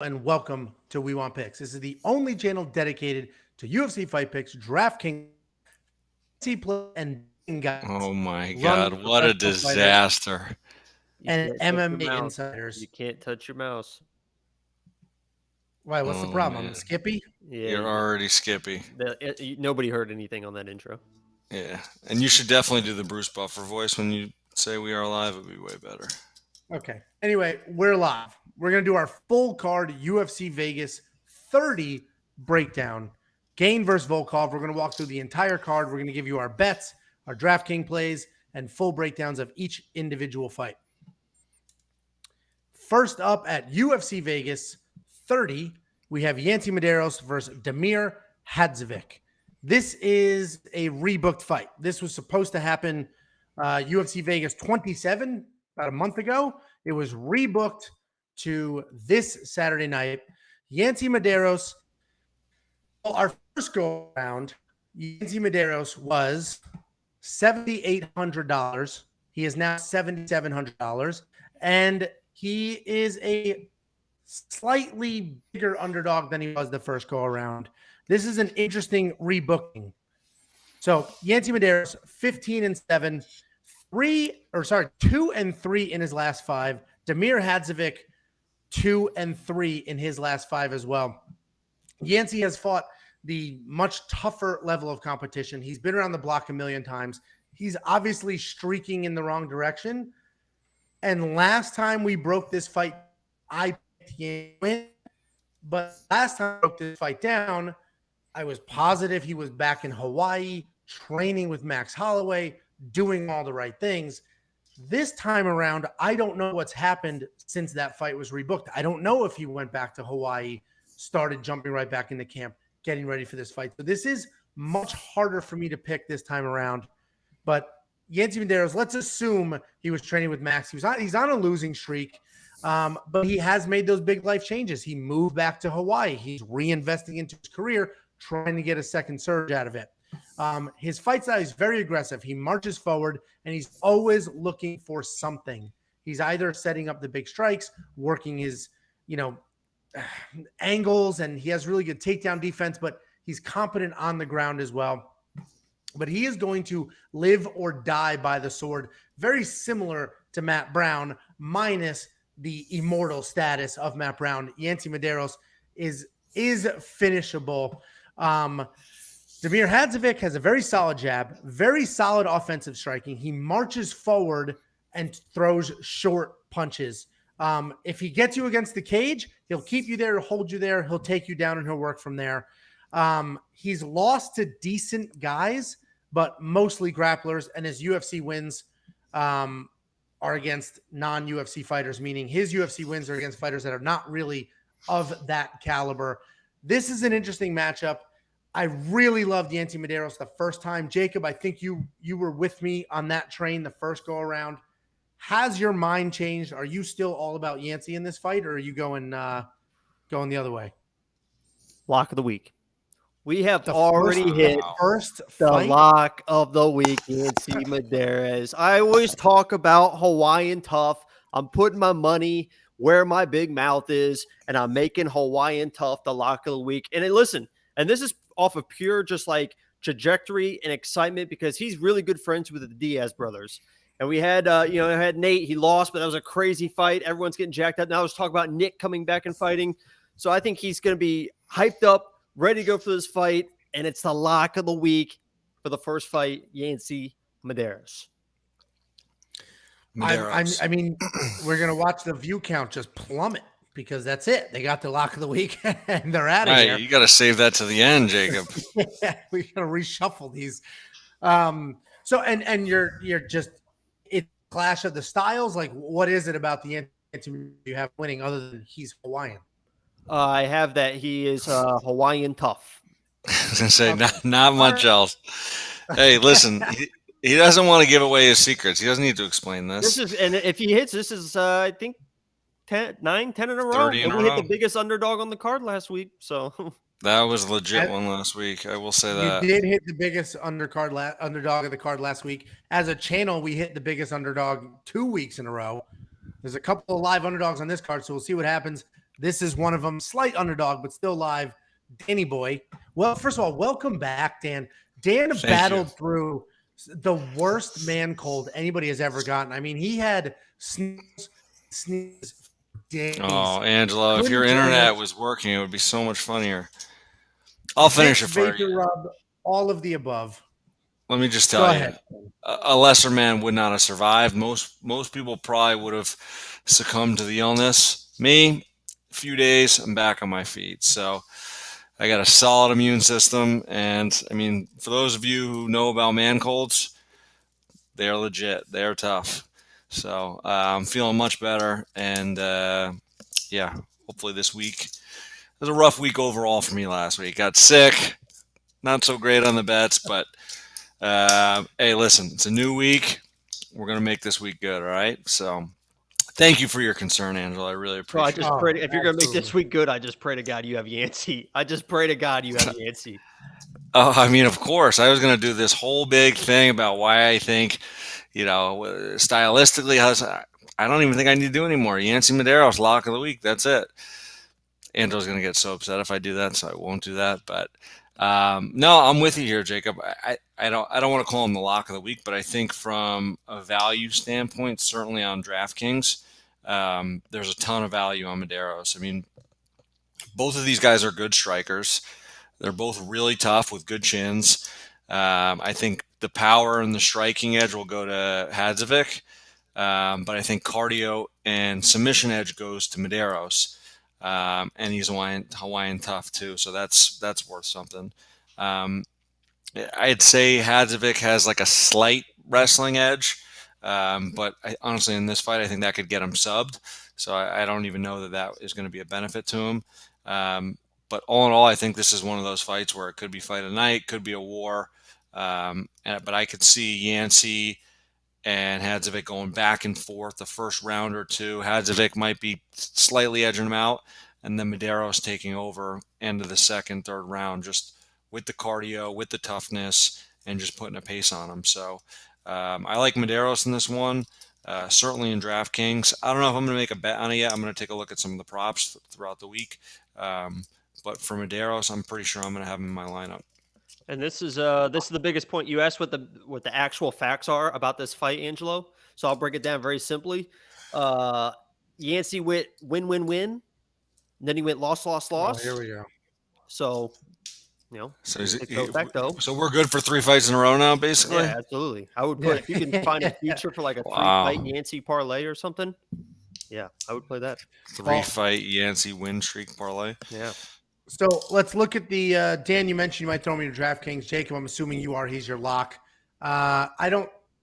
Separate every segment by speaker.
Speaker 1: And welcome to We Want Picks. This is the only channel dedicated to UFC fight picks, DraftKings, and guys,
Speaker 2: Oh my
Speaker 1: run
Speaker 2: God, what a
Speaker 1: professional fighters
Speaker 2: disaster.
Speaker 3: You
Speaker 1: and
Speaker 3: can't touch your
Speaker 1: MMA
Speaker 3: mouse.
Speaker 1: insiders.
Speaker 3: You can't touch your mouse.
Speaker 1: Why? What's the
Speaker 2: Oh,
Speaker 1: problem?
Speaker 2: man.
Speaker 1: I'm Skippy.
Speaker 3: Yeah,
Speaker 2: You're already Skippy.
Speaker 3: nobody heard anything on that intro.
Speaker 2: Yeah. And you should definitely do the Bruce Buffer voice when you say we are live. It'd be way better.
Speaker 1: Okay. Anyway, we're live. We're gonna do our full card UFC Vegas 30 breakdown. Gane versus Volkov. We're gonna walk through the entire card. We're gonna give you our bets, our DraftKings plays, and full breakdowns of each individual fight. First up at UFC Vegas 30, we have Yancy Medeiros versus Damir Hadžović. This is a rebooked fight. This was supposed to happen UFC Vegas 27 about a month ago. It was rebooked to this Saturday night. Yancy Medeiros, our first go around, Yancy Medeiros was $7,800. He is now $7,700. And he is a slightly bigger underdog than he was the first go around. This is an interesting rebooking. So Yancy Medeiros, 15-7, 2-3 in his last 5. Damir Hadžović, 2-3 in his last 5 as well. Yancy has fought the much tougher level of competition. He's been around the block a million times. He's obviously streaking in the wrong direction. And last time we broke this fight, I picked Yancy to win. But last time I broke this fight down, I was positive he was back in Hawaii, training with Max Holloway, doing all the right things. This time around, I don't know what's happened since that fight was rebooked. I don't know if he went back to Hawaii, started jumping right back into camp, getting ready for this fight. So this is much harder for me to pick this time around. But Yancy Medeiros, let's assume he was training with Max. He's on a losing streak, but he has made those big life changes. He moved back to Hawaii. He's reinvesting into his career, trying to get a second surge out of it. His fight style is very aggressive. He marches forward, and he's always looking for something. He's either setting up the big strikes, working his, angles, and he has really good takedown defense, but he's competent on the ground as well. But he is going to live or die by the sword, very similar to Matt Brown, minus the immortal status of Matt Brown. Yancy Medeiros is finishable. Damir Hadžović has a very solid jab, very solid offensive striking. He marches forward and throws short punches. If he gets you against the cage, he'll keep you there, hold you there. He'll take you down, and he'll work from there. He's lost to decent guys, but mostly grapplers, and his UFC wins are against non-UFC fighters, meaning his UFC wins are against fighters that are not really of that caliber. This is an interesting matchup. I really loved Yancy Medeiros the first time. Jacob, I think you were with me on that train the first go around. Has your mind changed? Are you still all about Yancy in this fight, or are you going the other way?
Speaker 3: Lock of the week. We have already hit
Speaker 1: first
Speaker 3: the
Speaker 1: fight?
Speaker 3: lock of the week, Yancy Medeiros. I always talk about Hawaiian tough. I'm putting my money where my big mouth is, and I'm making Hawaiian tough the lock of the week. And listen, and this is off of pure just like trajectory and excitement because he's really good friends with the Diaz brothers. And we had, had Nate. He lost, but that was a crazy fight. Everyone's getting jacked up. Now let's talk about Nick coming back and fighting. So I think he's going to be hyped up, ready to go for this fight. And it's the lock of the week for the first fight, Yancy Medeiros.
Speaker 1: I mean, we're going to watch the view count just plummet because that's it. They got the lock of the week and they're out of here.
Speaker 2: You got to save that to the end, Jacob.
Speaker 1: Yeah, we got to reshuffle these. So, and you're just, it's a clash of the styles. Like, what is it about the Yancy you have winning other than he's Hawaiian?
Speaker 3: I have that he is Hawaiian tough.
Speaker 2: I was going to say, not much else. Hey, listen, he doesn't want to give away his secrets. He doesn't need to explain this.
Speaker 3: And if he hits, this is, I think, 10 in a row. And we hit the biggest underdog on the card last week. So
Speaker 2: that was a legit one last week. I will say that.
Speaker 1: You did hit the biggest underdog of the card last week. As a channel, we hit the biggest underdog 2 weeks in a row. There's a couple of live underdogs on this card, so we'll see what happens. This is one of them. Slight underdog, but still live. Danny boy. Well, first of all, welcome back, Dan. Dan battled through the worst man cold anybody has ever gotten. I mean, he had sneeze days.
Speaker 2: Oh, Angelo, if your internet was working, it would be so much funnier. I'll finish it for you.
Speaker 1: Rub, all of the above.
Speaker 2: Let me just tell you, a lesser man would not have survived. Most people probably would have succumbed to the illness. Me, a few days, I'm back on my feet. So I got a solid immune system. And, I mean, for those of you who know about man colds, they are legit. They are tough. So I'm feeling much better. And, yeah, hopefully this week. It was a rough week overall for me last week. Got sick. Not so great on the bets, but hey, listen, it's a new week. We're going to make this week good, all right? So thank you for your concern, Angelo. I really appreciate it.
Speaker 3: Pray if you're going to make this week good, I just pray to God you have Yancy. I just pray to God you have Yancy.
Speaker 2: Oh, I mean, of course. I was going to do this whole big thing about why I think, stylistically, I don't even think I need to do anymore. Yancy Medeiros, lock of the week. That's it. Angelo's going to get so upset if I do that, so I won't do that. But no, I'm with you here, Jacob. I don't want to call him the lock of the week, but I think from a value standpoint, certainly on DraftKings, there's a ton of value on Medeiros. I mean, both of these guys are good strikers. They're both really tough with good chins. I think the power and the striking edge will go to Hadžović, but I think cardio and submission edge goes to Medeiros. And he's Hawaiian tough too, so that's worth something. I'd say Hadžović has like a slight wrestling edge, but honestly in this fight I think that could get him subbed, so I don't even know that is going to be a benefit to him. But all in all, I think this is one of those fights where it could be fight of the night, could be a war, but I could see Yancy and Hadžović going back and forth the first round or two. Hadžović might be slightly edging him out, and then Medeiros taking over end of the second, third round, just with the cardio, with the toughness, and just putting a pace on him. So I like Medeiros in this one, certainly in DraftKings. I don't know if I'm going to make a bet on it yet. I'm going to take a look at some of the props throughout the week. But for Medeiros, I'm pretty sure I'm going to have him in my lineup.
Speaker 3: And this is the biggest point. You asked what the actual facts are about this fight, Angelo. So I'll break it down very simply. Yancy went win. Then he went loss.
Speaker 1: Oh, here we go.
Speaker 3: So,
Speaker 2: so
Speaker 3: so
Speaker 2: we're good for 3 fights in a row now, basically.
Speaker 3: Yeah, absolutely. I would put if you can find a future for like a 3-fight Yancy parlay or something. Yeah, I would play that.
Speaker 2: 3-fight Yancy win streak parlay.
Speaker 3: Yeah.
Speaker 1: So let's look at the Dan. You mentioned you might throw me to DraftKings. Jacob, I'm assuming you are. He's your lock. I'll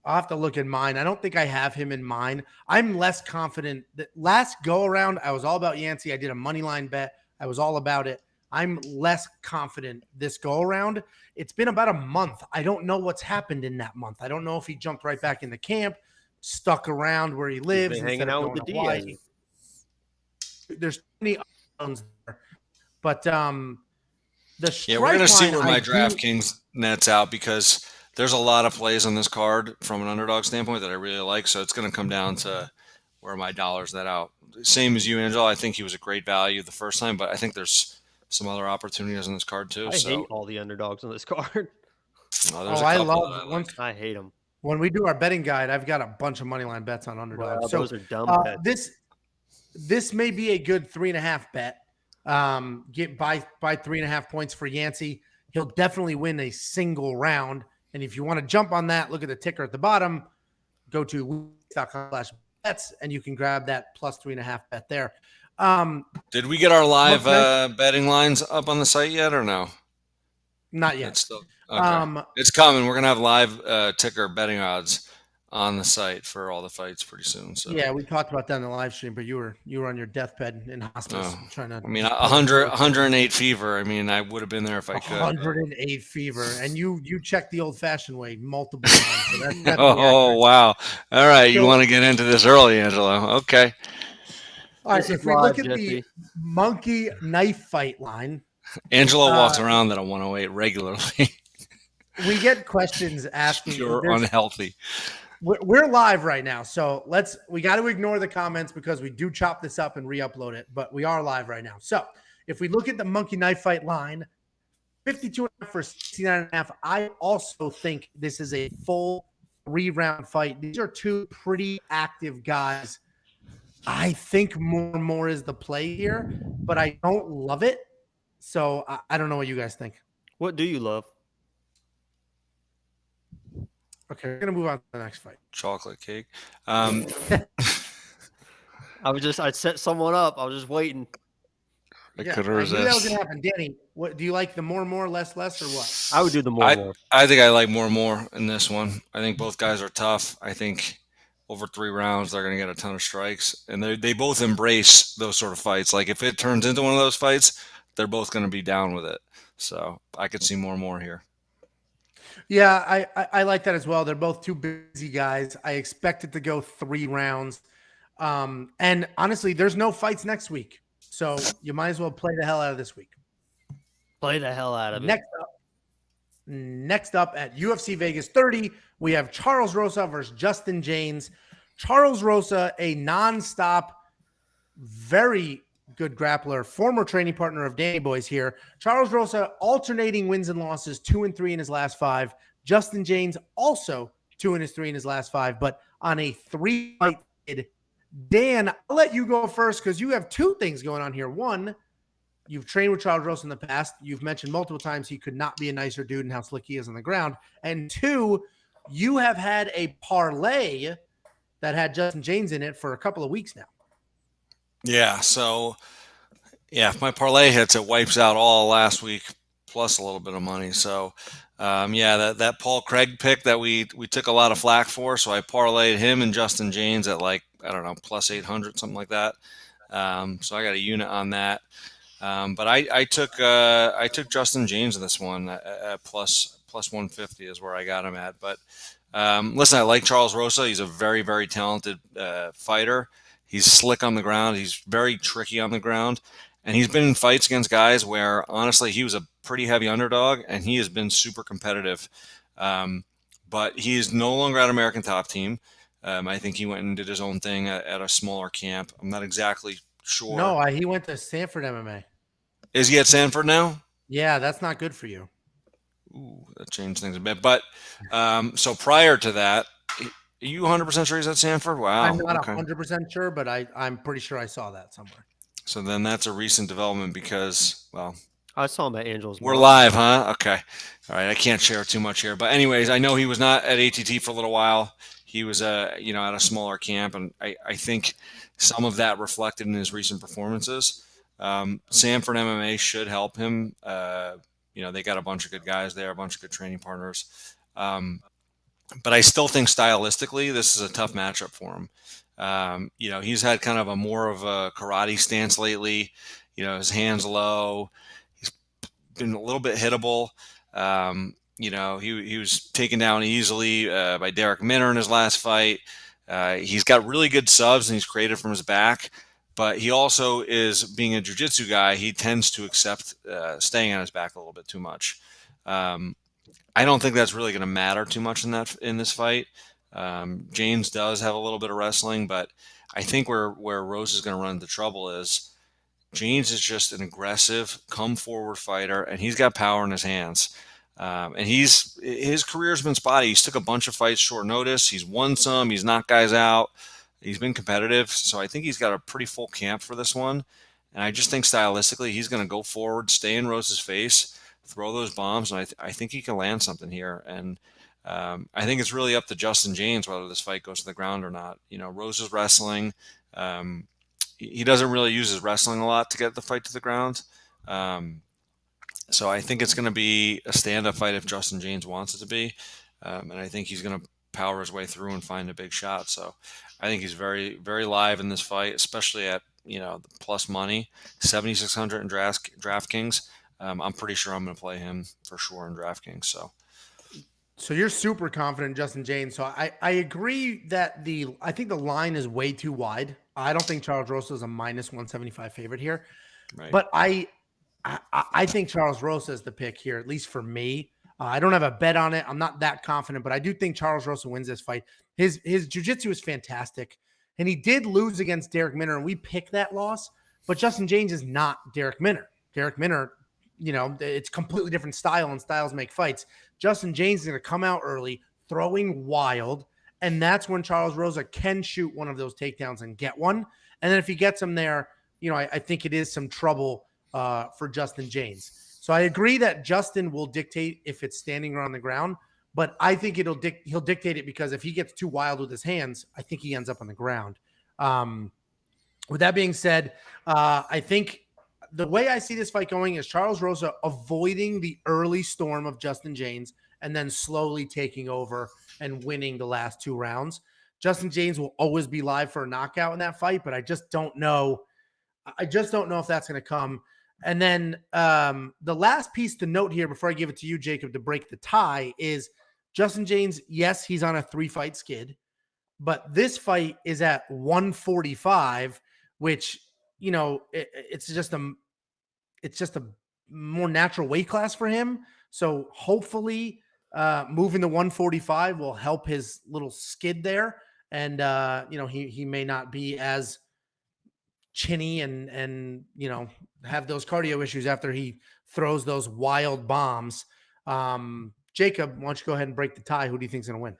Speaker 1: have to look at mine. I don't think I have him in mine. I'm less confident. That last go around, I was all about Yancy. I did a money line bet. I was all about it. I'm less confident this go around. It's been about a month. I don't know what's happened in that month. I don't know if he jumped right back in the camp, stuck around where he lives,
Speaker 3: hanging out with the Diaz.
Speaker 1: There's many unknowns there. But the
Speaker 2: we're going to see where my DraftKings nets out, because there's a lot of plays on this card from an underdog standpoint that I really like. So it's going to come down to where my dollars net out. Same as you, Angelo. I think he was a great value the first time, but I think there's some other opportunities on this card too.
Speaker 3: I hate all the underdogs on this card.
Speaker 2: I
Speaker 3: hate them.
Speaker 1: When we do our betting guide, I've got a bunch of money line bets on underdogs.
Speaker 3: Wow,
Speaker 1: so
Speaker 3: those are dumb bets.
Speaker 1: This may be a good 3.5 bet. Get by 3.5 points for Yancy. He'll definitely win a single round. And if you want to jump on that, look at the ticker at the bottom, go to week.com/bets, and you can grab that plus 3.5 bet there.
Speaker 2: Did we get our live betting lines up on the site yet, or no?
Speaker 1: Not yet.
Speaker 2: It's still, okay. It's coming. We're going to have live ticker betting odds on the site for all the fights pretty soon. So
Speaker 1: yeah, we talked about that in the live stream, but you were on your deathbed in hospice trying to.
Speaker 2: I mean, 108 fever. I mean, I would have been there if I could.
Speaker 1: 108 fever, and you checked the old-fashioned way multiple times. So
Speaker 2: oh wow! All right, you want to get into this early, Angelo? Okay.
Speaker 1: All right. If we look at the monkey knife fight line,
Speaker 2: Angelo walks around at a 108 regularly.
Speaker 1: We get questions asking.
Speaker 2: Pure unhealthy.
Speaker 1: we're live right now, so we got to ignore the comments because we do chop this up and re-upload it, but we are live right now. So if we look at the monkey knife fight line, 52.5 for 69.5, I also think this is a full 3-round fight. These are two pretty active guys. I think more is the play here, but I don't love it. So I don't know what you guys think.
Speaker 3: What do you love?
Speaker 1: Okay, we're gonna move on to the next fight.
Speaker 2: Chocolate cake.
Speaker 3: I set someone up. I was just waiting.
Speaker 2: I
Speaker 1: Yeah,
Speaker 2: could
Speaker 1: I knew that was
Speaker 2: resist.
Speaker 1: gonna happen. Danny, what do you like? The more, less, or what?
Speaker 3: I would do the more.
Speaker 2: I think I like more in this one. I think both guys are tough. I think over 3 rounds they're going to get a ton of strikes, and they both embrace those sort of fights. Like if it turns into one of those fights, they're both going to be down with it. So I could see more here.
Speaker 1: Yeah, I like that as well. They're both two busy guys. I expect it to go 3 rounds. And honestly, there's no fights next week. So you might as well play the hell out of this week.
Speaker 3: Play the hell out of it.
Speaker 1: Next up at UFC Vegas 30, we have Charles Rosa versus Justin Jaynes. Charles Rosa, a nonstop, very good grappler, former training partner of Danny Boy's here. Charles Rosa alternating wins and losses, 2-3 in his last 5. Justin Jaynes also 2-3 in his last 5, but on a 3-fight bid. Dan, I'll let you go first because you have 2 things going on here. One, you've trained with Charles Rosa in the past. You've mentioned multiple times he could not be a nicer dude and how slick he is on the ground. And 2, you have had a parlay that had Justin Jaynes in it for a couple of weeks now.
Speaker 2: Yeah. So if my parlay hits, it wipes out all last week plus a little bit of money. So that Paul Craig pick that we took a lot of flack for. So I parlayed him and Justin Jaynes at plus 800, something like that. So I got a unit on that. But I took Justin Jaynes in this one at plus 150 is where I got him at. But listen, I like Charles Rosa. He's a very, very talented fighter. He's slick on the ground. He's very tricky on the ground. And he's been in fights against guys where, honestly, he was a pretty heavy underdog, and he has been super competitive. But he is no longer at American Top Team. I think he went and did his own thing at a smaller camp. I'm not exactly sure.
Speaker 1: No, he went to Stanford MMA.
Speaker 2: Is he at Stanford now?
Speaker 1: Yeah, that's not good for you.
Speaker 2: Ooh, that changed things a bit. But so prior to that, are you 100% sure he's at Stanford? Wow.
Speaker 1: I'm not 100% sure, but I'm pretty sure I saw that somewhere.
Speaker 2: So then that's a recent development because,
Speaker 3: I saw him at Angel's.
Speaker 2: We're live, huh? Okay. All right. I can't share too much here. But anyways, I know he was not at ATT for a little while. He was, at a smaller camp. And I think some of that reflected in his recent performances. Sanford MMA should help him. They got a bunch of good guys there, a bunch of good training partners. But I still think stylistically, this is a tough matchup for him. He's had kind of more of a karate stance lately. His hands low. He's been a little bit hittable. He was taken down easily by Derek Minner in his last fight. He's got really good subs and he's created from his back. But he also is, being a jiu-jitsu guy, he tends to accept staying on his back a little bit too much. I don't think that's really going to matter too much in this fight. Jaynes does have a little bit of wrestling, but I think where Rose is going to run into trouble is Jaynes is just an aggressive, come-forward fighter, and he's got power in his hands. And his career's been spotty. He's took a bunch of fights short notice. He's won some. He's knocked guys out. He's been competitive, so I think he's got a pretty full camp for this one. And I just think stylistically he's going to go forward, stay in Rose's face, throw those bombs, and I think he can land something here. And I think it's really up to Justin Jaynes whether this fight goes to the ground or not. Rose is wrestling. He doesn't really use his wrestling a lot to get the fight to the ground. So I think it's going to be a stand-up fight if Justin Jaynes wants it to be. And I think he's going to power his way through and find a big shot. So I think he's very, very live in this fight, especially at, the plus money, 7,600 in DraftKings. I'm pretty sure I'm going to play him for sure in DraftKings.
Speaker 1: So you're super confident in Justin Jaynes. So I agree that I think the line is way too wide. I don't think Charles Rosa is a minus 175 favorite here. Right. But I think Charles Rosa is the pick here, at least for me. I don't have a bet on it. I'm not that confident, but I do think Charles Rosa wins this fight. His jiu-jitsu is fantastic, and he did lose against Derek Minner, and we picked that loss, but Justin Jaynes is not Derek Minner. Derek Minner, it's completely different style, and styles make fights. Justin Jaynes is going to come out early, throwing wild, and that's when Charles Rosa can shoot one of those takedowns and get one. And then if he gets him there, I think it is some trouble for Justin Jaynes. So I agree that Justin will dictate if it's standing or on the ground, but I think he'll dictate it because if he gets too wild with his hands, I think he ends up on the ground. With that being said, I think the way I see this fight going is Charles Rosa avoiding the early storm of Justin Jaynes and then slowly taking over and winning the last 2 rounds. Justin Jaynes will always be live for a knockout in that fight, but I just don't know. I just don't know if that's going to come. And then the last piece to note here before I give it to you, Jacob, to break the tie is Justin Jaynes. Yes, he's on a 3-fight skid, but this fight is at 145, which, it's just a more natural weight class for him. So hopefully moving to 145 will help his little skid there. And, he may not be as chinny and have those cardio issues after he throws those wild bombs. Jacob, why don't you go ahead and break the tie? Who do you think is going to win?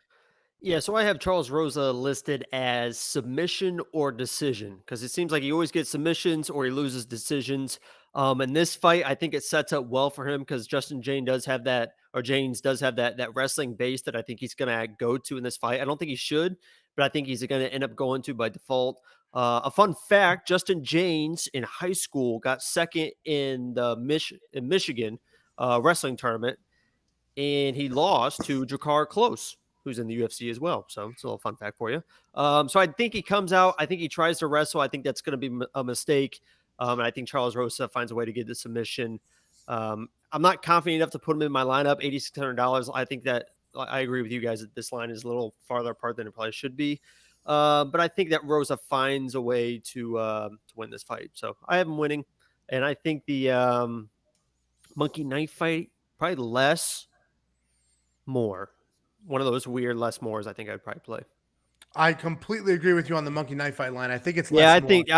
Speaker 3: Yeah, so I have Charles Rosa listed as submission or decision because it seems like he always gets submissions or he loses decisions. In this fight, I think it sets up well for him because Jaynes does have that wrestling base that I think he's going to go to in this fight. I don't think he should, but I think he's going to end up going to by default. A fun fact, Justin Jaynes in high school got second in the Michigan wrestling tournament, and he lost to Jakar Close, who's in the UFC as well. So it's a little fun fact for you. So I think he comes out. I think he tries to wrestle. I think that's going to be a mistake. And I think Charles Rosa finds a way to get the submission. I'm not confident enough to put him in my lineup, $8,600. I think that I agree with you guys that this line is a little farther apart than it probably should be. But I think that Rosa finds a way to win this fight. So I have him winning. And I think the monkey knife fight, probably less, more. One of those weird less mores I think I'd probably play.
Speaker 1: I completely agree with you on the monkey knife fight line. I think it's
Speaker 3: less. Yeah, I
Speaker 1: more.
Speaker 3: think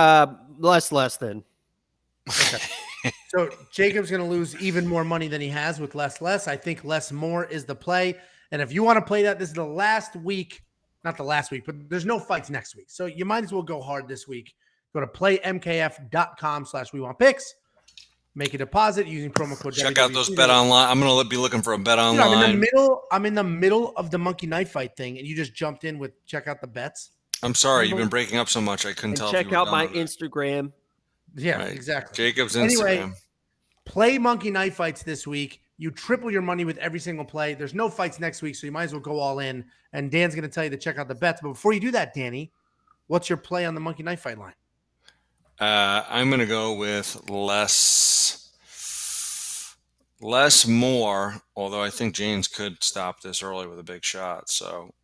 Speaker 3: less then.
Speaker 1: Okay. So Jacob's going to lose even more money than he has with less. I think less more is the play. And if you want to play that, this is the last week, not the last week, but there's no fights next week. So you might as well go hard this week. Go to playmkf.com/wewantpicks. Make a deposit using promo code.
Speaker 2: Check out those bet online. I'm going to be looking for a bet online.
Speaker 1: I'm in the middle of the monkey knife fight thing, and you just jumped in with check out the bets.
Speaker 2: I'm sorry, you've been breaking up so much. I couldn't tell.
Speaker 3: Check out my Instagram.
Speaker 1: Yeah, right. Exactly.
Speaker 2: Jacob's Instagram.
Speaker 1: Anyway, play monkey knife fights this week. You triple your money with every single play. There's no fights next week, so you might as well go all in. And Dan's going to tell you to check out the bets. But before you do that, Danny, what's your play on the monkey knife fight line?
Speaker 2: I'm going to go with less more, although I think Jaynes could stop this early with a big shot. So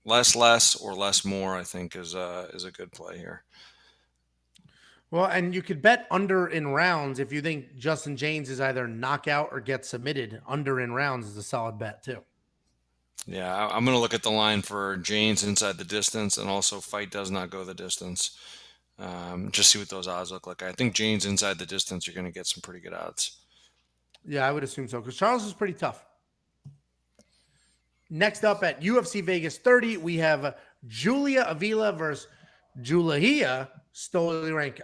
Speaker 2: less or less more, I think is a good play here.
Speaker 1: Well, and you could bet under in rounds if you think Justin Jaynes is either knockout or gets submitted. Under in rounds is a solid bet too.
Speaker 2: Yeah, I'm going to look at the line for Jaynes inside the distance, and also fight does not go the distance. Just see what those odds look like. I think Jaynes inside the distance, you're going to get some pretty good odds.
Speaker 1: Yeah, I would assume so because Charles is pretty tough. Next up at UFC Vegas 30, we have Julija Avila versus Julija Stoliarenko.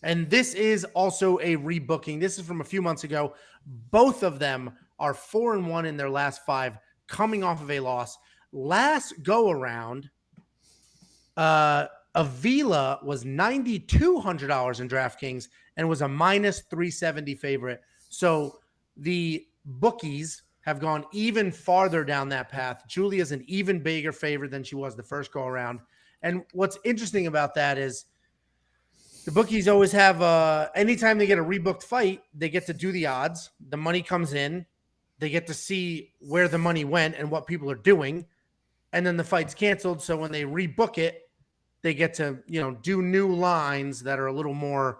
Speaker 1: And this is also a rebooking. This is from a few months ago. Both of them are 4-1 in their last 5, coming off of a loss. Last go around, Avila was $9,200 in DraftKings and was a -370 favorite. So the bookies have gone even farther down that path. Julia's an even bigger favorite than she was the first go around. And what's interesting about that is the bookies always have anytime they get a rebooked fight, they get to do the odds. The money comes in. They get to see where the money went and what people are doing. And then the fight's canceled. So when they rebook it, they get to, do new lines that are a little more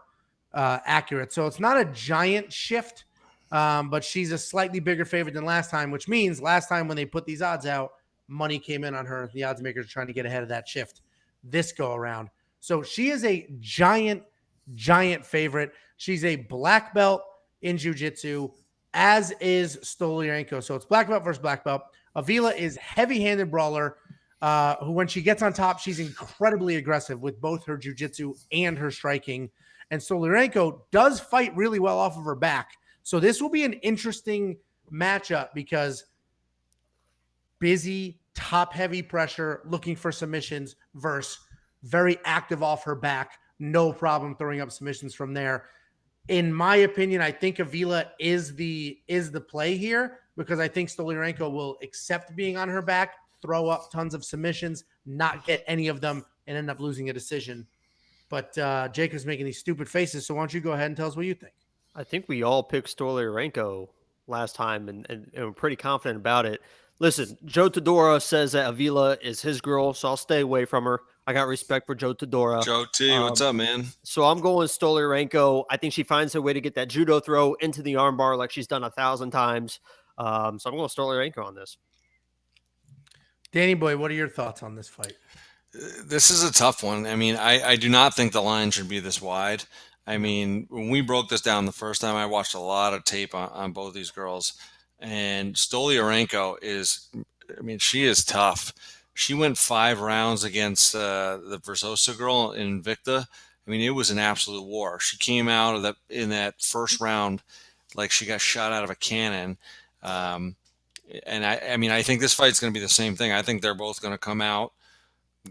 Speaker 1: accurate. So it's not a giant shift, but she's a slightly bigger favorite than last time, which means last time when they put these odds out, money came in on her. The odds makers are trying to get ahead of that shift this go around. So she is a giant favorite. She's a black belt in jiu-jitsu, as is Stoliarenko. So it's black belt versus black belt. Avila is heavy-handed brawler, who when she gets on top, she's incredibly aggressive with both her jiu-jitsu and her striking. And Stoliarenko does fight really well off of her back. So this will be an interesting matchup because busy, top-heavy pressure, looking for submissions versus very active off her back, no problem throwing up submissions from there. In my opinion, I think Avila is the play here because I think Stoliarenko will accept being on her back, throw up tons of submissions, not get any of them, and end up losing a decision. But Jacob's making these stupid faces, so why don't you go ahead and tell us what you think?
Speaker 3: I think we all picked Stoliarenko last time, and we're pretty confident about it. Listen, Joe Todora says that Avila is his girl, so I'll stay away from her. I got respect for Joe Todora.
Speaker 2: Joe T, what's up, man?
Speaker 3: So I'm going Stoliarenko. I think she finds her way to get that judo throw into the armbar like she's done 1,000 times. So I'm going Stoliarenko on this.
Speaker 1: Danny boy, what are your thoughts on this fight?
Speaker 2: This is a tough one. I mean, I do not think the line should be this wide. I mean, when we broke this down the first time, I watched a lot of tape on both these girls. And Stoliarenko is, I mean, she is tough. She went 5 rounds against the Verzosa girl in Invicta. I mean, it was an absolute war. She came out of in that first round like she got shot out of a cannon. And I mean, I think this fight's going to be the same thing. I think they're both going to come out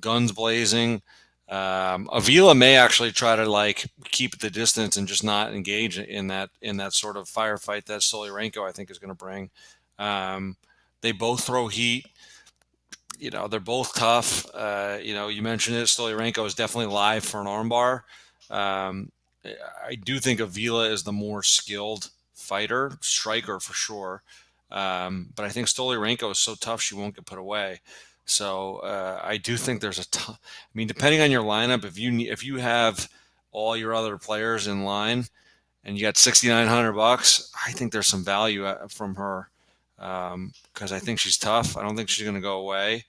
Speaker 2: guns blazing. Avila may actually try to like keep the distance and just not engage in that sort of firefight that Stoliarenko I think is going to bring. They both throw heat. You know, they're both tough. You know, you mentioned it. Stoliarenko is definitely live for an armbar. I do think Avila is the more skilled fighter, striker for sure. But I think Stoliarenko is so tough she won't get put away. So I do think there's I mean, depending on your lineup, if you have all your other players in line and you got $6,900, I think there's some value from her because I think she's tough. I don't think she's going to go away,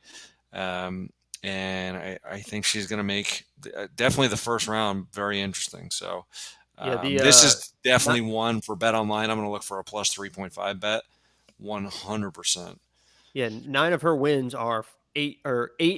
Speaker 2: and I think she's going to make definitely the first round very interesting. So this is definitely one for Bet Online. I'm going to look for a plus 3.5 bet, 100%.
Speaker 3: Yeah, 9 of her wins are 8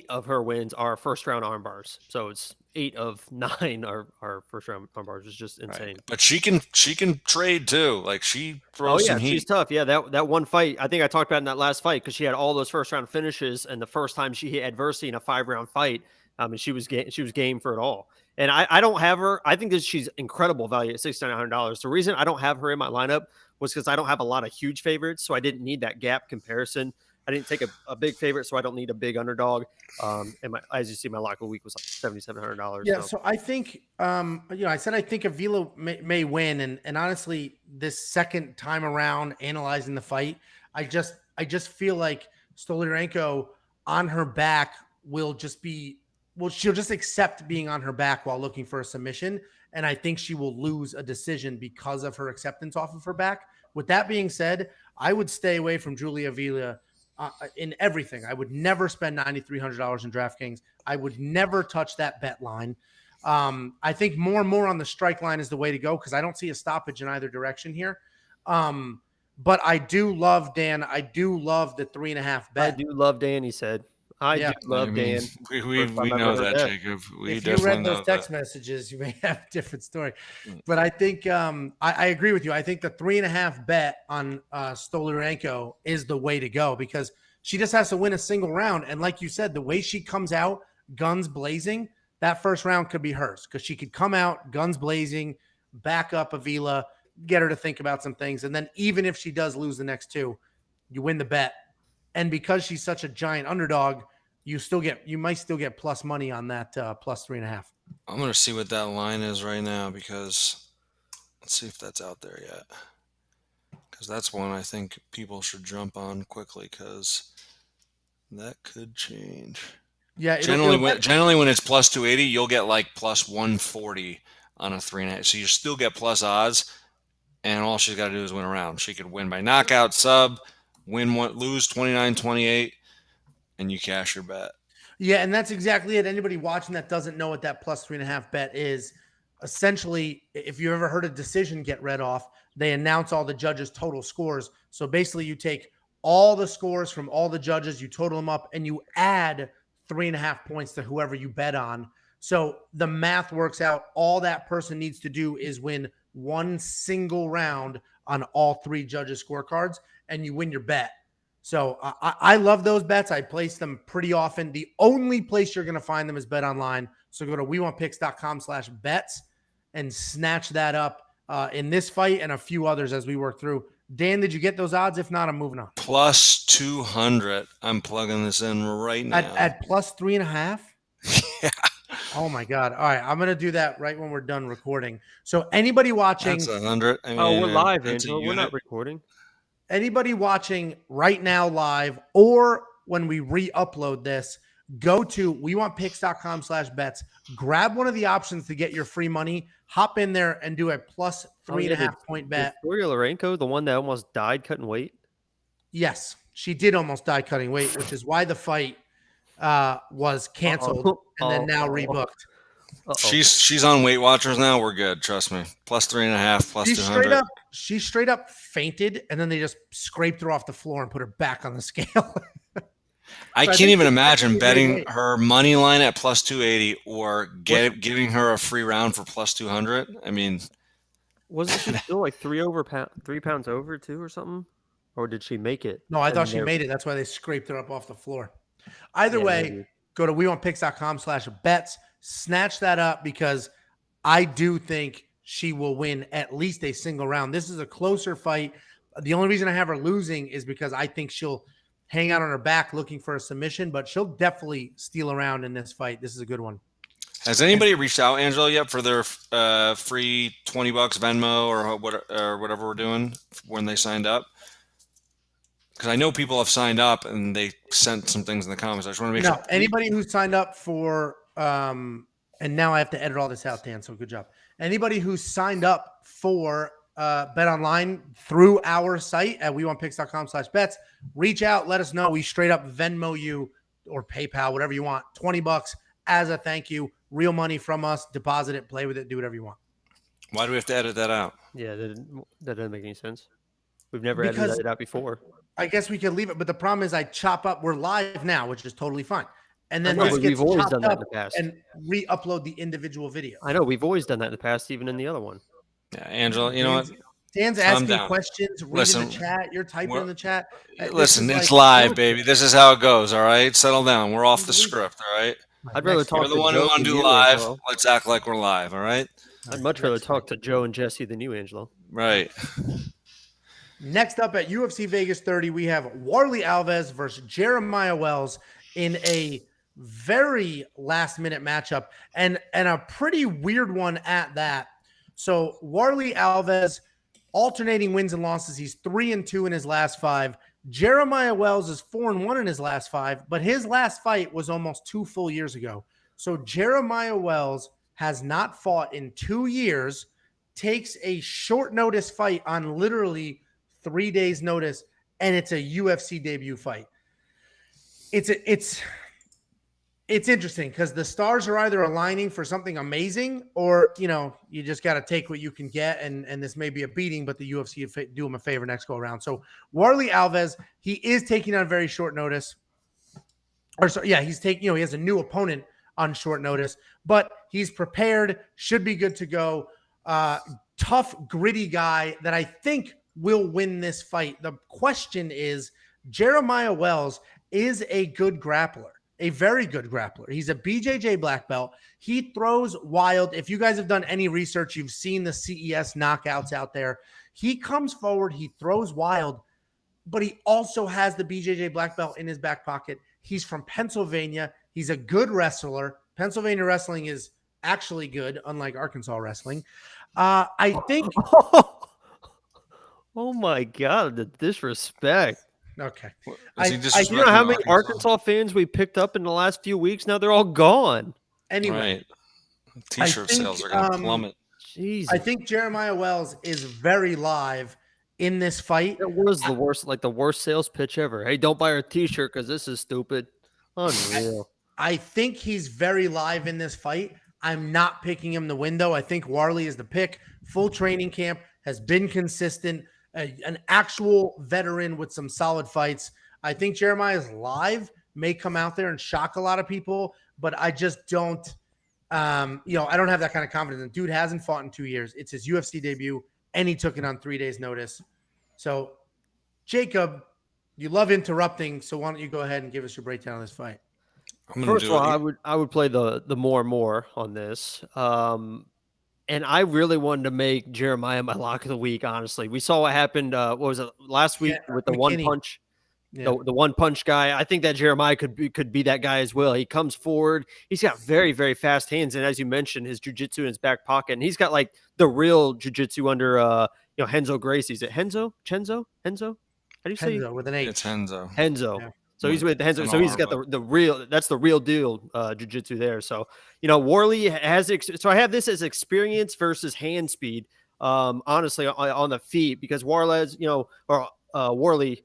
Speaker 3: of her wins are first round armbars. So it's 8 of 9 are first round armbars. It's just insane.
Speaker 2: Right. But she can trade too. Like she throws some heat.
Speaker 3: She's tough. Yeah, that one fight I think I talked about in that last fight because she had all those first round finishes, and the first time she hit adversity in a 5-round fight, and she was game for it all. And I don't have her. I think she's incredible value at $6,900. The reason I don't have her in my lineup was because I don't have a lot of huge favorites, so I didn't need that gap comparison. I didn't take a big favorite, so I don't need a big underdog. And as you see, my lock of the week was like $7,700.
Speaker 1: Yeah, so I think, I said I think Avila may win, and honestly, this second time around analyzing the fight, I just feel like Stoliarenko on her back will just be, she'll just accept being on her back while looking for a submission, and I think she will lose a decision because of her acceptance off of her back. With that being said, I would stay away from Julija Avila in everything. I would never spend $9,300 in DraftKings. I would never touch that bet line. I think more and more on the strike line is the way to go because I don't see a stoppage in either direction here. But I do love the 3.5 bet.
Speaker 3: I do love Dan, he said. I do love Dan.
Speaker 2: We know that, Jacob.
Speaker 1: If you read those text messages, you may have a different story. But I think I agree with you. I think the 3.5 bet on Stoliarenko is the way to go because she just has to win a single round. And like you said, the way she comes out, guns blazing, that first round could be hers because she could come out, guns blazing, back up Avila, get her to think about some things. And then even if she does lose the next 2, you win the bet. And because she's such a giant underdog, you might still get plus money on that plus 3.5.
Speaker 2: I'm going to see what that line is right now because let's see if that's out there yet. Because that's one I think people should jump on quickly because that could change.
Speaker 1: Yeah.
Speaker 2: Generally when it's plus 280, you'll get like plus 140 on a 3.5. So you still get plus odds, and all she's got to do is win a round. She could win by knockout, sub, lose 29-28, and you cash your bet.
Speaker 1: Yeah, and that's exactly it. Anybody watching that doesn't know what that plus 3.5 bet is. Essentially, if you ever heard a decision get read off, they announce all the judges' total scores. So basically, you take all the scores from all the judges, you total them up, and you add 3.5 points to whoever you bet on. So the math works out. All that person needs to do is win one single round on all 3 judges' scorecards, and you win your bet. So I love those bets. I place them pretty often. The only place you're going to find them is Bet Online. So go to WeWantPicks.com/bets and snatch that up in this fight and a few others as we work through. Dan, did you get those odds? If not, I'm moving on.
Speaker 2: Plus 200. I'm plugging this in right now.
Speaker 1: At plus 3.5?
Speaker 2: Yeah.
Speaker 1: Oh my God. All right. I'm going to do that right when we're done recording. So anybody watching.
Speaker 2: That's 100. I mean,
Speaker 3: we're live, Angelo. We're not recording.
Speaker 1: Anybody watching right now live or when we re-upload this, go to WeWantPicks.com/bets, grab one of the options to get your free money, hop in there and do a plus 3.5 point bet.
Speaker 3: Stoliarenko, the one that almost died cutting weight?
Speaker 1: Yes, she did almost die cutting weight, which is why the fight was canceled and then now rebooked.
Speaker 2: She's on Weight Watchers now. We're good. Trust me. Plus 3.5, plus 200.
Speaker 1: She straight up fainted, and then they just scraped her off the floor and put her back on the scale.
Speaker 2: I can't even imagine betting her money line at plus 280 or giving her a free round for plus 200. I mean,
Speaker 3: wasn't she still like 3 pounds over too or something? Or did she make it?
Speaker 1: No, I thought she made it. That's why they scraped her up off the floor. Either way, maybe. Go to WeWantPicks.com/bets. Snatch that up because I do think she will win at least a single round. This is a closer fight. The only reason I have her losing is because I think she'll hang out on her back looking for a submission, but she'll definitely steal around in this fight. This is a good one.
Speaker 2: Has anybody reached out, Angelo, yet for their free $20 Venmo or whatever we're doing when they signed up? Because I know people have signed up and they sent some things in the comments. I just want to make sure.
Speaker 1: Anybody who signed up for and now I have to edit all this out, Dan, so good job. Anybody who signed up for Bet Online through our site at WeWantPicks.com/bets, reach out, let us know. We straight up Venmo you or PayPal, whatever you want, $20 as a thank you. Real money from us. Deposit it, play with it, do whatever you want.
Speaker 2: Why do we have to edit that out?
Speaker 3: Yeah, that doesn't make any sense. We've never edited that out before.
Speaker 1: I guess we could leave it, but the problem is I chop up. We're live now, which is totally fine. And then
Speaker 3: we've always done that in the past.
Speaker 1: And re-upload the individual video.
Speaker 3: I know we've always done that in the past, even in the other one.
Speaker 2: Yeah, Angelo, you know what?
Speaker 1: Dan's asking questions, reading the chat. You're typing in the chat.
Speaker 2: Listen, it's live, baby. This is how it goes. All right, settle down. We're off the script. All right.
Speaker 3: I'd rather talk.
Speaker 2: You're the one who want to do live. Let's act like we're live. All right.
Speaker 3: I'd much rather talk to Joe and Jesse than you, Angelo.
Speaker 2: Right.
Speaker 1: Next up at UFC Vegas 30, we have Warlley Alves versus Jeremiah Wells in a very last-minute matchup and a pretty weird one at that. So Warlley Alves alternating wins and losses. He's 3-2 in his last 5. Jeremiah Wells is 4-1 in his last 5, but his last fight was almost 2 full years ago. So Jeremiah Wells has not fought in 2 years, takes a short notice fight on literally 3 days notice, and it's a UFC debut fight. It's interesting because the stars are either aligning for something amazing or, you just got to take what you can get. And this may be a beating, but the UFC do him a favor next go around. So Warlley Alves, he is taking on very short notice. He's taking, he has a new opponent on short notice, but he's prepared, should be good to go. Tough, gritty guy that I think will win this fight. The question is, Jeremiah Wells is a good grappler. A very good grappler. He's a BJJ black belt. He throws wild. If you guys have done any research, you've seen the CES knockouts out there. He comes forward, he throws wild, but he also has the BJJ black belt in his back pocket. He's from Pennsylvania. He's a good wrestler. Pennsylvania wrestling is actually good, unlike Arkansas wrestling. I think.
Speaker 3: Oh my God, the disrespect.
Speaker 1: Okay.
Speaker 3: You know how many Arkansas fans we picked up in the last few weeks? Now they're all gone.
Speaker 1: Anyway.
Speaker 2: Right. T-shirt sales are going to plummet.
Speaker 3: Jesus.
Speaker 1: I think Jeremiah Wells is very live in this fight.
Speaker 3: It was the worst sales pitch ever. Hey, don't buy our t-shirt because this is stupid. Unreal.
Speaker 1: I think he's very live in this fight. I'm not picking him to win, though. I think Warlley is the pick. Full training camp, has been consistent, an actual veteran with some solid fights. I think Jeremiah's live, may come out there and shock a lot of people, but I just don't, I don't have that kind of confidence. The dude hasn't fought in 2 years. It's his UFC debut, and he took it on 3 days' notice. So, Jacob, you love interrupting, so why don't you go ahead and give us your breakdown of this fight?
Speaker 3: First of all, I would play the more on this. And I really wanted to make Jeremiah my lock of the week, honestly. We saw what happened, what was it, last week with the
Speaker 1: McKinney.
Speaker 3: one punch? Yeah. The one punch guy. I think that Jeremiah could be that guy as well. He comes forward. He's got very, very fast hands. And as you mentioned, his jiu-jitsu in his back pocket. And he's got like the real jiu-jitsu under Renzo Gracie. Is it Chenzo? How do you say
Speaker 1: Henzo with an H.
Speaker 2: It's Henzo.
Speaker 3: Yeah. So he's with Henzo. So he's got the real, that's the real deal jiu-jitsu there. So, Warlley has, so I have this as experience versus hand speed, honestly, on the feet, because Warlley, Warlley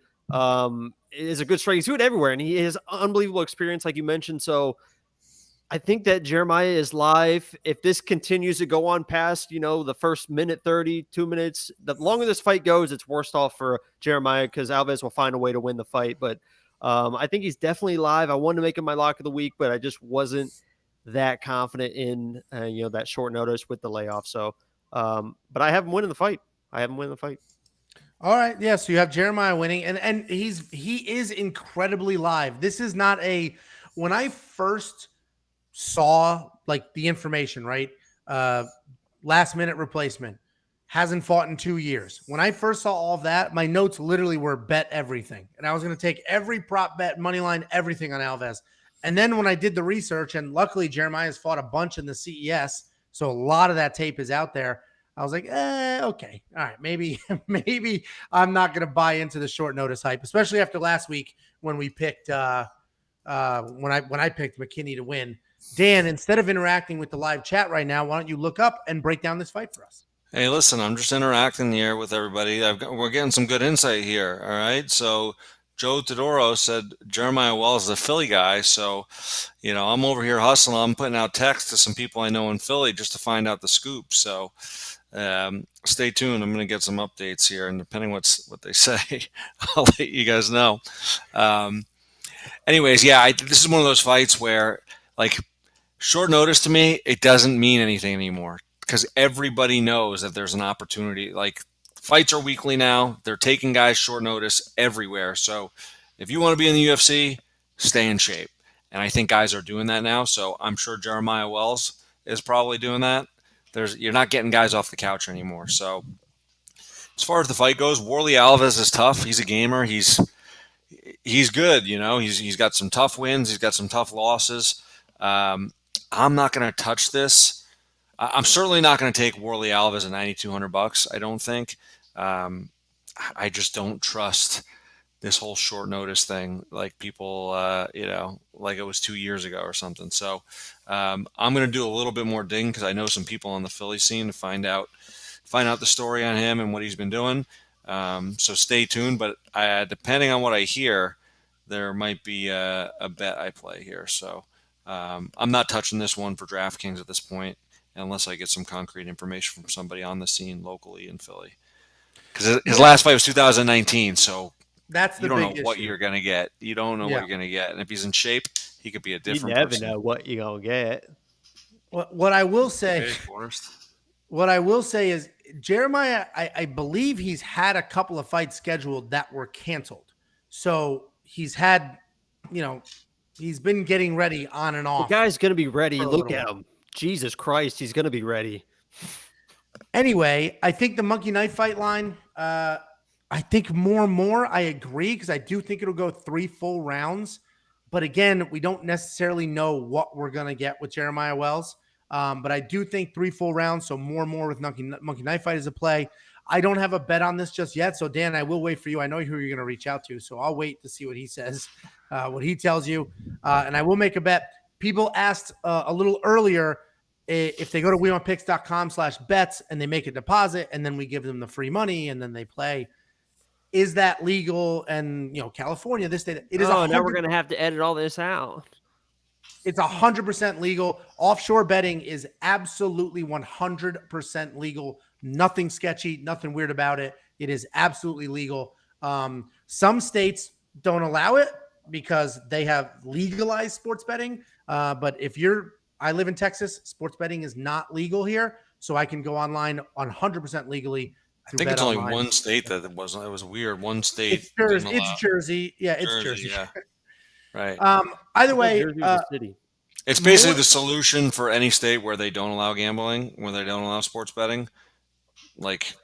Speaker 3: is a good striker. He's good everywhere, and he has unbelievable experience, like you mentioned. So I think that Jeremiah is live. If this continues to go on past, the first minute 30, 2 minutes, the longer this fight goes, it's worse off for Jeremiah because Alves will find a way to win the fight. But I think he's definitely live. I wanted to make him my lock of the week, but I just wasn't that confident in, that short notice with the layoff. So, but I have him winning the fight.
Speaker 1: All right. Yeah. So you have Jeremiah winning, and he is incredibly live. This is not when I first saw like the information, right? Last minute replacement, hasn't fought in 2 years. When I first saw all of that, my notes literally were bet everything. And I was going to take every prop bet, money line, everything on Alves. And then when I did the research, and luckily Jeremiah has fought a bunch in the CES, so a lot of that tape is out there. I was like, okay, all right, maybe I'm not going to buy into the short notice hype, especially after last week when we picked when I picked McKinney to win. Dan, instead of interacting with the live chat right now, why don't you look up and break down this fight for us?
Speaker 2: Hey, listen, I'm just interacting here with everybody. We're getting some good insight here. All right, so Joe Todoro said Jeremiah Wells is a Philly guy, so I'm over here hustling. I'm putting out texts to some people I know in Philly just to find out the scoop. So stay tuned. I'm going to get some updates here, and depending what they say, I'll let you guys know. Anyways, yeah, this is one of those fights where like short notice to me, it doesn't mean anything anymore because everybody knows that there's an opportunity. Like fights are weekly now. They're taking guys short notice everywhere. So if you want to be in the UFC, stay in shape. And I think guys are doing that now. So I'm sure Jeremiah Wells is probably doing that. You're not getting guys off the couch anymore. So as far as the fight goes, Warlley Alves is tough. He's a gamer. He's good. He's got some tough wins. He's got some tough losses. I'm not going to touch this. I'm certainly not going to take Warlley Alves at $9,200. I don't think. I just don't trust this whole short notice thing, like people, like it was 2 years ago or something. So I'm going to do a little bit more digging because I know some people on the Philly scene to find out the story on him and what he's been doing. So stay tuned. But depending on what I hear, there might be a bet I play here. So I'm not touching this one for DraftKings at this point unless I get some concrete information from somebody on the scene locally in Philly. Because his last fight was 2019, so
Speaker 1: that's the
Speaker 2: you don't know
Speaker 1: big
Speaker 2: what
Speaker 1: issue.
Speaker 2: you're going to get. You don't know what you're going to get. And if he's in shape, he could be a different
Speaker 3: You
Speaker 2: person.
Speaker 3: never know what you're going to get.
Speaker 1: What I will say,
Speaker 2: Okay, Forrest.
Speaker 1: What I will say is Jeremiah, I believe he's had a couple of fights scheduled that were canceled. So he's had, he's been getting ready on and off.
Speaker 3: The guy's going to be ready. Look at him. Jesus Christ, he's going to be ready.
Speaker 1: Anyway, I think the monkey knife fight line, I think more and more I agree because I do think it'll go 3 full rounds. But again, we don't necessarily know what we're going to get with Jeremiah Wells. But I do think 3 full rounds, so more and more with monkey knife fight is a play. I don't have a bet on this just yet. So, Dan, I will wait for you. I know who you're going to reach out to. So I'll wait to see what he says, what he tells you. And I will make a bet. People asked a little earlier if they go to weonpicks.com/bets and they make a deposit and then we give them the free money and then they play, is that legal? And, California, this state, it is.
Speaker 3: Oh, now we're going to have to edit all this out.
Speaker 1: It's 100% legal. Offshore betting is absolutely 100% legal. Nothing sketchy, nothing weird about it. It is absolutely legal. Some states don't allow it because they have legalized sports betting. But I live in Texas, sports betting is not legal here. So I can go online 100% legally.
Speaker 2: I think it's only one state that it wasn't. It was weird. One state.
Speaker 1: It's Jersey. Yeah, it's Jersey.
Speaker 2: Yeah. Right.
Speaker 1: Either way,
Speaker 2: it's basically the solution for any state where they don't allow gambling, where they don't allow sports betting. Like,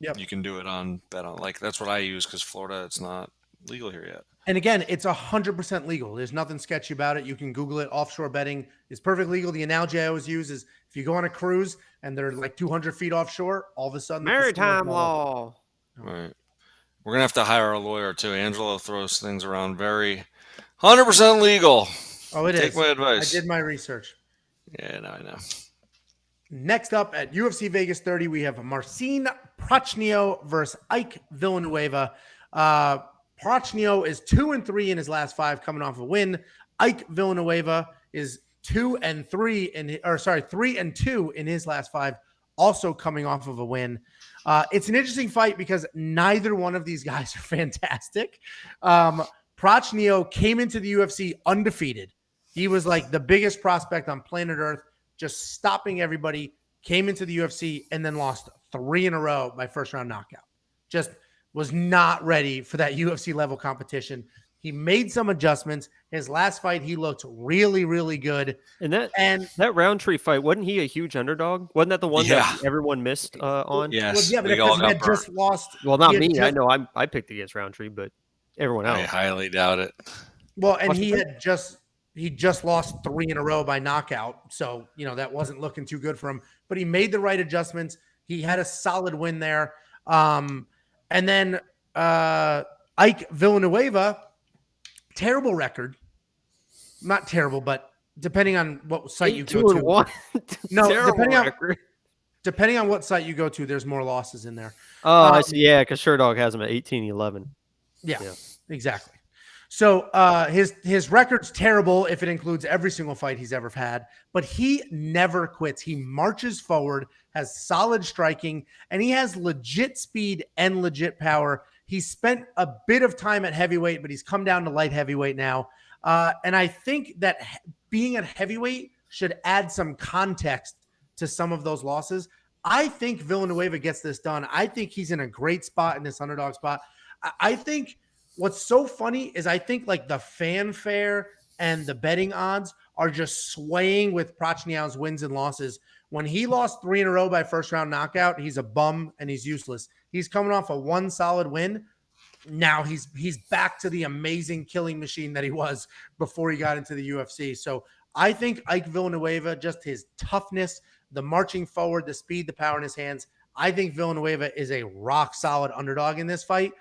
Speaker 2: you can do it on bet on. Like, that's what I use because Florida, it's not legal here yet.
Speaker 1: And again, it's 100% legal. There's nothing sketchy about it. You can Google it. Offshore betting is perfectly legal. The analogy I always use is if you go on a cruise and they're like 200 feet offshore, all of a sudden
Speaker 3: maritime law.
Speaker 2: Right. We're gonna have to hire a lawyer too. Angelo throws things around very 100% legal.
Speaker 1: Oh, it is.
Speaker 2: Take my advice.
Speaker 1: I did my research.
Speaker 2: Yeah, no, I know.
Speaker 1: Next up at UFC Vegas 30, we have Marcin Prachnio versus Ike Villanueva. Prachnio is 2-3 in his last 5, coming off a win. Ike Villanueva is 3-2 in his last 5, also coming off of a win. It's an interesting fight because neither one of these guys are fantastic. Prachnio came into the UFC undefeated. He was like the biggest prospect on planet Earth, just stopping everybody, came into the UFC and then lost 3 in a row by first round knockout. Just was not ready for that UFC level competition. He made some adjustments. His last fight, he looked really, really good.
Speaker 3: And that Roundtree fight, wasn't he a huge underdog? Wasn't that the one that everyone missed on?
Speaker 2: Yes.
Speaker 1: Well, yeah, but because he had just lost.
Speaker 3: Well, not me. I know I picked against Roundtree, but everyone else.
Speaker 2: I highly doubt it.
Speaker 1: Well, and he just lost 3 in a row by knockout. So, that wasn't looking too good for him. But he made the right adjustments. He had a solid win there. And then Ike Villanueva, terrible record. Not terrible, but depending on what site you go to. No, depending on what site you go to, there's more losses in there.
Speaker 3: Oh, I see. Yeah, because Sherdog has him at 18-11.
Speaker 1: Yeah, exactly. So his record's terrible if it includes every single fight he's ever had, but he never quits. He marches forward, has solid striking, and he has legit speed and legit power. He spent a bit of time at heavyweight, but he's come down to light heavyweight now. And I think that being at heavyweight should add some context to some of those losses. I think Villanueva gets this done. I think he's in a great spot in this underdog spot. I think what's so funny is I think like the fanfare and the betting odds are just swaying with Prachnio's wins and losses. When he lost 3 in a row by first round knockout, he's a bum and he's useless. He's coming off a 1 solid win. Now he's back to the amazing killing machine that he was before he got into the UFC. So I think Ike Villanueva, just his toughness, the marching forward, the speed, the power in his hands. I think Villanueva is a rock solid underdog in this fight.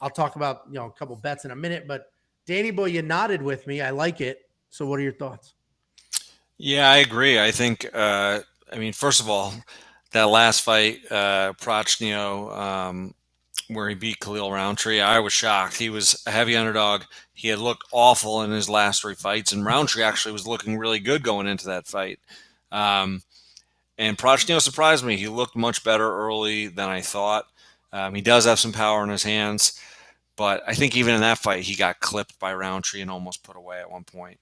Speaker 1: I'll talk about, a couple bets in a minute, but Danny boy, you nodded with me. I like it. So what are your thoughts?
Speaker 2: Yeah, I agree. I think, first of all, that last fight, Prachnio, where he beat Khalil Roundtree, I was shocked. He was a heavy underdog. He had looked awful in his last 3 fights, and Roundtree actually was looking really good going into that fight. And Prachnio surprised me. He looked much better early than I thought. He does have some power in his hands, but I think even in that fight, he got clipped by Roundtree and almost put away at one point.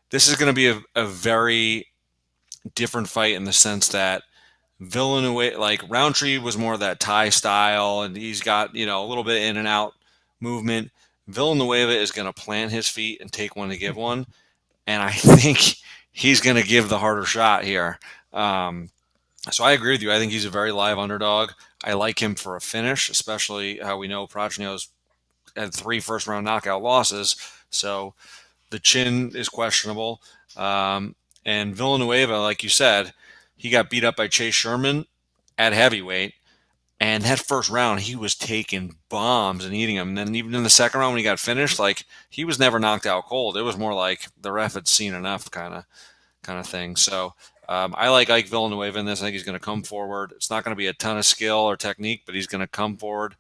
Speaker 2: This is going to be a very different fight in the sense that Villanueva, like Roundtree was more of that Thai style, and he's got, a little bit in and out movement. Villanueva is going to plant his feet and take one to give one, and I think he's going to give the harder shot here. So I agree with you. I think he's a very live underdog. I like him for a finish, especially how we know Prachnio's had 3 first-round knockout losses, so the chin is questionable. And Villanueva, like you said, he got beat up by Chase Sherman at heavyweight, and that first round, he was taking bombs and eating them. And then even in the second round when he got finished, like he was never knocked out cold. It was more like the ref had seen enough kind kind of thing. So I like Ike Villanueva in this. I think he's going to come forward. It's not going to be a ton of skill or technique, but he's going to come forward,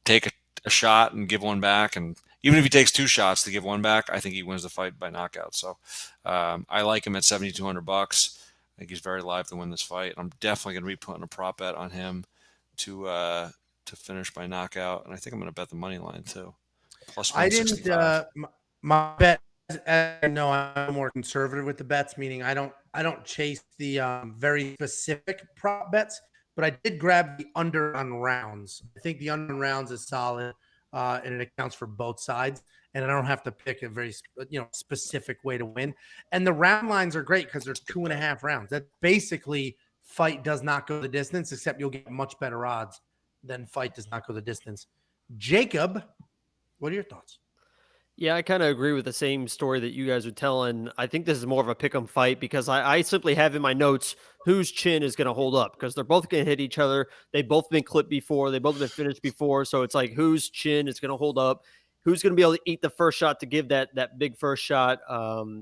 Speaker 2: take a shot and give one back. And even if he takes 2 shots to give one back, I think he wins the fight by knockout. So I like him at $7,200. I think he's very live to win this fight. I'm definitely going to be putting a prop bet on him to finish by knockout, and I think I'm going to bet the money line too. Plus 165.
Speaker 1: I didn't. My bet. No, I'm more conservative with the bets, meaning I don't chase the very specific prop bets, but I did grab the under on rounds. I think the under on rounds is solid, and it accounts for both sides. And I don't have to pick a very specific way to win. And the round lines are great because there's 2.5 rounds. That basically fight does not go the distance, except you'll get much better odds than fight does not go the distance. Jacob, what are your thoughts?
Speaker 3: Yeah, I kind of agree with the same story that you guys are telling. I think this is more of a pick'em fight because I simply have in my notes whose chin is going to hold up because they're both going to hit each other. They've both been clipped before. They've both been finished before. So it's like whose chin is going to hold up. Who's going to be able to eat the first shot to give that big first shot?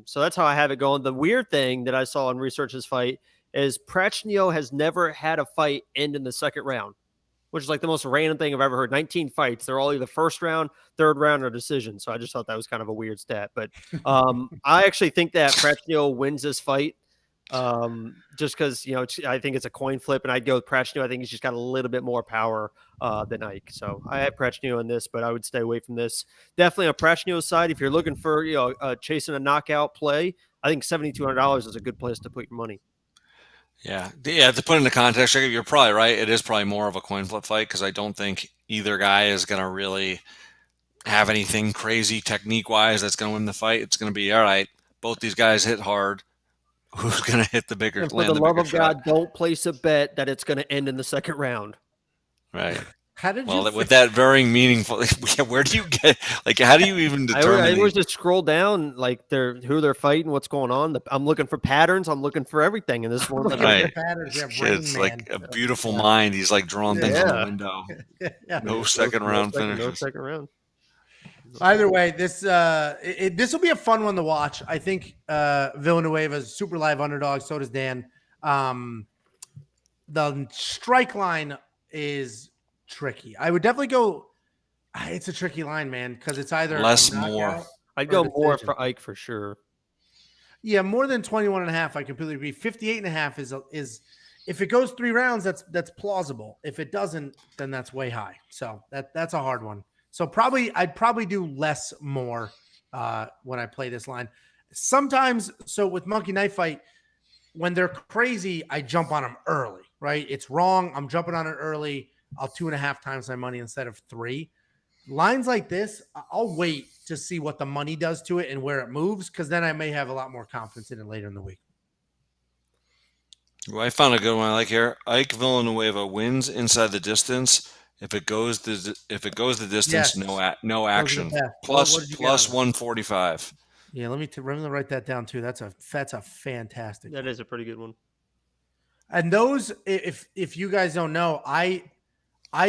Speaker 3: So that's how I have it going. The weird thing that I saw in research this fight is Prachnio has never had a fight end in the second round, which is like the most random thing I've ever heard. 19 fights. They're all either first round, third round, or decision. So I just thought that was kind of a weird stat. But I actually think that Prachnio wins this fight just because, I think it's a coin flip, and I'd go with Prachnio. I think he's just got a little bit more power than Ike. So I had Prachnio in this, but I would stay away from this. Definitely on Prachnio's side, if you're looking for, chasing a knockout play, I think $7,200 is a good place to put your money.
Speaker 2: Yeah. To put into context, you're probably right. It is probably more of a coin flip fight because I don't think either guy is going to really have anything crazy technique-wise that's going to win the fight. It's going to be, all right, both these guys hit hard. Who's going to hit the bigger?
Speaker 3: And for the love of God, don't place a bet that it's going to end in the second round.
Speaker 2: Right.
Speaker 1: How did you?
Speaker 2: With that very meaningful, where do you get? How do you even determine?
Speaker 3: I always just scroll down, who they're fighting, what's going on. I'm looking for patterns. I'm looking for everything in this one.
Speaker 2: Right. It's like a beautiful mind. He's like drawing things on the window.
Speaker 1: Yeah.
Speaker 2: No second round finishes.
Speaker 3: No second round.
Speaker 1: Either way, this will be a fun one to watch. I think Villanueva is super live underdog. So does Dan. The strike line is tricky. I would definitely go. It's a tricky line, man, because it's either
Speaker 2: less more.
Speaker 3: I'd go more for Ike for sure.
Speaker 1: Yeah, more than 21.5. I completely agree. 58.5 is if it goes 3 rounds, that's plausible. If it doesn't, then that's way high. So that's a hard one. So I'd probably do less more when I play this line. Sometimes, so with Monkey Knife Fight, when they're crazy, I jump on them early, right? It's wrong. I'm jumping on it early. I'll 2.5 times my money instead of 3. Lines like this, I'll wait to see what the money does to it and where it moves, because then I may have a lot more confidence in it later in the week.
Speaker 2: Well, I found a good one I like here. Ike Villanueva wins inside the distance. If it goes the distance, yes. no action. Plus 145.
Speaker 1: Yeah, let me write that down too. That's a fantastic.
Speaker 3: That is a pretty good one. And
Speaker 1: those, if you guys don't know, I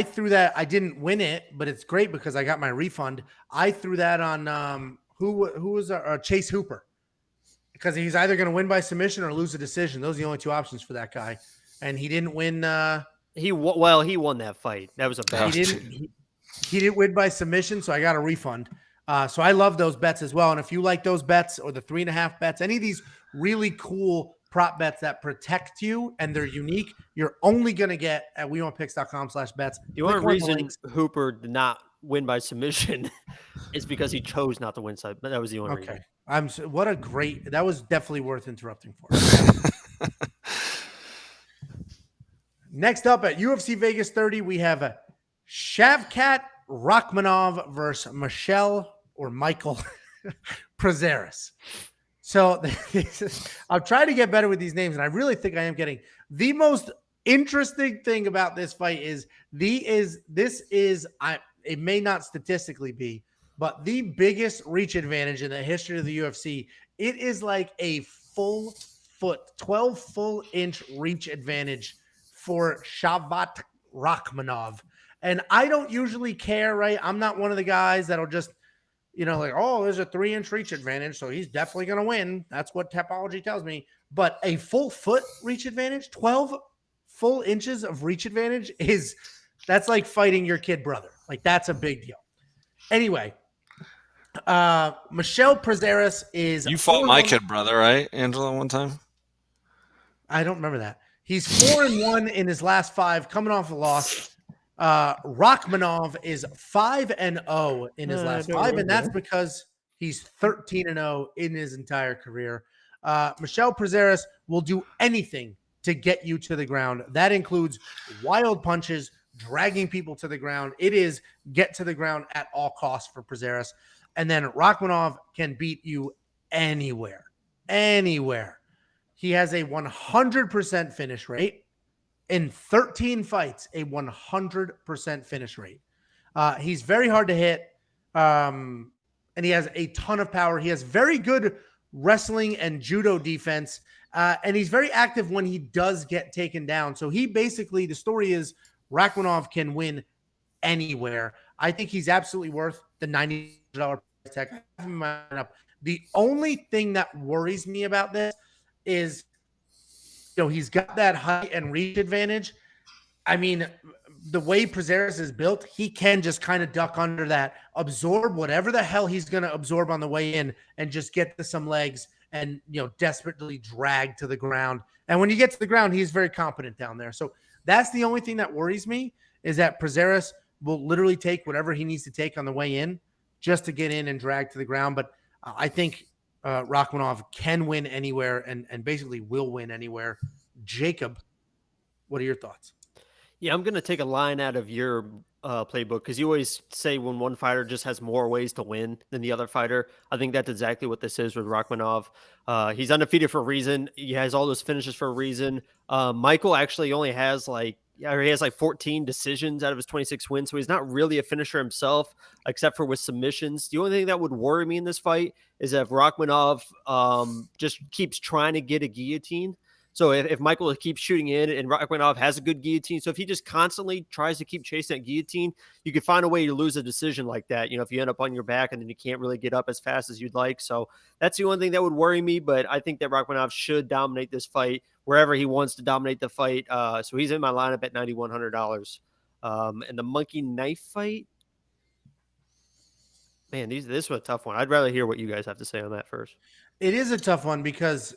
Speaker 1: threw that. I didn't win it, but it's great because I got my refund. I threw that on who was Chase Hooper, because he's either going to win by submission or lose a decision. Those are the only 2 options for that guy, and he didn't win.
Speaker 3: He won that fight. That was a bad.
Speaker 1: He didn't win by submission, so I got a refund. So I love those bets as well. And if you like those bets or the 3.5 bets, any of these really cool prop bets that protect you and they're unique, you're only going to get at WeWantPicks.com/bets.
Speaker 3: The only reason Hooper did not win by submission is because he chose not to win. But that was the only reason.
Speaker 1: Okay. That was definitely worth interrupting for. Next up at UFC Vegas 30, we have a Shavkat Rakhmonov versus Michel Prazeres. So I'm trying to get better with these names, and I really think I am getting. The most interesting thing about this fight is it may not statistically be, but the biggest reach advantage in the history of the UFC. It is like a 12 full inch reach advantage for Shavkat Rakhmonov. And I don't usually care, right? I'm not one of the guys that'll just, there's a 3-inch reach advantage, so he's definitely going to win. That's what Tapology tells me. but a full foot reach advantage, 12 full inches of reach advantage that's like fighting your kid brother. Like, that's a big deal. Anyway, Michel Prazeres is.
Speaker 2: You fought my kid brother, right, Angelo, one time?
Speaker 1: I don't remember that. He's 4-1 in his last 5, coming off a loss. Rakhmonov is 5-0 in his last 5, and that's because he's 13-0 in his entire career. Michel Prazeres will do anything to get you to the ground. That includes wild punches, dragging people to the ground. It is get to the ground at all costs for Prazeres. And then Rakhmonov can beat you anywhere. He has a 100% finish rate. In 13 fights, a 100% finish rate. He's very hard to hit, and he has a ton of power. He has very good wrestling and judo defense, and he's very active when he does get taken down. So he basically, the story is Rakhmonov can win anywhere. I think he's absolutely worth the $90 price tag. The only thing that worries me about this is, he's got that height and reach advantage. I mean, the way Prazeres is built, he can just kind of duck under that, absorb whatever the hell he's going to absorb on the way in, and just get to some legs and, desperately drag to the ground. And when you get to the ground, he's very competent down there. So that's the only thing that worries me, is that Prazeres will literally take whatever he needs to take on the way in just to get in and drag to the ground. But I think Rakhmonov can win anywhere and basically will win anywhere. Jacob, what are your thoughts?
Speaker 3: Yeah, I'm going to take a line out of your playbook, because you always say when one fighter just has more ways to win than the other fighter. I think that's exactly what this is with Rakhmonov. He's undefeated for a reason. He has all those finishes for a reason. Michael actually only has like 14 decisions out of his 26 wins, so he's not really a finisher himself, except for with submissions. The only thing that would worry me in this fight is if Rakhmonov just keeps trying to get a guillotine. So if Michael keeps shooting in and Rakhmonov has a good guillotine, so if he just constantly tries to keep chasing that guillotine, you could find a way to lose a decision like that. If you end up on your back and then you can't really get up as fast as you'd like. So that's the only thing that would worry me, but I think that Rakhmonov should dominate this fight wherever he wants to dominate the fight. So he's in my lineup at $9,100. And the monkey knife fight, man, this was a tough one. I'd rather hear what you guys have to say on that first.
Speaker 1: It is a tough one because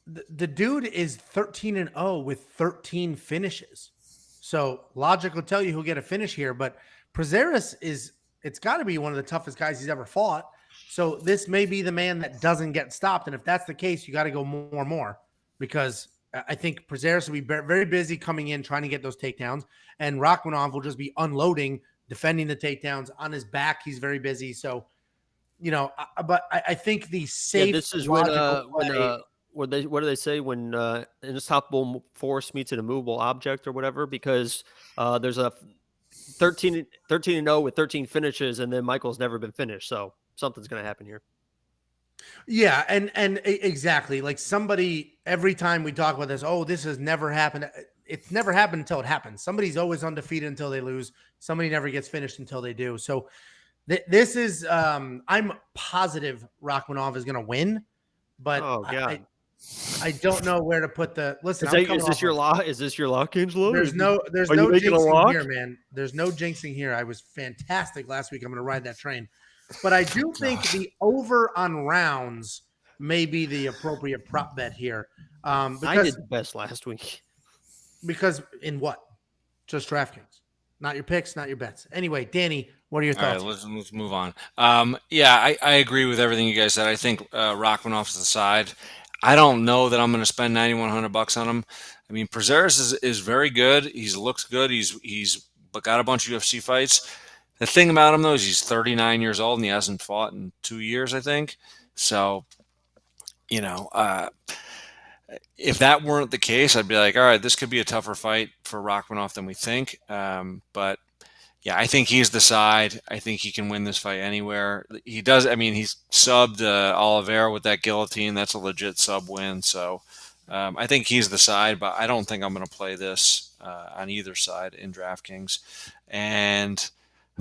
Speaker 1: the dude is 13-0 with 13 finishes. So logic will tell you he'll get a finish here, but Prazeres it's got to be one of the toughest guys he's ever fought. So this may be the man that doesn't get stopped. And if that's the case, you got to go more, because I think Prazeres will be very busy coming in, trying to get those takedowns, and Rakhmonov will just be unloading, defending the takedowns on his back. He's very busy. So, but I think the safe,
Speaker 3: this is what do they say when an unstoppable force meets an immovable object or whatever? Because there's a 13-0 with 13 finishes, and then Michael's never been finished. So something's going to happen here.
Speaker 1: Yeah, and exactly. Like, somebody, every time we talk about this, this has never happened. It's never happened until it happens. Somebody's always undefeated until they lose. Somebody never gets finished until they do. So this is, I'm positive Rakhmonov is going to win, but I don't know where to put the listen.
Speaker 3: Is this your lock? Is this your lock, Angelo?
Speaker 1: There's no jinxing here, man. There's no jinxing here. I was fantastic last week. I'm going to ride that train, but I do think the over on rounds may be the appropriate prop bet here. Because
Speaker 3: I did the best last week.
Speaker 1: Because in what? Just DraftKings, not your picks, not your bets. Anyway, Danny, what are your thoughts?
Speaker 2: All right, let's move on. I agree with everything you guys said. I think Rakhmonov's the side. I don't know that I'm going to spend $9,100 on him. I mean, Prazeres is very good. He looks good. He's got a bunch of UFC fights. The thing about him, though, is he's 39 years old and he hasn't fought in 2 years, I think. So, if that weren't the case, I'd be like, all right, this could be a tougher fight for Rakhmonov than we think. But yeah, I think he's the side. I think he can win this fight anywhere. He does. I mean, he's subbed Oliveira with that guillotine. That's a legit sub win. So I think he's the side, but I don't think I'm going to play this on either side in DraftKings. And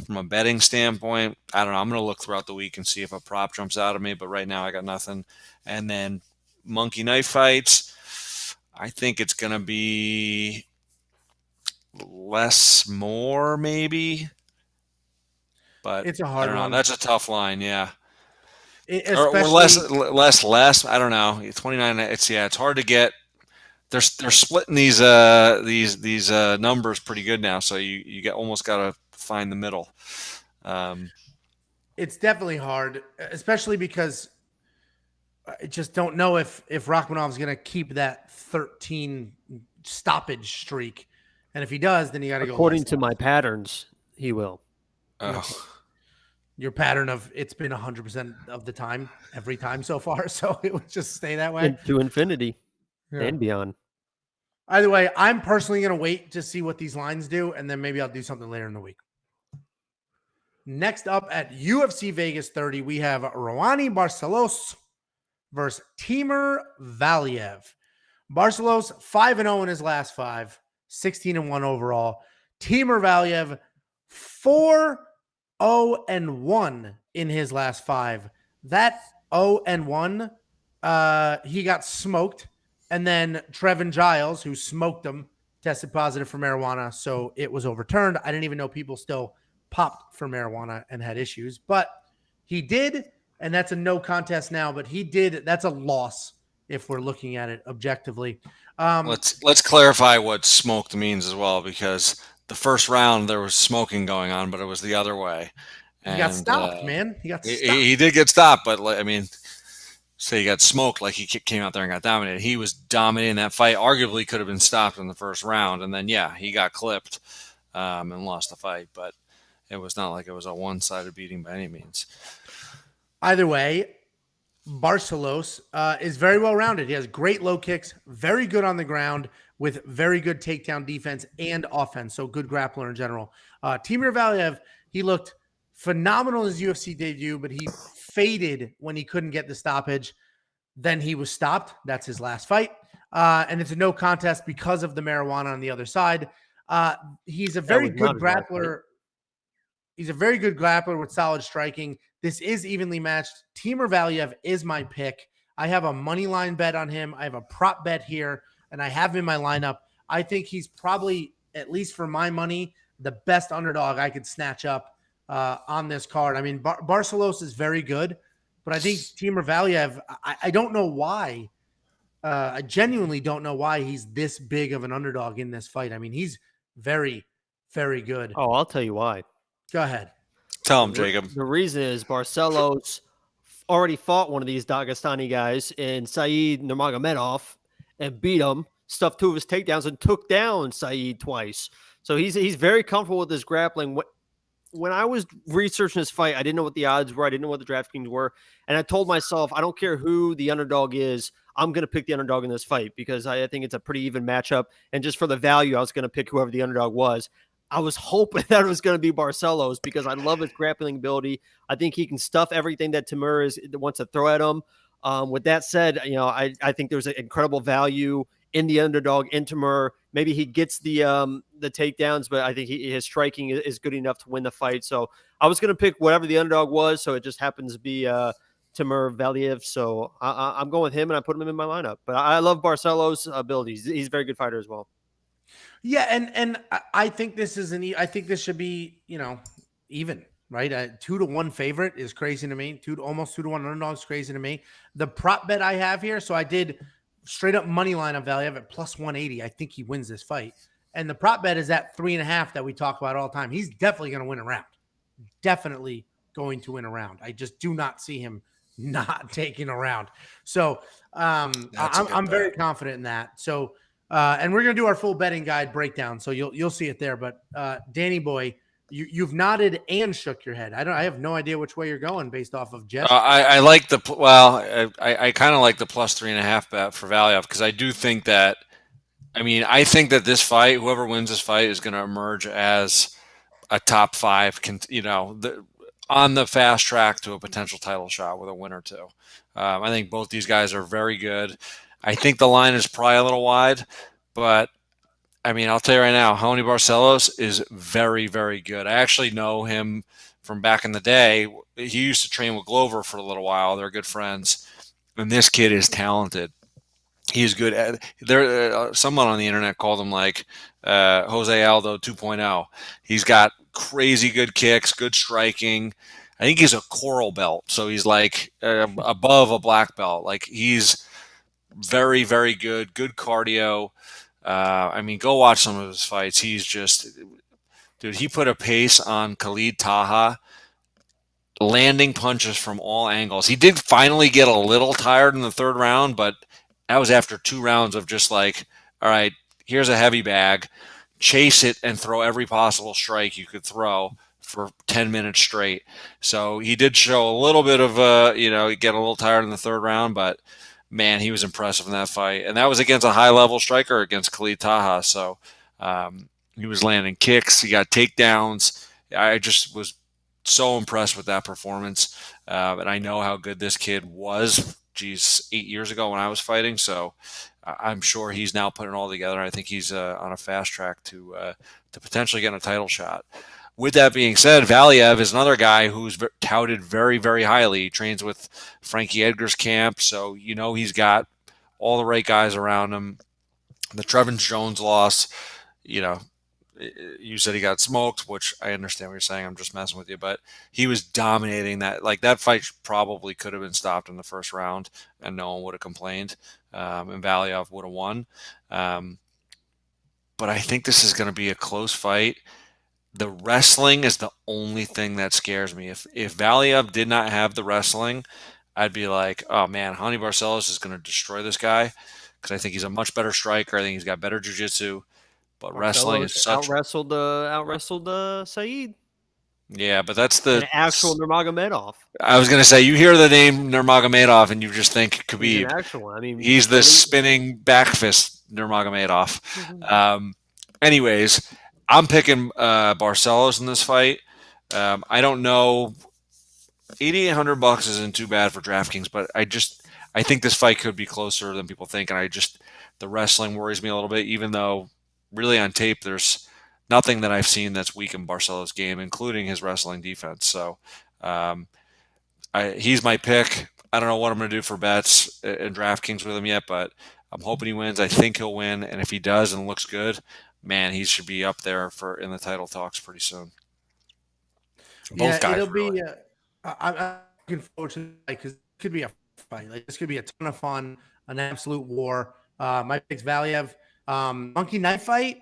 Speaker 2: from a betting standpoint, I don't know. I'm going to look throughout the week and see if a prop jumps out of me. But right now I got nothing. And then monkey knife fights. I think it's going to be less, more, maybe. But
Speaker 1: It's a
Speaker 2: I
Speaker 1: hard
Speaker 2: don't know.
Speaker 1: one.
Speaker 2: That's a tough line, yeah. Or
Speaker 1: Especially
Speaker 2: less. I don't know. 29. It's hard to get. They're splitting these numbers pretty good now, so you almost got to find the middle.
Speaker 1: it's definitely hard, especially because I just don't know if Rakhmonov's going to keep that 13 stoppage streak, and if he does, then you got to go.
Speaker 3: According to my patterns, he will.
Speaker 2: Oh.
Speaker 1: Your pattern of it's been 100% of the time, every time so far, so it would just stay that way.
Speaker 3: To infinity and beyond.
Speaker 1: Either way, I'm personally going to wait to see what these lines do, and then maybe I'll do something later in the week. Next up at UFC Vegas 30, we have Raoni Barcelos versus Timur Valiev. Barcelos 5-0 in his last 5, 16-1 overall. Timur Valiev 4-0-1 in his last 5. That 0-1, he got smoked. And then Trevin Giles, who smoked him, tested positive for marijuana, so it was overturned. I didn't even know people still popped for marijuana and had issues, but he did, and that's a no contest now, but he did. That's a loss if we're looking at it objectively.
Speaker 2: Let's clarify what smoked means as well, because the first round there was smoking going on, but it was the other way.
Speaker 1: He got stopped, man. He got stopped.
Speaker 2: He did get stopped, but I mean, say he got smoked, like he came out there and got dominated. He was dominating that fight. Arguably could have been stopped in the first round, and then he got clipped and lost the fight. But it was not like it was a one-sided beating by any means.
Speaker 1: Either way, Barcelos is very well-rounded. He has great low kicks, very good on the ground with very good takedown defense and offense, so good grappler in general. Timur Valiev, he looked phenomenal in his UFC debut, but he faded when he couldn't get the stoppage. Then he was stopped. That's his last fight. And it's a no contest because of the marijuana on the other side. He's a very good grappler. He's a very good grappler with solid striking. This is evenly matched. Timur Valiev is my pick. I have a money line bet on him. I have a prop bet here, and I have him in my lineup. I think he's probably, at least for my money, the best underdog I could snatch up on this card. I mean, Barcelos is very good, but I think Timur Valiev, I don't know why. I genuinely don't know why he's this big of an underdog in this fight. I mean, he's very, very good.
Speaker 3: Oh, I'll tell you why.
Speaker 1: Go ahead.
Speaker 2: Tell him, Jacob.
Speaker 3: The reason is Barcelos already fought one of these Dagestani guys in Said Nurmagomedov and beat him, stuffed 2 of his takedowns, and took down Said twice. So he's very comfortable with his grappling. When I was researching this fight, I didn't know what the odds were. I didn't know what the DraftKings were. And I told myself, I don't care who the underdog is, I'm going to pick the underdog in this fight because I think it's a pretty even matchup. And just for the value, I was going to pick whoever the underdog was. I was hoping that it was going to be Barcelos because I love his grappling ability. I think he can stuff everything that Timur wants to throw at him. With that said, I think there's an incredible value in the underdog in Timur. Maybe he gets the takedowns, but I think his striking is good enough to win the fight. So I was going to pick whatever the underdog was. So it just happens to be Timur Valiev. So I'm going with him, and I put him in my lineup. But I love Barcelos' abilities. He's a very good fighter as well.
Speaker 1: Yeah, and I think this is I think this should be even, right? A 2-1 favorite is crazy to me. Almost 2-1 underdog is crazy to me. The prop bet I have here, so I did straight up money line on Valiev at plus 180. I think he wins this fight, and the prop bet is at 3.5 that we talk about all the time. He's definitely going to win a round. Definitely going to win a round. I just do not see him not taking a round. So I'm very confident in that. So. And we're going to do our full betting guide breakdown, so you'll see it there. But Danny boy, you've nodded and shook your head. I have no idea which way you're going based off of Jeff.
Speaker 2: I like I kind of like the plus 3.5 bet for Valiev because I do think that. I mean, I think that this fight, whoever wins this fight, is going to emerge as a top 5. On the fast track to a potential title shot with a win or two. I think both these guys are very good. I think the line is probably a little wide, but I mean, I'll tell you right now, Raoni Barcelos is very, very good. I actually know him from back in the day. He used to train with Glover for a little while. They're good friends. And this kid is talented. He's good at there. Someone on the internet called him like Jose Aldo 2.0. He's got crazy good kicks, good striking. I think he's a coral belt, so he's like above a black belt. Like he's very, very good. Good cardio. I mean, go watch some of his fights. He's just, dude. He put a pace on Khalid Taha, landing punches from all angles. He did finally get a little tired in the third round, but that was after 2 rounds of just like, all right, here's a heavy bag, chase it and throw every possible strike you could throw for 10 minutes straight. So he did show a little bit of, get a little tired in the third round, but man, he was impressive in that fight. And that was against a high-level striker against Khalid Taha. So he was landing kicks. He got takedowns. I just was so impressed with that performance. And I know how good this kid was, 8 years ago when I was fighting. So I'm sure he's now putting it all together. I think he's on a fast track to potentially get a title shot. With that being said, Valiev is another guy who's touted very, very highly. He trains with Frankie Edgar's camp, so he's got all the right guys around him. The Trevin Jones loss, you said he got smoked, which I understand what you're saying. I'm just messing with you, but he was dominating that. Like that fight probably could have been stopped in the first round, and no one would have complained, and Valiev would have won. But I think this is going to be a close fight. The wrestling is the only thing that scares me. If Valiev did not have the wrestling, I'd be like, oh man, Hani Barcelos is going to destroy this guy because I think he's a much better striker. I think he's got better jiu-jitsu. But wrestling is such
Speaker 3: out-wrestled Saeed.
Speaker 2: Yeah, but that's the
Speaker 3: an actual Nurmagomedov.
Speaker 2: I was going to say, you hear the name Nurmagomedov and you just think Khabib.
Speaker 3: He's an actual one. I mean,
Speaker 2: he's the spinning back fist Nurmagomedov.
Speaker 3: Mm-hmm.
Speaker 2: Anyways, I'm picking Barcelos in this fight. I don't know. $8,800 isn't too bad for DraftKings, but I think this fight could be closer than people think, and the wrestling worries me a little bit, even though really on tape there's nothing that I've seen that's weak in Barcelos' game, including his wrestling defense. So he's my pick. I don't know what I'm going to do for bets in DraftKings with him yet, but I'm hoping he wins. I think he'll win, and if he does and looks good, man, he should be up there in the title talks pretty soon. Both guys.
Speaker 1: It'll
Speaker 2: really.
Speaker 1: be. I'm looking forward to it because it could be a fight. Like this could be a ton of fun, an absolute war. My pick's Valiev. Monkey knife fight.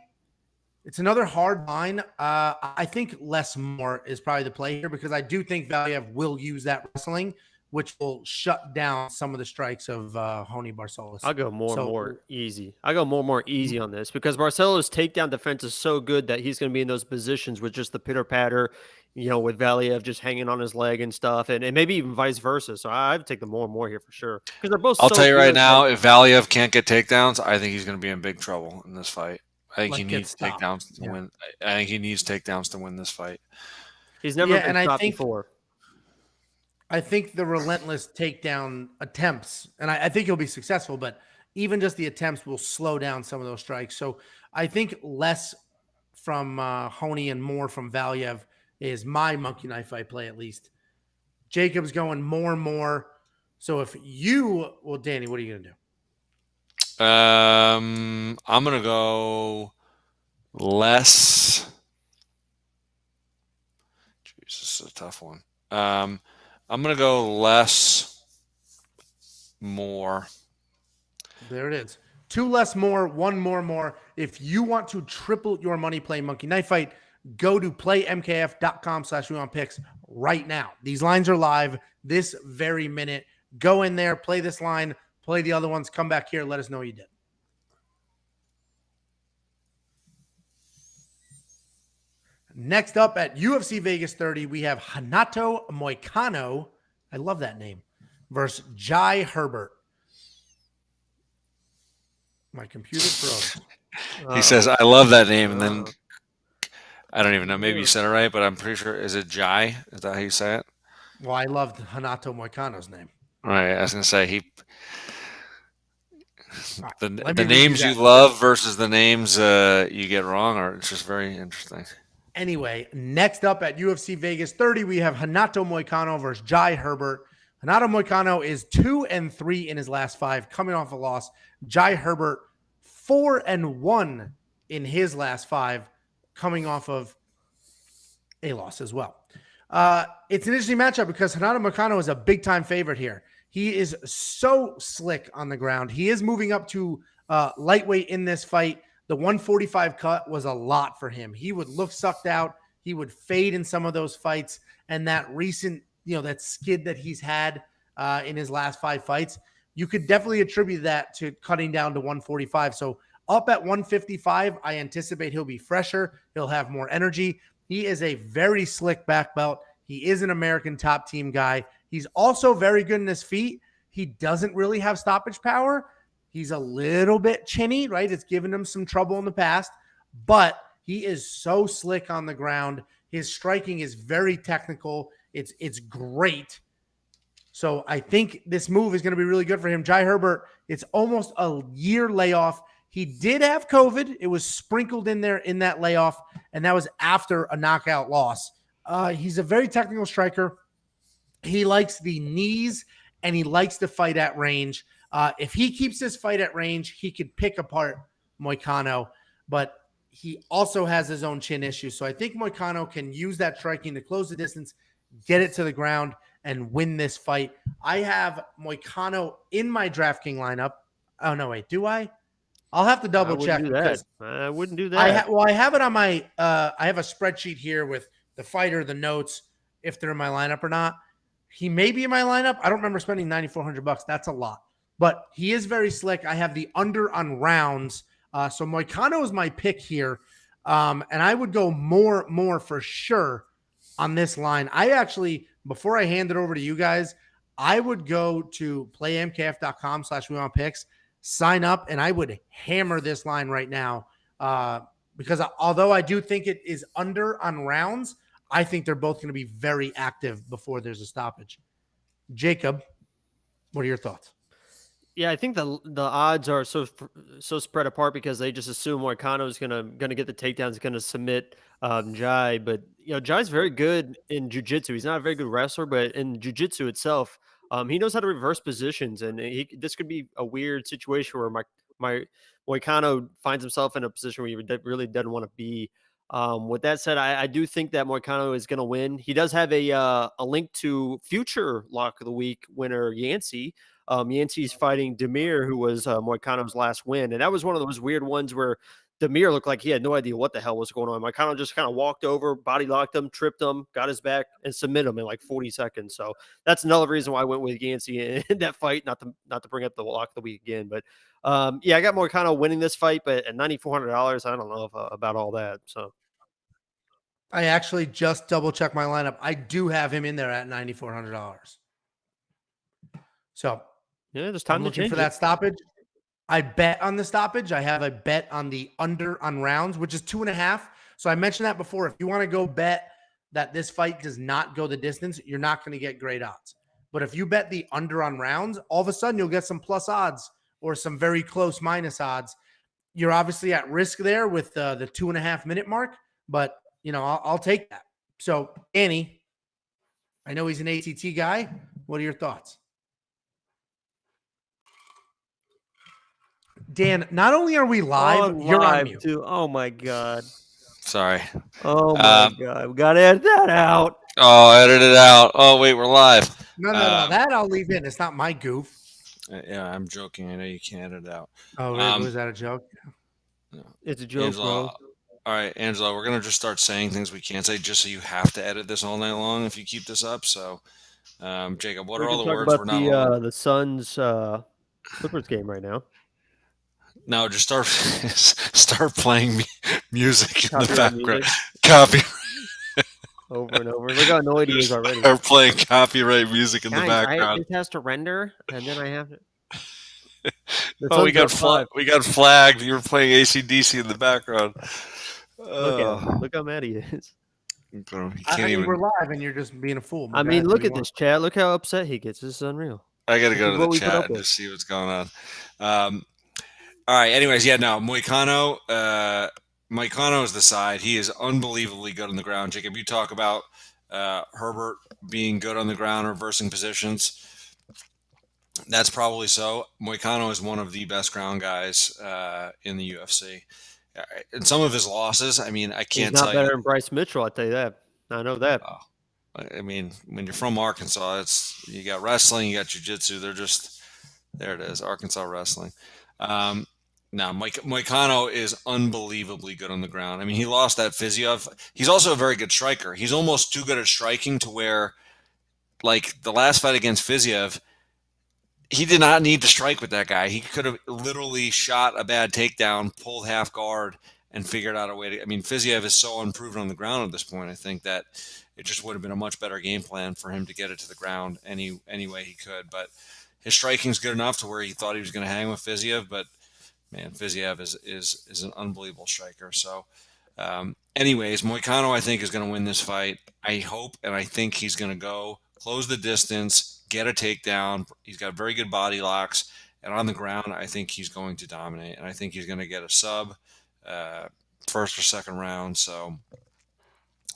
Speaker 1: It's another hard line. I think less more is probably the play here because I do think Valiev will use that wrestling, which will shut down some of the strikes of Hani Barcelos.
Speaker 3: I'll go more easy. I go more easy on this because Barcelos' takedown defense is so good that he's going to be in those positions with just the pitter patter, with Valiev just hanging on his leg and stuff, and maybe even vice versa. So I'd take the more here for sure because they're both.
Speaker 2: I'll tell you right now, if Valiev can't get takedowns, I think he's going to be in big trouble in this fight. I think he needs takedowns to win. I think he needs takedowns to win this fight.
Speaker 3: He's never been stopped before.
Speaker 1: I think the relentless takedown attempts, and I think he'll be successful, but even just the attempts will slow down some of those strikes. So I think less from Hani and more from Valiev is my monkey knife fight play, at least. Jacob's going more and more. So Danny, what are you going to do?
Speaker 2: I'm going to go less. Jeez, this is a tough one. I'm going to go less, more.
Speaker 1: There it is. 2 less, more, 1 more. If you want to triple your money playing monkey knife fight, go to playmkf.com/WeWantPicks right now. These lines are live this very minute. Go in there, play this line, play the other ones, come back here, let us know you did. Next up at UFC Vegas 30, we have Renato Moicano. I love that name. Versus Jai Herbert. My computer froze.
Speaker 2: He says, I love that name. And then I don't even know. Maybe you said it right, but I'm pretty sure. Is it Jai? Is that how you say it?
Speaker 1: Well, I loved Renato Moicano's name.
Speaker 2: All right. I was going to say the names you love versus the names you get wrong are just very interesting.
Speaker 1: Anyway, next up at UFC Vegas 30, we have Renato Moicano versus Jai Herbert. Renato Moicano is 2-3 in his last 5, coming off a loss. Jai Herbert 4-1 in his last 5, coming off of a loss as well. It's an interesting matchup because Renato Moicano is a big-time favorite here. He is so slick on the ground. He is moving up to lightweight in this fight. The 145 cut was a lot for him. He would look sucked out. He would fade in some of those fights. And that recent, that skid that he's had in his last 5 fights, you could definitely attribute that to cutting down to 145. So up at 155, I anticipate he'll be fresher. He'll have more energy. He is a very slick back belt. He is an American top team guy. He's also very good in his feet. He doesn't really have stoppage power. He's a little bit chinny, right? It's given him some trouble in the past, but he is so slick on the ground. His striking is very technical. It's great. So I think this move is going to be really good for him. Jai Herbert, it's almost a year layoff. He did have COVID. It was sprinkled in there in that layoff, and that was after a knockout loss. He's a very technical striker. He likes the knees, and he likes to fight at range. If he keeps this fight at range, he could pick apart Moicano, but he also has his own chin issues. So I think Moicano can use that striking to close the distance, get it to the ground, and win this fight. I have Moicano in my DraftKings lineup. Oh, no, wait. Do I? I'll have to double check.
Speaker 3: I wouldn't do that.
Speaker 1: I have it on my I have a spreadsheet here with the fighter, the notes, if they're in my lineup or not. He may be in my lineup. I don't remember spending $9,400. That's a lot. But he is very slick. I have the under on rounds. So Moicano is my pick here. And I would go more for sure on this line. I actually, before I hand it over to you guys, I would go to playmkf.com/WeWantPicks, sign up, and I would hammer this line right now. Because although I do think it is under on rounds, I think they're both going to be very active before there's a stoppage. Jacob, what are your thoughts?
Speaker 3: Yeah, I think the odds are so spread apart because they just assume Moicano is gonna get the takedowns, gonna submit Jai. But Jai's very good in jiu-jitsu. He's not a very good wrestler, but in jiu-jitsu itself, he knows how to reverse positions, and this could be a weird situation where my Moicano finds himself in a position where he really doesn't want to be. With that said, I do think that Moicano is going to win. He does have a link to future Lock of the Week winner Yancy. Yancy's fighting Damir, who was Moicano's last win, and that was one of those weird ones where Damir looked like he had no idea what the hell was going on. Moicano just kind of walked over, body locked him, tripped him, got his back, and submitted him in like 40 seconds. So that's another reason why I went with Yancy in that fight. Not to bring up the Lock of the Week again, but I got Moicano winning this fight, but at $9,400, I don't know about all that. So
Speaker 1: I actually just double checked my lineup. I do have him in there at $9,400. So
Speaker 3: yeah, there's time
Speaker 1: I'm
Speaker 3: to
Speaker 1: looking
Speaker 3: change
Speaker 1: for
Speaker 3: it.
Speaker 1: that stoppage. I bet on the stoppage. I have a bet on the under on rounds, which is 2.5. So I mentioned that before. If you want to go bet that this fight does not go the distance, you're not going to get great odds. But if you bet the under on rounds, all of a sudden you'll get some plus odds or some very close minus odds. You're obviously at risk there with the 2.5 minute mark, but I'll take that. So Annie, I know he's an ATT guy. What are your thoughts? Dan, not only are we live, you're on mute.
Speaker 3: Too. Oh my God.
Speaker 2: Sorry.
Speaker 3: Oh my God. We got to edit that out.
Speaker 2: Oh, edit it out. Oh, wait, we're live.
Speaker 1: No. That I'll leave in. It's not my goof.
Speaker 2: Yeah, I'm joking. I know you can't edit it out.
Speaker 1: Oh, really? Was that a joke?
Speaker 3: No. It's a joke,
Speaker 2: Angelo,
Speaker 3: bro.
Speaker 2: All right, Angelo, we're going to just start saying things we can't say just so you have to edit this all night long if you keep this up. So, Jacob, what are all the words we're not allowed?
Speaker 3: The Suns Clippers game right now.
Speaker 2: No, just start playing music in the background.
Speaker 3: Copyright. Over and over. Look how annoyed he is already.
Speaker 2: Start playing copyright music in the background.
Speaker 3: It has to render, and then I have to.
Speaker 2: We got flagged. You were playing AC/DC in the background.
Speaker 3: Look how mad he is.
Speaker 1: We're live, and you're just being a fool.
Speaker 3: Look at this chat. Look how upset he gets. This is unreal.
Speaker 2: I got to go to the chat and just see what's going on. All right. Anyways, Moicano. Moicano is the side. He is unbelievably good on the ground. Jacob, you talk about Herbert being good on the ground, reversing positions. That's probably so. Moicano is one of the best ground guys in the UFC. And some of his losses, I mean, I
Speaker 3: He's
Speaker 2: can't
Speaker 3: not
Speaker 2: tell
Speaker 3: better
Speaker 2: you.
Speaker 3: than Bryce Mitchell, I tell you that. I know that.
Speaker 2: Oh, I mean, when you're from Arkansas, you got wrestling, you got jiu-jitsu. There it is, Arkansas wrestling. Um, now, Moicano is unbelievably good on the ground. I mean, he lost that Fiziev. He's also a very good striker. He's almost too good at striking to where, like the last fight against Fiziev, he did not need to strike with that guy. He could have literally shot a bad takedown, pulled half guard, and figured out a way to. I mean, Fiziev is so unproven on the ground at this point. I think that it just would have been a much better game plan for him to get it to the ground any way he could. But his striking's good enough to where he thought he was going to hang with Fiziev. But man, Fiziev is an unbelievable striker. So, anyways, Moicano I think is going to win this fight. I hope and I think he's going to go close the distance, get a takedown. He's got very good body locks, and on the ground, I think he's going to dominate, and I think he's going to get a sub, first or second round. So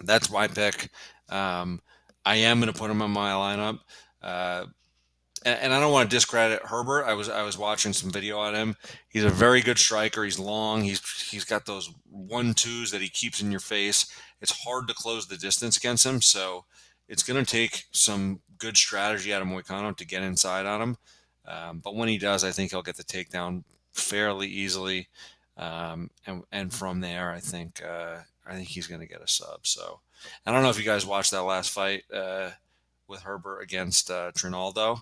Speaker 2: that's my pick. I am going to put him in my lineup, and I don't want to discredit Herbert. I was watching some video on him. He's a very good striker. He's long. He's got those 1-2s that he keeps in your face. It's hard to close the distance against him. So it's going to take some good strategy out of Moicano to get inside on him. But when he does, I think he'll get the takedown fairly easily. And from there, I think he's going to get a sub. So I don't know if you guys watched that last fight with Herbert against Trinaldo.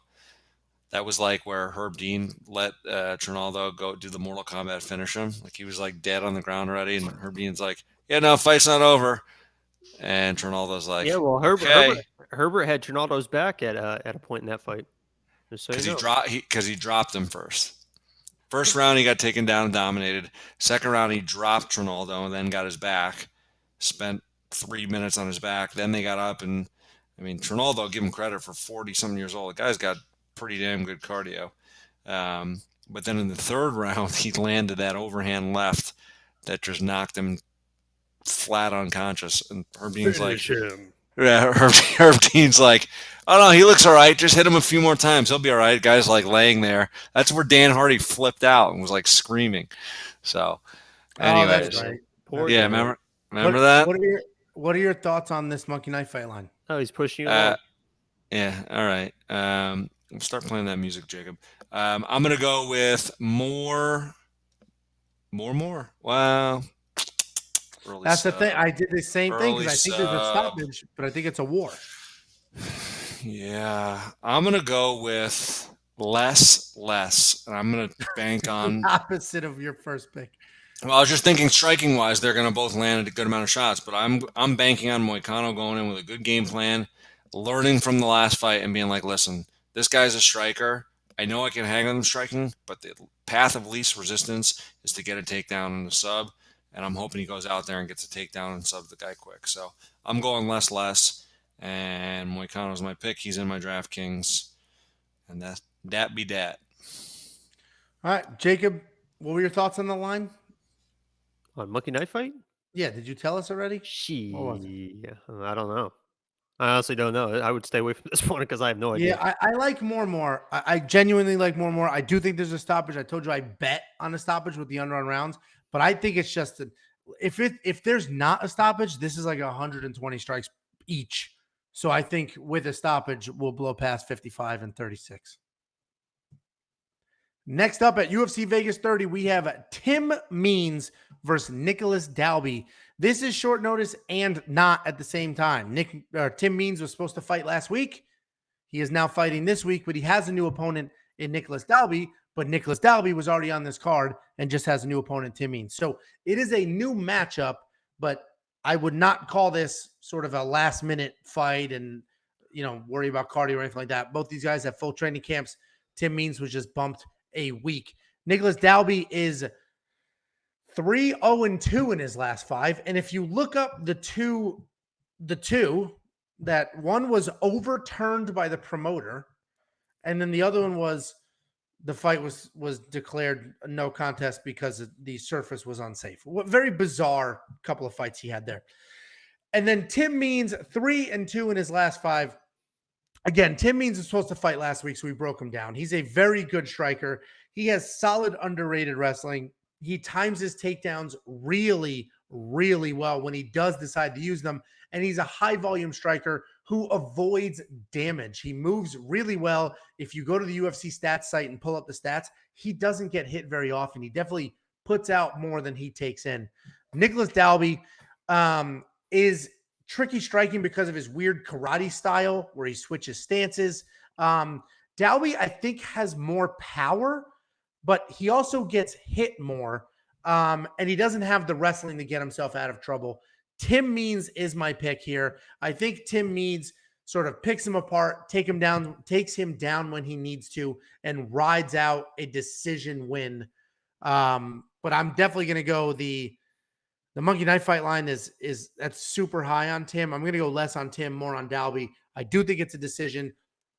Speaker 2: That was like where Herb Dean let Trinaldo go do the Mortal Kombat finish him. Like he was like dead on the ground already, and Herb Dean's like, "Yeah, no, fight's not over." And Trinaldo's like,
Speaker 3: Yeah, well, Herbert had Trinaldo's back at a point in that fight. Just so you know.
Speaker 2: because he dropped him first. First round he got taken down and dominated. Second round he dropped Trinaldo and then got his back. Spent 3 minutes on his back. Then they got up and I mean Trinaldo, give him credit for 40-something years old. The guy's got pretty damn good cardio. But then in the third round he landed that overhand left that just knocked him flat unconscious. And Herb Dean's like, yeah, Herb Dean's like, oh no, he looks all right. Just hit him a few more times. He'll be all right. Guy's like laying there. That's where Dan Hardy flipped out and was like screaming. So, anyways,
Speaker 1: that's right.
Speaker 2: Yeah, remember that?
Speaker 1: What are your thoughts on this Monkey Knife fight line?
Speaker 3: Oh, he's pushing you along.
Speaker 2: Yeah, all right. Start playing that music, Jacob. I'm gonna go with more. Wow.
Speaker 1: That's the thing. I did the same thing because I think there's a
Speaker 2: sub.
Speaker 1: stoppage, but I think it's a war.
Speaker 2: Yeah, I'm gonna go with less, and I'm gonna bank on.
Speaker 1: Opposite of your first pick.
Speaker 2: Well, I was just thinking, striking wise, they're gonna both land a good amount of shots, but I'm banking on Moicano going in with a good game plan, learning from the last fight, and being like, listen, this guy's a striker. I know I can hang on him striking, but the path of least resistance is to get a takedown and a sub. And I'm hoping he goes out there and gets a takedown and sub the guy quick. So I'm going less, and Moicano's my pick. He's in my DraftKings, and that be that.
Speaker 1: All right, Jacob, what were your thoughts on the line?
Speaker 3: On Monkey Knife fight?
Speaker 1: Yeah, did you tell us already?
Speaker 3: I don't know. I honestly don't know. I would stay away from this one because I have no idea.
Speaker 1: Yeah, I like more. I genuinely like more. I do think there's a stoppage. I told you I bet on a stoppage with the under on rounds, but I think it's just if there's not a stoppage, this is like 120 strikes each. So I think with a stoppage, we'll blow past 55 and 36. Next up at UFC Vegas 30, we have Tim Means versus Nicolas Dalby. This is short notice and not at the same time. Tim Means was supposed to fight last week. He is now fighting this week, but he has a new opponent in Nicolas Dalby. But Nicolas Dalby was already on this card and just has a new opponent, Tim Means. So it is a new matchup, but I would not call this sort of a last-minute fight and, worry about cardio or anything like that. Both these guys have full training camps. Tim Means was just bumped a week. Nicolas Dalby is 3-0-2 in his last 5. And if you look up the two that one was overturned by the promoter, and then the other one was the fight was declared a no contest because the surface was unsafe. What very bizarre couple of fights he had there. And then Tim Means 3-2 in his last 5. Again, Tim Means was supposed to fight last week, so we broke him down. He's a very good striker. He has solid underrated wrestling. He times his takedowns really, really well when he does decide to use them. And he's a high volume striker who avoids damage. He moves really well. If you go to the UFC stats site and pull up the stats, he doesn't get hit very often. He definitely puts out more than he takes in. Nicolas Dalby is tricky striking because of his weird karate style where he switches stances. Dalby, I think, has more power, but he also gets hit more. And he doesn't have the wrestling to get himself out of trouble. Tim Means is my pick here. I think Tim Means sort of picks him apart, takes him down when he needs to, and rides out a decision win. But I'm definitely going to go the Monkey Knife Fight line is that's super high on Tim. I'm going to go less on Tim, more on Dalby. I do think it's a decision.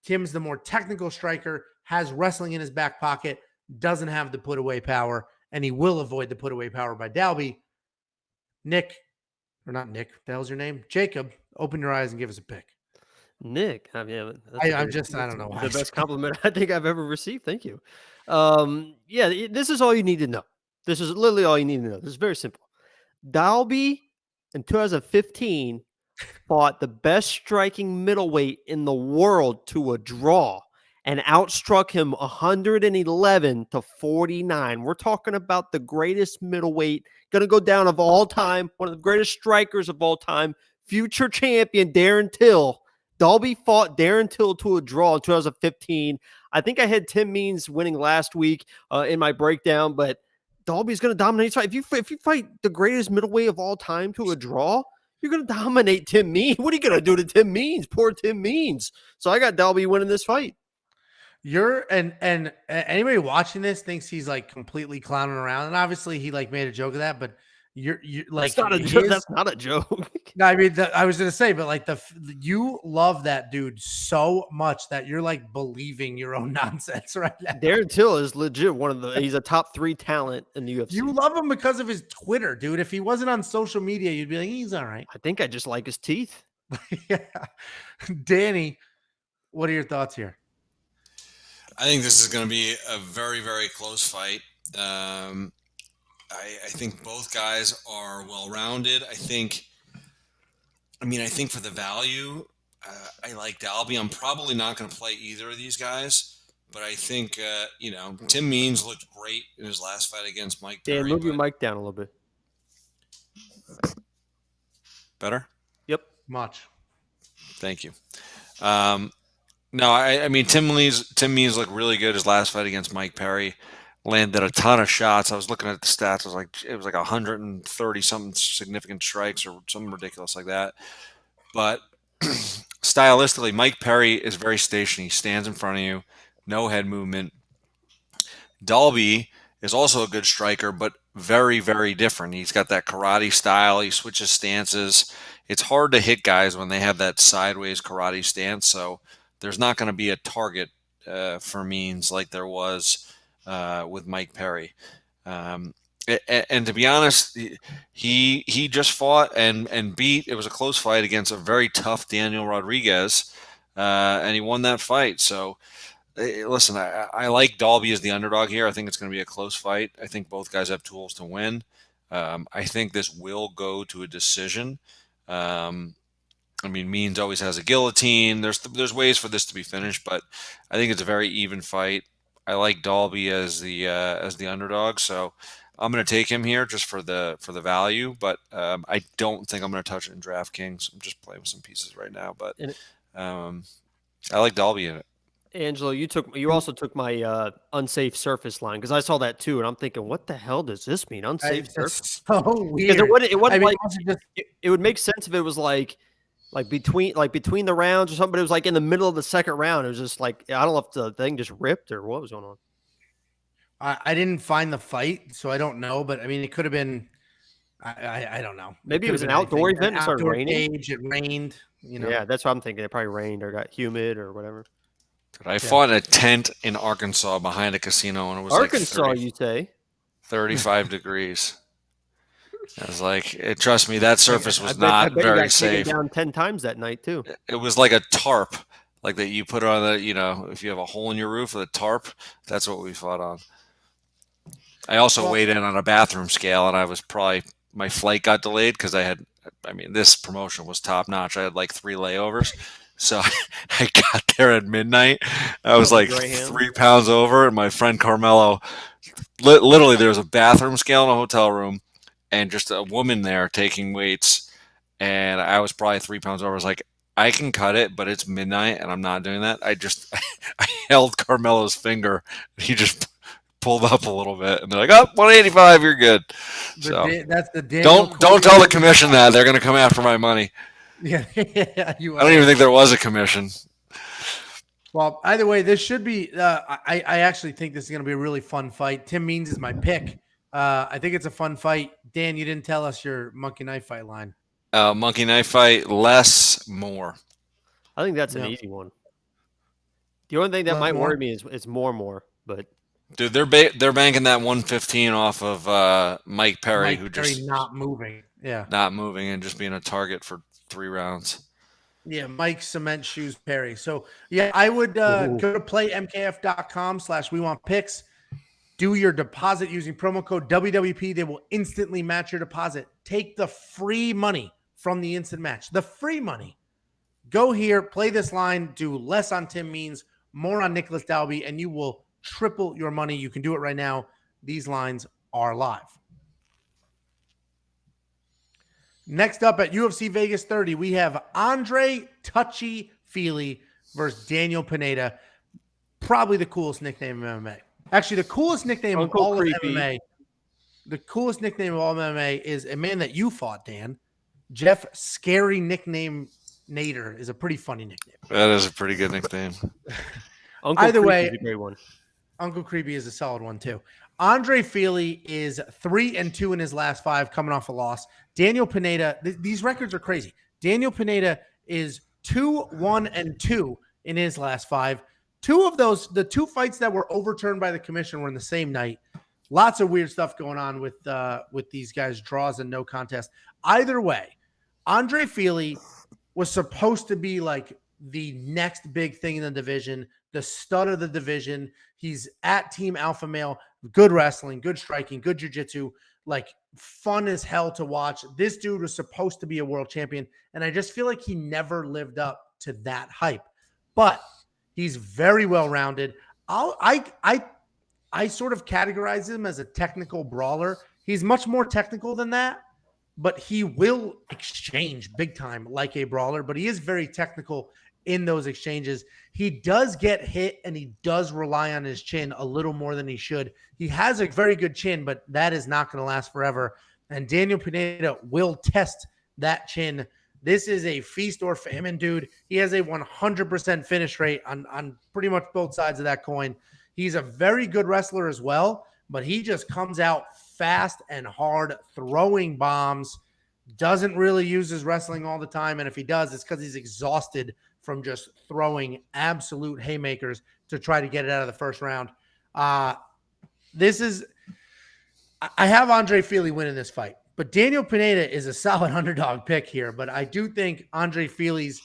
Speaker 1: Tim's the more technical striker, has wrestling in his back pocket, doesn't have the put away power, and he will avoid the put away power by Dalby. Not Nick, the hell's your name? Jacob, open your eyes and give us a pick.
Speaker 3: Nick, I mean,
Speaker 1: I don't know.
Speaker 3: The best compliment I think I've ever received. Thank you. This is all you need to know. This is literally all you need to know. This is very simple. Dalby in 2015 fought the best striking middleweight in the world to a draw and outstruck him 111-49. We're talking about the greatest middleweight, going to go down of all time, one of the greatest strikers of all time, future champion Darren Till. Dalby fought Darren Till to a draw in 2015. I think I had Tim Means winning last week in my breakdown, but Dalby's going to dominate. If you fight the greatest middleweight of all time to a draw, you're going to dominate Tim Means. What are you going to do to Tim Means? Poor Tim Means. So I got Dalby winning this fight.
Speaker 1: And anybody watching this thinks he's like completely clowning around, and obviously he like made a joke of that, but you're like,
Speaker 3: that's not a joke. That's not a joke.
Speaker 1: No, I mean, I was gonna say, but like you love that dude so much that you're like believing your own nonsense right now.
Speaker 3: Darren Till is legit he's a top 3 talent in the UFC.
Speaker 1: You love him because of his Twitter, dude. If he wasn't on social media, you'd be like, he's all right.
Speaker 3: I think I just like his teeth.
Speaker 1: Yeah. Danny, what are your thoughts here?
Speaker 2: I think this is going to be a very, very close fight. I think both guys are well-rounded. I think for the value, I like Dalby. I'm probably not going to play either of these guys, but I think, Tim Means looked great in his last fight against Mike Perry.
Speaker 3: Dan, move your mic down a little bit.
Speaker 2: Better?
Speaker 3: Yep.
Speaker 1: Much.
Speaker 2: Thank you. No, I mean, Tim Means looked really good his last fight against Mike Perry. Landed a ton of shots. I was looking at the stats. It was like 130 something significant strikes or something ridiculous like that. But stylistically, Mike Perry is very stationary. He stands in front of you, no head movement. Dalby is also a good striker, but very, very different. He's got that karate style. He switches stances. It's hard to hit guys when they have that sideways karate stance. So there's not going to be a target for Means like there was with Mike Perry. And to be honest, he just fought and beat. It was a close fight against a very tough Daniel Rodriguez, and he won that fight. So, listen, I like Dalby as the underdog here. I think it's going to be a close fight. I think both guys have tools to win. I think this will go to a decision. I mean, Means always has a guillotine. There's ways for this to be finished, but I think it's a very even fight. I like Dalby as the underdog, so I'm going to take him here just for the value. But I don't think I'm going to touch it in DraftKings. I'm just playing with some pieces right now, but I like Dalby in it.
Speaker 3: Angelo, you also took my unsafe surface line because I saw that too, and I'm thinking, what the hell does this mean? Unsafe surface?
Speaker 1: So weird.
Speaker 3: It wasn't it would make sense if it was like between the rounds or something, but it was like in the middle of the second round. It was just like, I don't know if the thing just ripped or what was going on.
Speaker 1: I didn't find the fight, so I don't know, but I mean, it could have been, I don't know.
Speaker 3: Maybe it was an outdoor event. It started raining.
Speaker 1: It rained,
Speaker 3: Yeah, that's what I'm thinking. It probably rained or got humid or whatever.
Speaker 2: I fought in a tent in Arkansas behind a casino, and it was
Speaker 3: Arkansas, you say?
Speaker 2: 35 degrees. I was like, trust me, that surface was not very safe.
Speaker 3: Down 10 times that night too.
Speaker 2: It was like a tarp. like that you put on the, if you have a hole in your roof with a tarp, that's what we fought on. I also weighed in on a bathroom scale, and I was my flight got delayed because this promotion was top notch. I had like 3 layovers. So I got there at midnight. I was like 3 pounds over, and my friend Carmelo, literally there was a bathroom scale in a hotel room and just a woman there taking weights, and I was probably 3 pounds over. I was like, I can cut it, but it's midnight, and I'm not doing that. I held Carmelo's finger, and he just pulled up a little bit, and they're like, 185, you're good.
Speaker 1: That's the Daniel
Speaker 2: don't tell the commission that. They're going to come after my money.
Speaker 1: Yeah,
Speaker 2: I don't even think there was a commission.
Speaker 1: Well, either way, this should be. I actually think this is going to be a really fun fight. Tim Means is my pick. I think it's a fun fight. Dan, you didn't tell us your monkey knife fight line.
Speaker 2: Monkey knife fight, less, more.
Speaker 3: I think that's an easy one. The only thing that might worry me is more. But
Speaker 2: dude, they're banking that 115 off of Mike Perry, who just
Speaker 1: not moving. Yeah,
Speaker 2: not moving and just being a target for 3 rounds.
Speaker 1: Yeah, Mike Cement Shoes Perry. So, yeah, I would go to playmkf.com/wewantpicks. Do your deposit using promo code WWP. They will instantly match your deposit. Take the free money from the instant match. The free money. Go here, play this line, do less on Tim Means, more on Nicolas Dalby, and you will triple your money. You can do it right now. These lines are live. Next up at UFC Vegas 30, we have Andre Touchy Fili versus Daniel Pineda. Probably the coolest nickname in MMA. Actually, the coolest nickname of all of MMA. The coolest nickname of all MMA is a man that you fought, Dan. Jeff Scary Nickname Nader is a pretty funny nickname.
Speaker 2: That is a pretty good nickname.
Speaker 1: Either way,
Speaker 3: is a great one.
Speaker 1: Uncle Creepy is a solid one too. Andre Fili is 3-2 in his last 5, coming off a loss. Daniel Pineda, these records are crazy. Daniel Pineda is 2-1-2 in his last 5. 2 of those, the 2 fights that were overturned by the commission were in the same night. Lots of weird stuff going on with these guys, draws and no contest. Either way, Andre Fili was supposed to be like the next big thing in the division, the stud of the division. He's at Team Alpha Male, good wrestling, good striking, good jiu-jitsu, like fun as hell to watch. This dude was supposed to be a world champion, and I just feel like he never lived up to that hype. But he's very well-rounded. I sort of categorize him as a technical brawler. He's much more technical than that, but he will exchange big time like a brawler, but he is very technical in those exchanges. He does get hit, and he does rely on his chin a little more than he should. He has a very good chin, but that is not going to last forever. And Daniel Pineda will test that chin. This is a feast or famine, dude. He has a 100% finish rate on pretty much both sides of that coin. He's a very good wrestler as well, but he just comes out fast and hard, throwing bombs, doesn't really use his wrestling all the time. And if he does, it's because he's exhausted from just throwing absolute haymakers to try to get it out of the first round. I have Andre Fili winning this fight, but Daniel Pineda is a solid underdog pick here. But I do think Andre Fili's,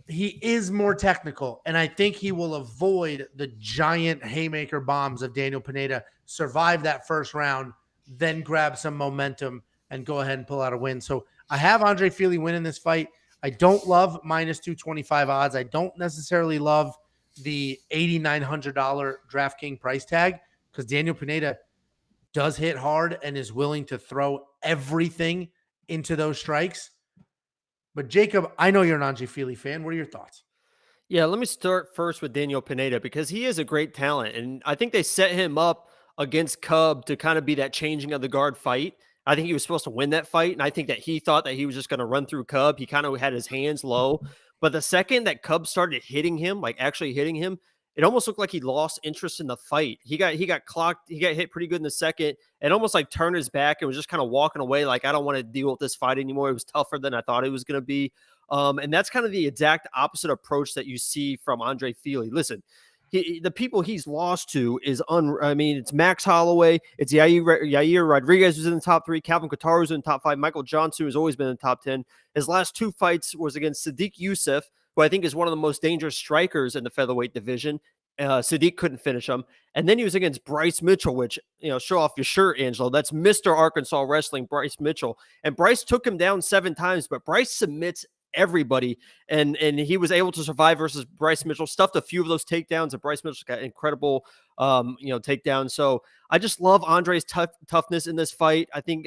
Speaker 1: he is more technical, and I think he will avoid the giant haymaker bombs of Daniel Pineda, survive that first round, then grab some momentum and go ahead and pull out a win. So I have Andre Fili winning this fight. I don't love -225 odds. I don't necessarily love the $8,900 DraftKings price tag because Daniel Pineda does hit hard and is willing to throw everything into those strikes. But Jacob, I know you're an Andre Fili fan. What are your thoughts?
Speaker 3: Yeah, let me start first with Daniel Pineda because he is a great talent. And I think they set him up against Cub to kind of be that changing of the guard fight. I think he was supposed to win that fight. And I think that he thought that he was just going to run through Cub. He kind of had his hands low. But the second that Cub started hitting him, like actually hitting him, it almost looked like he lost interest in the fight. He got clocked. He got hit pretty good in the second and almost like turned his back and was just kind of walking away. Like, I don't want to deal with this fight anymore. It was tougher than I thought it was going to be. And that's kind of the exact opposite approach that you see from Andre Fili. Listen, the people he's lost to is it's Max Holloway, it's Yair Rodriguez who's in the top 3, Calvin Kataru's in the top 5, Michael Johnson has always been in the top 10. His last 2 fights was against Sadiq Youssef, who I think is one of the most dangerous strikers in the featherweight division. Sadiq couldn't finish him. And then he was against Bryce Mitchell, which, show off your shirt, Angelo. That's Mr. Arkansas Wrestling, Bryce Mitchell. And Bryce took him down 7 times, but Bryce submits everybody. And he was able to survive versus Bryce Mitchell, stuffed a few of those takedowns, and Bryce Mitchell's got incredible, takedowns. So I just love Andre's toughness in this fight. I think,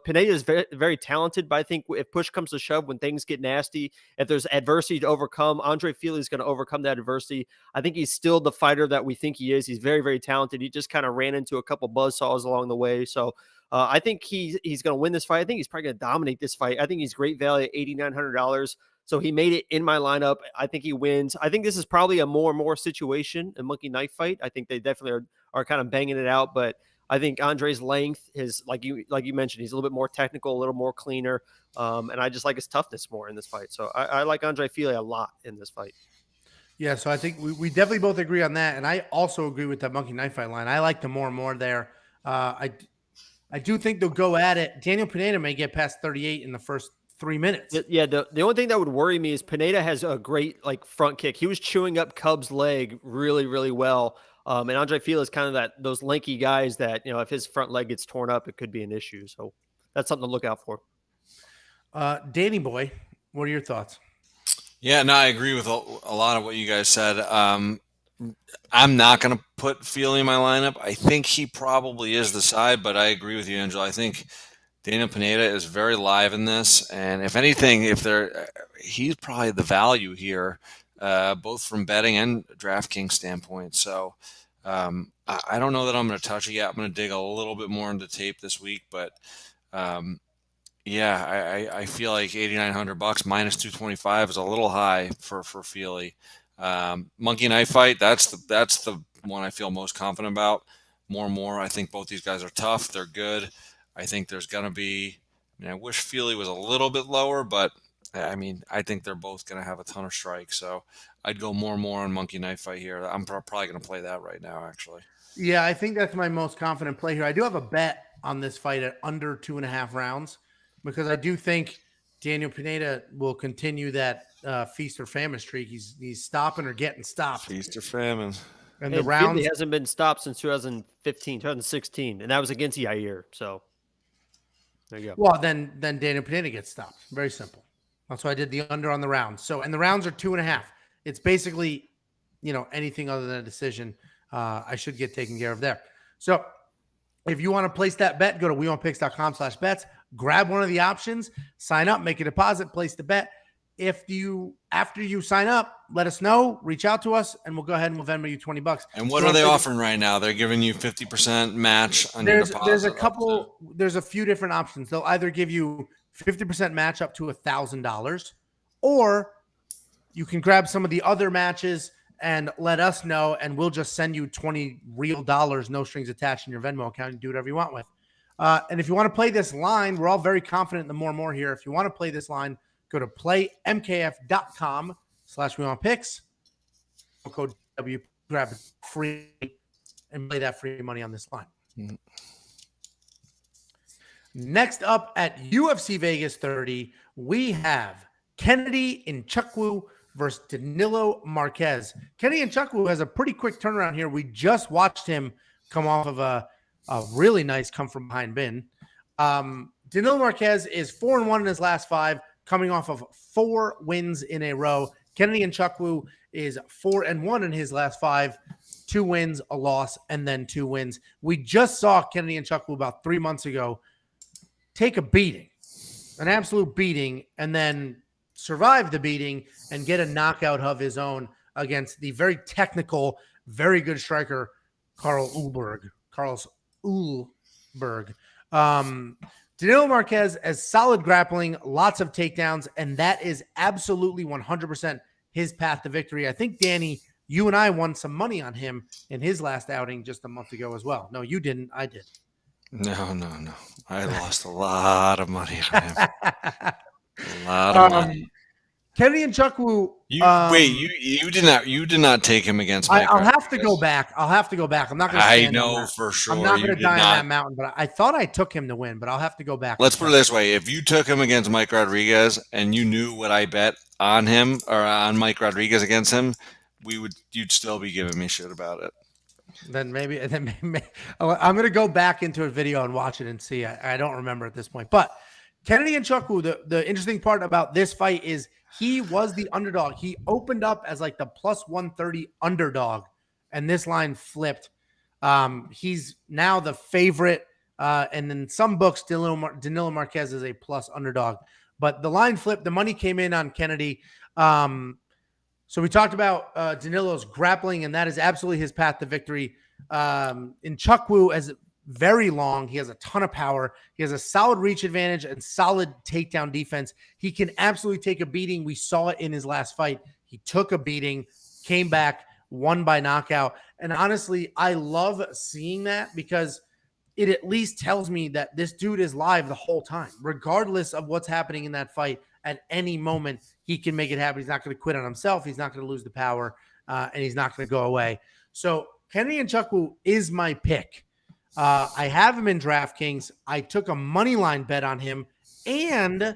Speaker 3: Pineda is very, very talented, but I think if push comes to shove, when things get nasty, if there's adversity to overcome, Andre Fili is going to overcome that adversity. I think he's still the fighter that we think he is. He's very, very talented. He just kind of ran into a couple buzzsaws along the way. So I think he's going to win this fight. I think he's probably going to dominate this fight. I think he's great value at $8,900. So he made it in my lineup. I think he wins. I think this is probably a more and more situation, a monkey knife fight. I think they definitely are kind of banging it out, but I think Andre's length is, like you mentioned, he's a little bit more technical, a little more cleaner, and I just like his toughness more in this fight. So I like Andre Fili a lot in this fight.
Speaker 1: Yeah, so I think we definitely both agree on that, and I also agree with that monkey knife fight line. I like the more and more there. I do think they'll go at it. Daniel Pineda may get past 38 in the first 3 minutes.
Speaker 3: Yeah, the only thing that would worry me is Pineda has a great front kick. He was chewing up Cub's leg really, really well. And Andre Fili is kind of those lanky guys that, if his front leg gets torn up, it could be an issue. So that's something to look out for.
Speaker 1: Danny boy, what are your thoughts?
Speaker 2: Yeah, no, I agree with a lot of what you guys said. I'm not going to put Fili in my lineup. I think he probably is the side, but I agree with you, Angelo. I think Daniel Pineda is very live in this, and if anything, he's probably the value here, both from betting and DraftKings standpoint. So I don't know that I'm going to touch it yet. I'm going to dig a little bit more into tape this week, but I feel like $8,900 minus 225 is a little high for Fili. Monkey knife fight, that's the one I feel most confident about. More and more, I think both these guys are tough. They're good. I think there's going to be, I wish Fili was a little bit lower, but I think they're both going to have a ton of strikes. So I'd go more and more on monkey knife fight here. I'm probably going to play that right now, actually.
Speaker 1: Yeah, I think that's my most confident play here. I do have a bet on this fight at under 2.5 rounds because I do think Daniel Pineda will continue that feast or famine streak. He's stopping or getting stopped.
Speaker 2: Feast or famine.
Speaker 1: And the rounds
Speaker 3: hasn't been stopped since 2016, and that was against Yair. So there you go.
Speaker 1: Well, then Daniel Pineda gets stopped. Very simple. That's why I did the under on the rounds. So, and the rounds are 2.5. It's basically, anything other than a decision, I should get taken care of there. So if you want to place that bet, go to WeWantPicks.com/bets, grab one of the options, sign up, make a deposit, place the bet. After you sign up, let us know, reach out to us, and we'll go ahead and we'll Venmo you $20.
Speaker 2: And what are they offering right now? They're giving you 50% match on your deposit.
Speaker 1: There's a few different options. They'll either give you 50% match up to $1,000, or you can grab some of the other matches and let us know, and we'll just send you $20 real, no strings attached in your Venmo account and do whatever you want with. And if you want to play this line, we're all very confident in the more and more here. If you want to play this line, go to playmkf.com/WeWantPicks. Code W, grab it free and play that free money on this line. Mm-hmm. Next up at UFC Vegas 30, we have Kennedy Nzechukwu versus Danilo Marques. Kennedy Nzechukwu has a pretty quick turnaround here. We just watched him come off of a really nice come from behind bin. Danilo Marques is 4-1 in his last 5, coming off of 4 wins in a row. Kennedy Nzechukwu is 4-1 in his last 5, 2 wins, a loss, and then 2 wins. We just saw Kennedy Nzechukwu about 3 months ago take a beating, an absolute beating, and then survive the beating and get a knockout of his own against the very technical, very good striker, Carlos Ulberg. Danilo Marques has solid grappling, lots of takedowns, and that is absolutely 100% his path to victory. I think, Danny, you and I won some money on him in his last outing just a month ago as well. No, you didn't. I did.
Speaker 2: No. I lost a lot of money on him. A lot of money.
Speaker 1: Kennedy Nzechukwu.
Speaker 2: You did not take him against Mike.
Speaker 1: I'll have to go back. I'm not going to.
Speaker 2: I know for sure.
Speaker 1: I'm not going to die on that mountain, but I thought I took him to win. But I'll have to go back.
Speaker 2: Let's put it this way: if you took him against Mike Rodriguez and you knew what I bet on him or on Mike Rodriguez against him, you'd still be giving me shit about it.
Speaker 1: Then maybe I'm going to go back into a video and watch it and see. I don't remember at this point. But Kennedy and Nchukwu, the interesting part about this fight is he was the underdog. He opened up as like the plus 130 underdog, and this line flipped. He's now the favorite. And in some books, Danilo Marques is a plus underdog. But the line flipped. The money came in on Kennedy. So we talked about Danilo's grappling, and that is absolutely his path to victory. Nchukwu is very long. He has a ton of power. He has a solid reach advantage and solid takedown defense. He can absolutely take a beating. We saw it in his last fight. He took a beating, came back, won by knockout. And honestly, I love seeing that because it at least tells me that this dude is live the whole time, regardless of what's happening in that fight. At any moment, he can make it happen. He's not going to quit on himself. He's not going to lose the power, and he's not going to go away. So Kennedy Nchukwu is my pick. I have him in DraftKings. I took a money line bet on him, and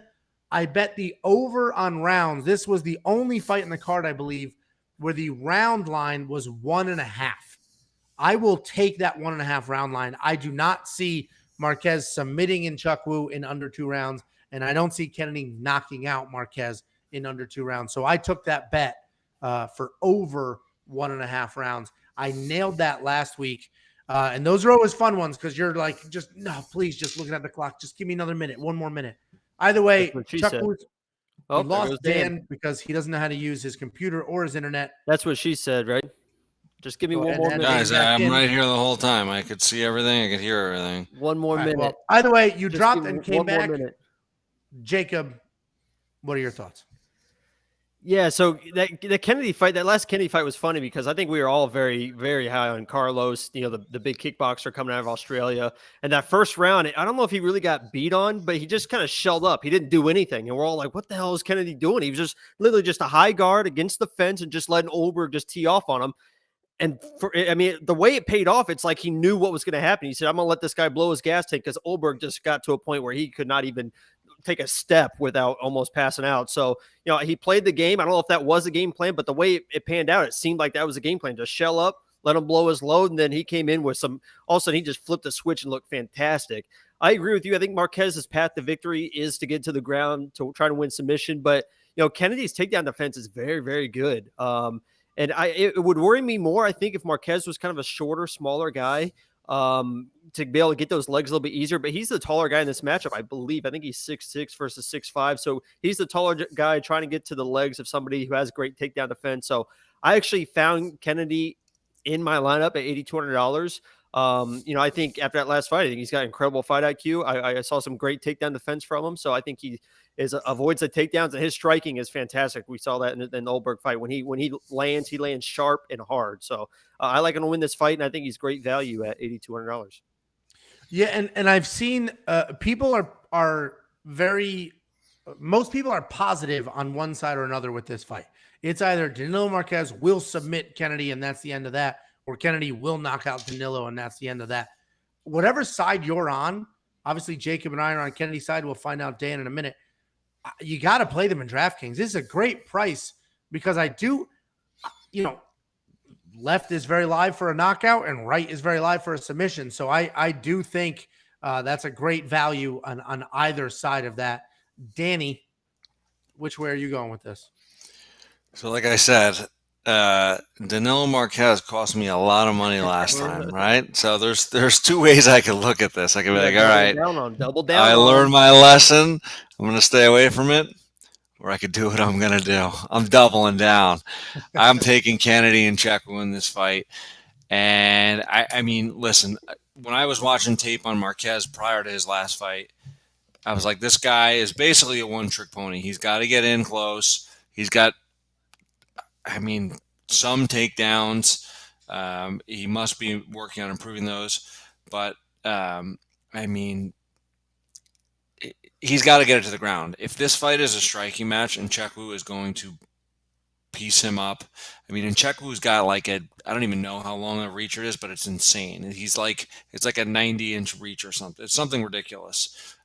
Speaker 1: I bet the over on rounds. This was the only fight in the card, I believe, where the round line was 1.5. I will take that 1.5 round line. I do not see Marques submitting Nchukwu in under 2 rounds. And I don't see Kennedy knocking out Marques in under 2 rounds. So I took that bet for over 1.5 rounds. I nailed that last week. And those are always fun ones because you're like, please, just looking at the clock. Just give me another minute, 1 more minute. Either way, Chuck Woods, he lost Dan because he doesn't know how to use his computer or his internet.
Speaker 3: That's what she said, right? Just give me one more minute.
Speaker 2: Guys, I'm right here the whole time. I could see everything. I could hear everything.
Speaker 3: One more minute.
Speaker 1: Well, either way, you dropped and came back. Jacob, what are your thoughts?
Speaker 3: Yeah, so the Kennedy fight, that last Kennedy fight was funny because I think we were all very, very high on Carlos, the big kickboxer coming out of Australia. And that first round, I don't know if he really got beat on, but he just kind of shelled up. He didn't do anything. And we're all like, what the hell is Kennedy doing? He was just literally just a high guard against the fence and just letting Oberg just tee off on him. And the way it paid off, it's like he knew what was going to happen. He said, I'm going to let this guy blow his gas tank because Oberg just got to a point where he could not even take a step without almost passing out. So, he played the game. I don't know if that was a game plan, but the way it panned out, it seemed like that was a game plan. Just shell up, let him blow his load, and then he came in with all of a sudden he just flipped the switch and looked fantastic. I agree with you. I think Marquez's path to victory is to get to the ground to try to win submission, but, Kennedy's takedown defense is very, very good. And it would worry me more, I think, if Marques was kind of a shorter, smaller guy, to be able to get those legs a little bit easier. But he's the taller guy in this matchup, I believe. I think he's 6'6" versus 6'5". So he's the taller guy trying to get to the legs of somebody who has great takedown defense. So I actually found Kennedy in my lineup at $8,200. I think after that last fight, I think he's got incredible fight IQ. I saw some great takedown defense from him. So I think he avoids the takedowns, and his striking is fantastic. We saw that in the Oberg fight. When he lands sharp and hard. So I like him to win this fight, and I think he's great value at $8,200.
Speaker 1: Yeah, and I've seen people most people are positive on one side or another with this fight. It's either Danilo Marques will submit Kennedy, and that's the end of that, or Kennedy will knock out Danilo, and that's the end of that. Whatever side you're on, obviously Jacob and I are on Kennedy's side. We'll find out Dan in a minute. You got to play them in DraftKings. This is a great price because I do, left is very live for a knockout and right is very live for a submission. So I do think that's a great value on either side of that. Danny, which way are you going with this?
Speaker 2: So like I said, Danilo Marques cost me a lot of money last time, right? So there's 2 ways I could look at this. I could be like, all right,
Speaker 3: double down.
Speaker 2: I learned my lesson. I'm going to stay away from it. Or I could do what I'm going to do. I'm doubling down. I'm taking Kennedy and Nchukwu in this fight. And I mean, listen, when I was watching tape on Marques prior to his last fight, I was like, this guy is basically a one-trick pony. He's got to get in close. He's got, some takedowns. He must be working on improving those. But, he's got to get it to the ground. If this fight is a striking match, and Nchukwu is going to piece him up. Nchukwu's got I don't even know how long a reach it is, but it's insane. It's like a 90-inch reach or something. It's something ridiculous.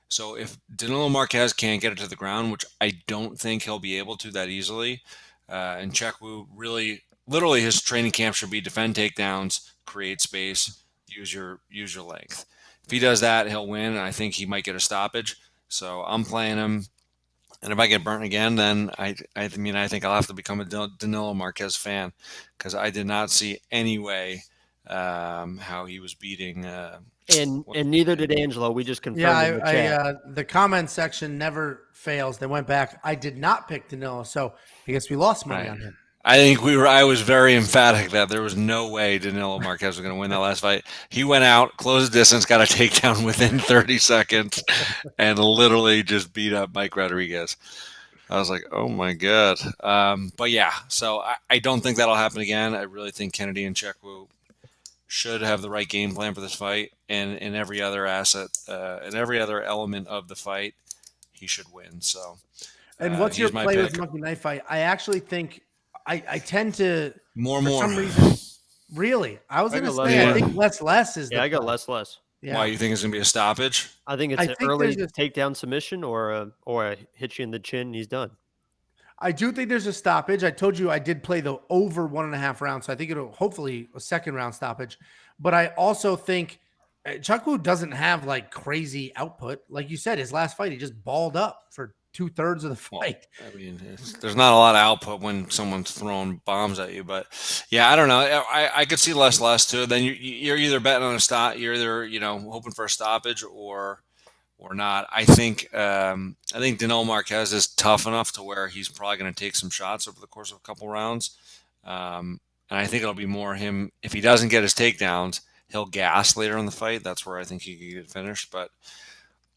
Speaker 2: So if Danilo Marquez can't get it to the ground, which I don't think he'll be able to that easily, and Chekwu really, literally his training camp should be defend takedowns, create space, use your length. If he does that, he'll win, and I think he might get a stoppage. So I'm playing him. And if I get burnt again, then I think I'll have to become a Danilo Marquez fan, because I did not see any way how he was beating.
Speaker 3: And neither did Angelo. We just confirmed in the chat.
Speaker 1: The comment section never fails. They went back. I did not pick Danilo, so I guess we lost money on him.
Speaker 2: I was very emphatic that there was no way Danilo Marquez was going to win that last fight. He went out, closed the distance, got a takedown within 30 seconds, and literally just beat up Mike Rodriguez. I was like, oh my God. But yeah, so I don't think that'll happen again. I really think Kennedy and Chekwu should have the right game plan for this fight, and in every other in every other element of the fight, he should win. So,
Speaker 1: and what's your play with Monkey Knife Fight? I actually think I tend to
Speaker 2: more.
Speaker 1: Some reason, really, I was going to say I think less is.
Speaker 3: Yeah, I got less.
Speaker 2: Yeah. Why, you think it's going to be a stoppage?
Speaker 3: I think it's an early takedown submission or a hit you in the chin. He's done.
Speaker 1: I do think there's a stoppage. I told you I did play the over 1.5 rounds, so I think it'll hopefully a second round stoppage. But I also think Chekwu doesn't have like crazy output. Like you said, his last fight, he just balled up for 2/3 of the fight.
Speaker 2: Well, I mean, there's not a lot of output when someone's throwing bombs at you. But yeah, I don't know. I could see less too. Then you're either betting on a stop. You're either hoping for a stoppage or not. I think Danilo Marquez is tough enough to where he's probably going to take some shots over the course of a couple rounds. And I think it'll be more him. If he doesn't get his takedowns, he'll gas later in the fight. That's where I think he could get finished. But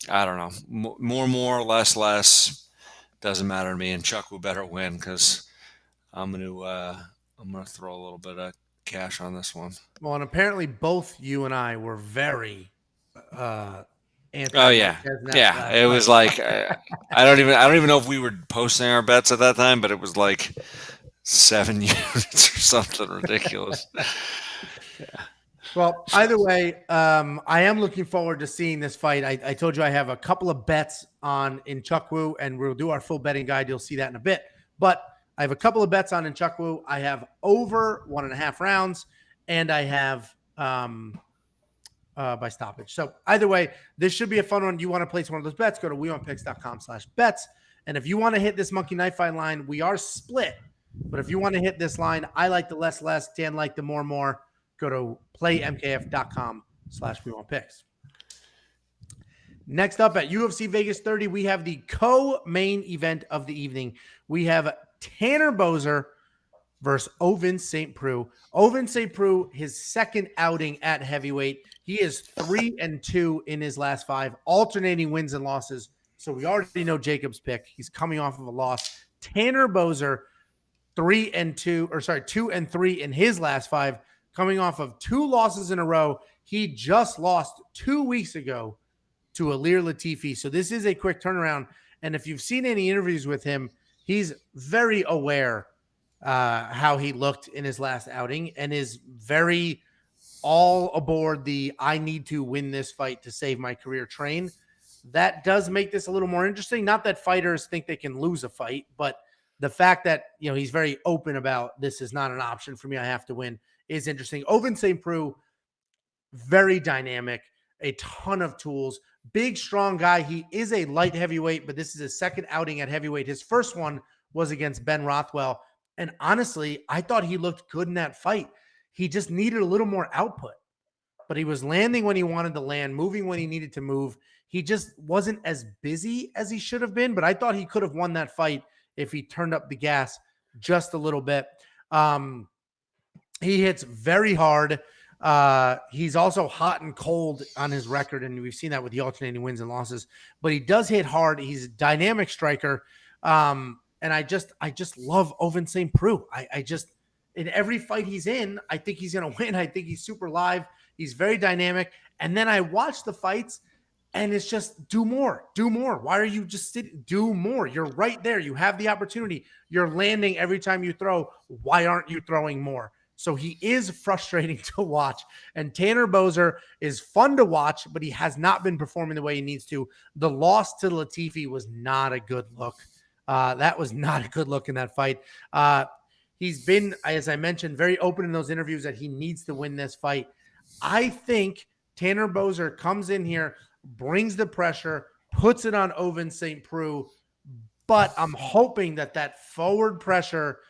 Speaker 2: I don't know. More, less doesn't matter to me. And Chuck will better win, because I'm gonna throw a little bit of cash on this one.
Speaker 1: Well, and apparently both you and I were very
Speaker 2: oh yeah. It was like I don't even know if we were posting our bets at that time, but it was like 7 units or something ridiculous.
Speaker 1: Yeah. Well, either way, I am looking forward to seeing this fight. I told you I have a couple of bets in Chekwu, and we'll do our full betting guide. You'll see that in a bit. But I have a couple of bets in Chekwu. I have over 1.5 rounds, and I have by stoppage. So either way, this should be a fun one. You want to place one of those bets, go to weonpicks.com/bets. And if you want to hit this Monkey Knife Fight line, we are split. But if you want to hit this line, I like the less, Dan like the more. Go to playmkf.com/weonpicks. Next up at UFC Vegas 30, we have the co-main event of the evening. We have Tanner Boser versus Ovince St. Preux. Ovince St. Preux, his second outing at heavyweight. He is 3-2 in his last 5, alternating wins and losses. So we already know Jacob's pick. He's coming off of a loss. Tanner Boser, 2-3 in his last 5, coming off of 2 losses in a row. He just lost 2 weeks ago to Ilir Latifi. So this is a quick turnaround. And if you've seen any interviews with him, he's very aware how he looked in his last outing, and is very all aboard the I need to win this fight to save my career train. That does make this a little more interesting. Not that fighters think they can lose a fight, but the fact that he's very open about this is not an option for me, I have to win, is interesting. Ovince St. Preux, very dynamic, a ton of tools, big, strong guy. He is a light heavyweight, but this is his second outing at heavyweight. His first one was against Ben Rothwell. And honestly, I thought he looked good in that fight. He just needed a little more output, but he was landing when he wanted to land, moving when he needed to move. He just wasn't as busy as he should have been, but I thought he could have won that fight if he turned up the gas just a little bit. He hits very hard. He's also hot and cold on his record, and we've seen that with the alternating wins and losses, but he does hit hard. He's a dynamic striker. And I just love Ovince St. Preux. I just, in every fight he's in, I think he's going to win. I think he's super live. He's very dynamic. And then I watch the fights, and it's just do more. Why are you just sitting? Do more. You're right there. You have the opportunity. You're landing every time you throw. Why aren't you throwing more? So he is frustrating to watch. And Tanner Boser is fun to watch, but he has not been performing the way he needs to. The loss to Latifi was not a good look. That was not a good look in that fight. He's been, as I mentioned, very open in those interviews that he needs to win this fight. I think Tanner Boser comes in here, brings the pressure, puts it on Ovince St. Preux, but I'm hoping that forward pressure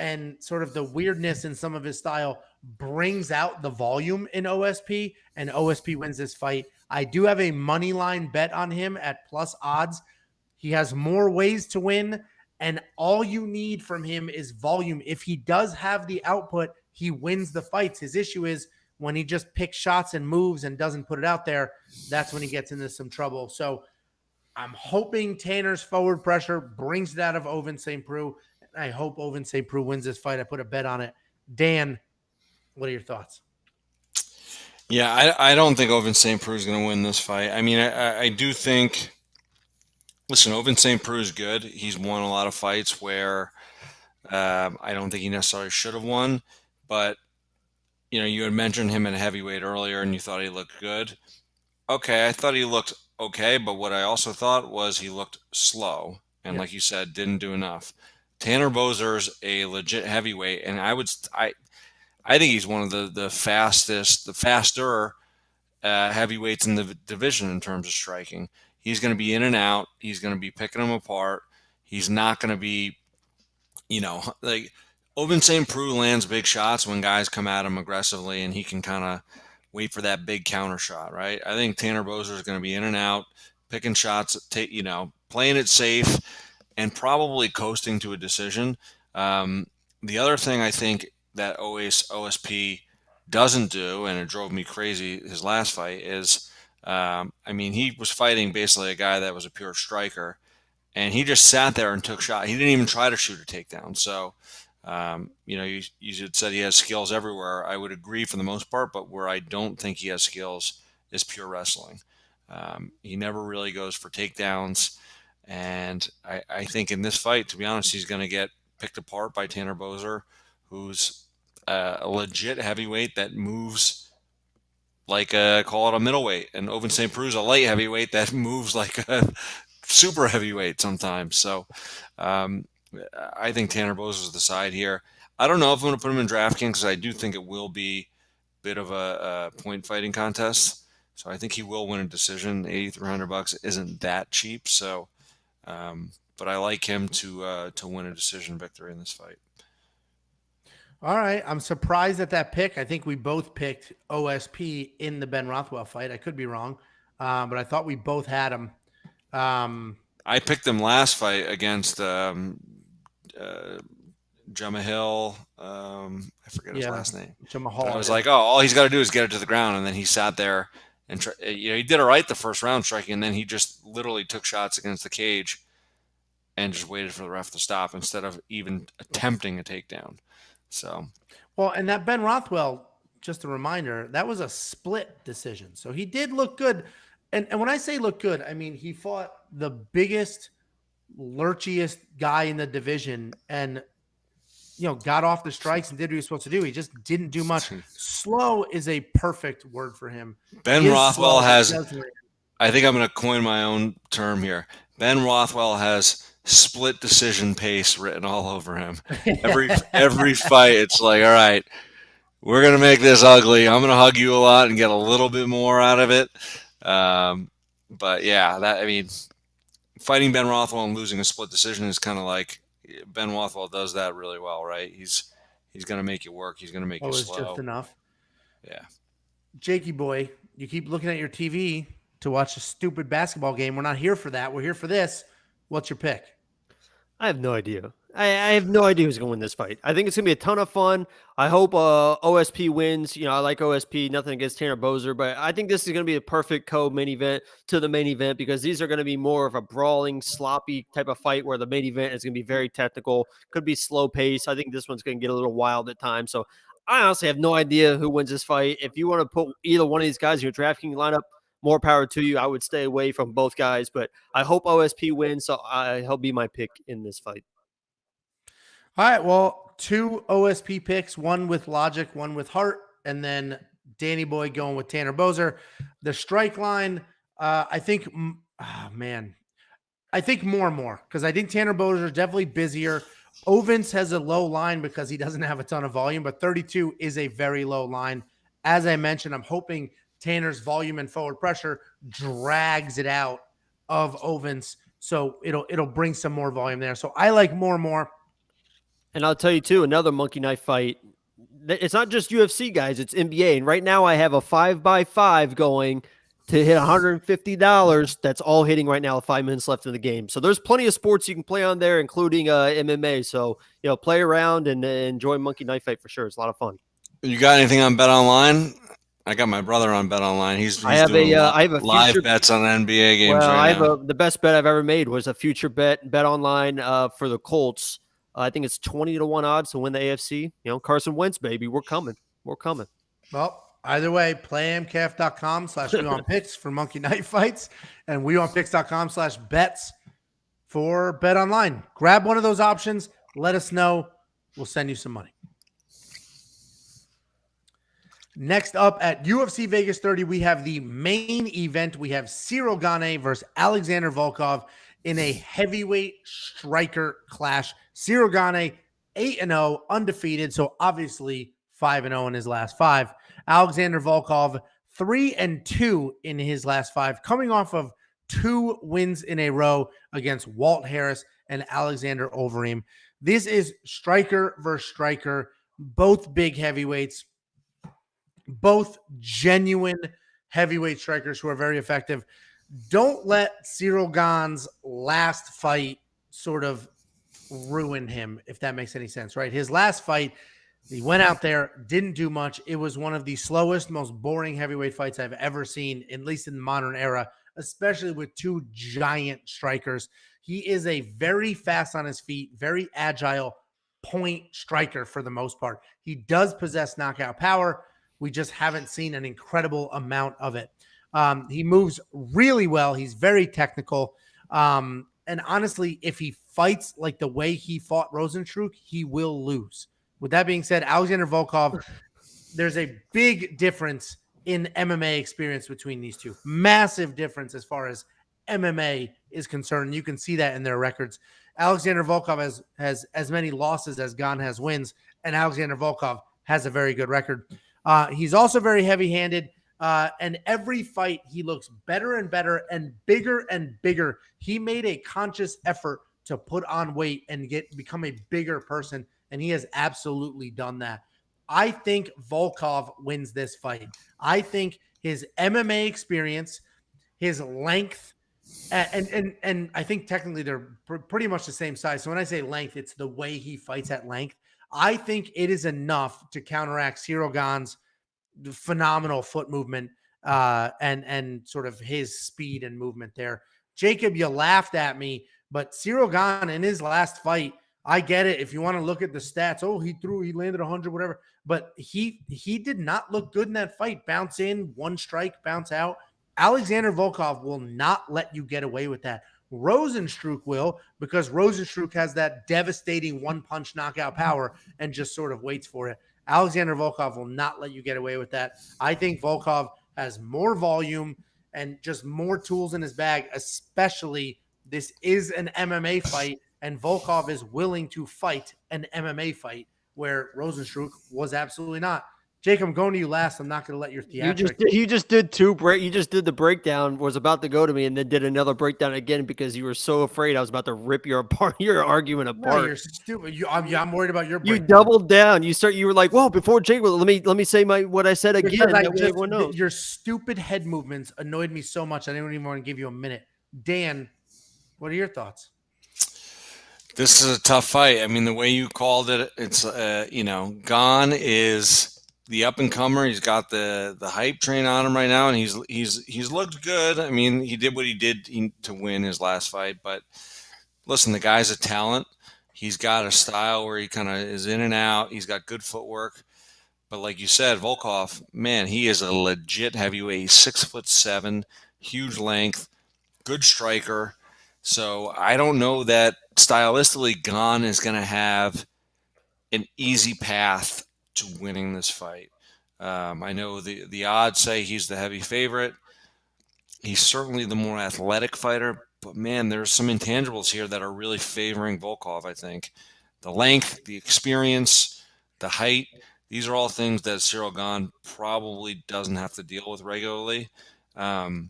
Speaker 1: and sort of the weirdness in some of his style brings out the volume in OSP, and OSP wins this fight. I do have a money line bet on him at plus odds. He has more ways to win, and all you need from him is volume. If he does have the output, he wins the fights. His issue is when he just picks shots and moves and doesn't put it out there, that's when he gets into some trouble. So I'm hoping Tanner's forward pressure brings it out of Ovince St. Preux. I hope Ovince St. Preux wins this fight. I put a bet on it. Dan, what are your thoughts?
Speaker 2: Yeah, I don't think Ovince St. Preux is going to win this fight. I mean, I do think, listen, Ovince St. Preux is good. He's won a lot of fights where I don't think he necessarily should have won. But, you know, you had mentioned him in heavyweight earlier and you thought he looked good. Okay, I thought he looked okay, but what I also thought was he looked slow. And like you said, didn't do enough. Tanner Boser's a legit heavyweight, and I think he's one of the faster heavyweights in the division in terms of striking. He's going to be in and out. He's going to be picking them apart. He's not going to be, you know, like Ovince St. Preux lands big shots when guys come at him aggressively, and he can kind of wait for that big counter shot, right? I think Tanner Boser is going to be in and out, picking shots, playing it safe, and probably coasting to a decision. The other thing I think that OSP doesn't do, and it drove me crazy his last fight, is, he was fighting basically a guy that was a pure striker, and he just sat there and took shots. He didn't even try to shoot a takedown. So, you had said he has skills everywhere. I would agree for the most part, but where I don't think he has skills is pure wrestling. He never really goes for takedowns. And I think in this fight, to be honest, he's going to get picked apart by Tanner Boser, who's a legit heavyweight that moves like call it a middleweight. And Ovince St. Preux is a light heavyweight that moves like a super heavyweight sometimes. So I think Tanner Boser is the side here. I don't know if I'm going to put him in DraftKings because I do think it will be a bit of a point fighting contest. So I think he will win a decision. $8,300 isn't that cheap. So. But I like him to win a decision victory in this fight.
Speaker 1: All right. I'm surprised at that pick. I think we both picked OSP in the Ben Rothwell fight. I could be wrong, but I thought we both had him.
Speaker 2: I picked him last fight against Jamahil. I forget his last name.
Speaker 1: Jamahal.
Speaker 2: I was like, all he's got to do is get it to the ground, and then he sat there. And he did it right the first round striking, and then he just literally took shots against the cage and just waited for the ref to stop instead of even attempting a takedown. So,
Speaker 1: well, and that Ben Rothwell, just a reminder, that was a split decision. So he did look good. And when I say look good, I mean he fought the biggest, lurchiest guy in the division and got off the strikes and did what he was supposed to do. He just didn't do much. Slow is a perfect word for him.
Speaker 2: Ben Rothwell has, I think I'm going to coin my own term here. Ben Rothwell has split decision pace written all over him. Every fight, it's like, all right, we're going to make this ugly. I'm going to hug you a lot and get a little bit more out of it. But yeah, fighting Ben Rothwell and losing a split decision is kind of like, Ben Rothwell does that really well, right? He's going to make you work. He's going to make you slow.
Speaker 1: It's just enough.
Speaker 2: Yeah.
Speaker 1: Jakey boy, you keep looking at your TV to watch a stupid basketball game. We're not here for that. We're here for this. What's your pick?
Speaker 3: I have no idea. I have no idea who's going to win this fight. I think it's going to be a ton of fun. I hope OSP wins. I like OSP. Nothing against Tanner Boser, but I think this is going to be a perfect co-main event to the main event because these are going to be more of a brawling, sloppy type of fight where the main event is going to be very technical. Could be slow pace. I think this one's going to get a little wild at times. So I honestly have no idea who wins this fight. If you want to put either one of these guys in your DraftKings lineup, more power to you. I would stay away from both guys, but I hope OSP wins, so he'll be my pick in this fight.
Speaker 1: All right, well, 2 OSP picks, one with logic, one with heart, and then Danny Boy going with Tanner Boser. The strike line, I think, I think more and more, because I think Tanner Boser is definitely busier. Ovens has a low line because he doesn't have a ton of volume, but 32 is a very low line. As I mentioned, I'm hoping Tanner's volume and forward pressure drags it out of Ovens, so it'll bring some more volume there. So I like more and more.
Speaker 3: And I'll tell you too, another monkey knife fight. It's not just UFC, guys. It's NBA. And right now I have a 5x5 going to hit $150. That's all hitting right now with 5 minutes left in the game. So there's plenty of sports you can play on there, including MMA. So, play around and enjoy monkey knife fight for sure. It's a lot of fun.
Speaker 2: You got anything on Bet Online? I got my brother on Bet Online. He's
Speaker 3: I have
Speaker 2: doing
Speaker 3: a
Speaker 2: live
Speaker 3: future
Speaker 2: bets on NBA games.
Speaker 3: Well,
Speaker 2: right now.
Speaker 3: the best bet I've ever made was a future bet online for the Colts. I think it's 20-1 odds to win the AFC. Carson Wentz, baby. We're coming.
Speaker 1: Well, either way, playmcaf.com/weonpicks for monkey knife fights and weonpicks.com/bets for Bet Online. Grab one of those options. Let us know. We'll send you some money. Next up at UFC Vegas 30, we have the main event. We have Cyril Gane versus Alexander Volkov in a heavyweight striker clash. Cyril Gane, 8-0, undefeated, so obviously 5-0 in his last 5. Alexander Volkov, 3-2 in his last 5, coming off of 2 wins in a row against Walt Harris and Alexander Overeem. This is striker versus striker, both big heavyweights, both genuine heavyweight strikers who are very effective. Don't let Cyril Gane's last fight sort of ruin him, if that makes any sense, right? His last fight, he went out there, didn't do much. It was one of the slowest, most boring heavyweight fights I've ever seen, at least in the modern era, especially with 2 giant strikers. He is a very fast on his feet, very agile point striker for the most part. He does possess knockout power. We just haven't seen an incredible amount of it. He moves really well. He's very technical. And honestly, if he fights like the way he fought Rosenstruck, he will lose. With that being said, Alexander Volkov, there's a big difference in MMA experience between these two. Massive difference as far as MMA is concerned. You can see that in their records. Alexander Volkov has as many losses as Gane has wins, and Alexander Volkov has a very good record. He's also very heavy-handed, and every fight he looks better and better and bigger. He made a conscious effort to put on weight and become a bigger person, and he has absolutely done that. I think Volkov wins this fight. I think his MMA experience, his length, and I think technically they're pretty much the same size. So when I say length, it's the way he fights at length. I think it is enough to counteract Cyril Gane's phenomenal foot movement and sort of his speed and movement there. Jacob, you laughed at me, but Cyril Gane in his last fight, I get it. If you want to look at the stats, he landed 100, whatever. But he did not look good in that fight. Bounce in, 1 strike, bounce out. Alexander Volkov will not let you get away with that. Rosenstruck will, because Rosenstruck has that devastating 1-punch knockout power and just sort of waits for it. Alexander Volkov will not let you get away with that. I think Volkov has more volume and just more tools in his bag, especially this is an MMA fight, and Volkov is willing to fight an MMA fight where Rosenstruck was absolutely not. Jake, I'm going to you last. I'm not going to let your theatrics.
Speaker 3: You just did you just did the breakdown, was about to go to me, and then did another breakdown again because you were so afraid I was about to rip your argument apart.
Speaker 1: No, you're stupid. I'm worried about your breakdown.
Speaker 3: You doubled down. You were like, well, before Jake, let me say what I said again.
Speaker 1: Your stupid head movements annoyed me so much. I didn't even want to give you a minute. Dan, what are your thoughts?
Speaker 2: This is a tough fight. I mean, the way you called it, it's Gane is the up and comer. He's got the hype train on him right now, and he's looked good. I mean, he did what he did to win his last fight. But listen, the guy's a talent. He's got a style where he kind of is in and out. He's got good footwork. But like you said, Volkov, man, he is a legit heavyweight. He's 6'7", huge length, good striker. So I don't know that stylistically Gane is going to have an easy path to winning this fight. I know the odds say he's the heavy favorite. He's certainly the more athletic fighter, but man, there's some intangibles here that are really favoring Volkov, I think. The length, the experience, the height, these are all things that Ciryl Gane probably doesn't have to deal with regularly. To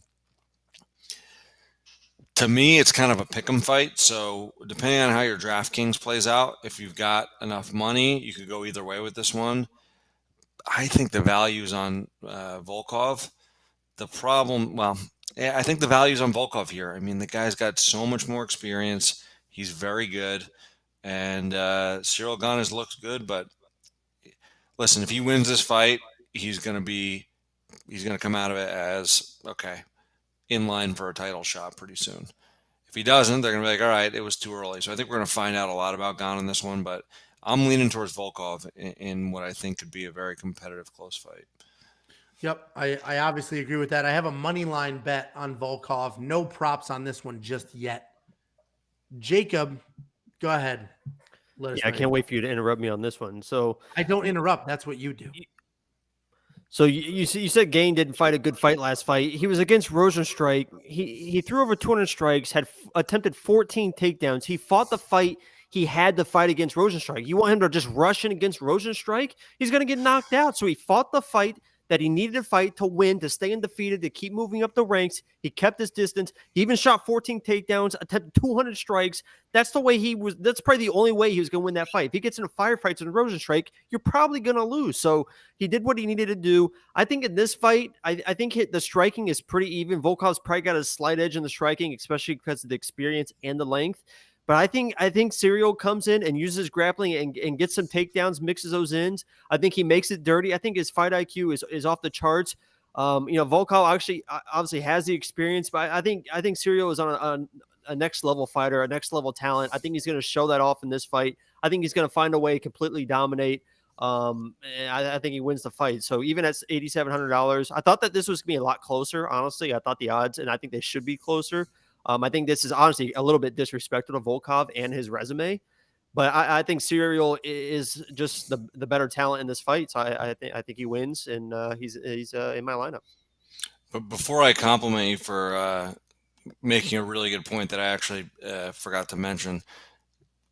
Speaker 2: me, it's kind of a pick'em fight. So depending on how your DraftKings plays out, if you've got enough money, you could go either way with this one. I think the value's on Volkov. The problem, well, yeah, I think the value's on Volkov here. I mean, the guy's got so much more experience. He's very good. And Ciryl Gane has looked good, but listen, if he wins this fight, he's going to come out of it as, okay, in line for a title shot pretty soon. If he doesn't, they're going to be like, all right, it was too early. So I think we're going to find out a lot about Gane in this one, but I'm leaning towards Volkov in what I think could be a very competitive, close fight.
Speaker 1: Yep, I obviously agree with that. I have a money line bet on Volkov. No props on this one just yet. Jacob, go ahead.
Speaker 3: I can't wait for you to interrupt me on this one. So
Speaker 1: I don't interrupt. That's what you do.
Speaker 3: So you said Gane didn't fight a good fight last fight. He was against Rosenstrike. He threw over 200 strikes, had attempted 14 takedowns. He fought the fight he had to fight against Rosenstrike. You want him to just rush in against Rosenstrike? He's going to get knocked out. So he fought the fight that he needed to fight to win, to stay undefeated, to keep moving up the ranks. He kept his distance. He even shot 14 takedowns, attempted 200 strikes. That's the way he was. That's probably the only way he was going to win that fight. If he gets into firefights in Rosenstrike, you're probably going to lose. So he did what he needed to do. I think in this fight, I think the striking is pretty even. Volkov's probably got a slight edge in the striking, especially because of the experience and the length. But I think Ciryl comes in and uses grappling and gets some takedowns, mixes those in. I think he makes it dirty. I think his fight IQ is off the charts. Volkov actually obviously has the experience, but I think Ciryl is on a next level fighter, a next level talent. I think he's going to show that off in this fight. I think he's going to find a way to completely dominate. And I think he wins the fight. So even at $8,700, I thought that this was going to be a lot closer. Honestly, I thought the odds, and I think they should be closer. I think this is honestly a little bit disrespectful to Volkov and his resume, but I think Ciryl is just the better talent in this fight. So I think he wins, and he's in my lineup.
Speaker 2: But before I compliment you for making a really good point that I actually forgot to mention,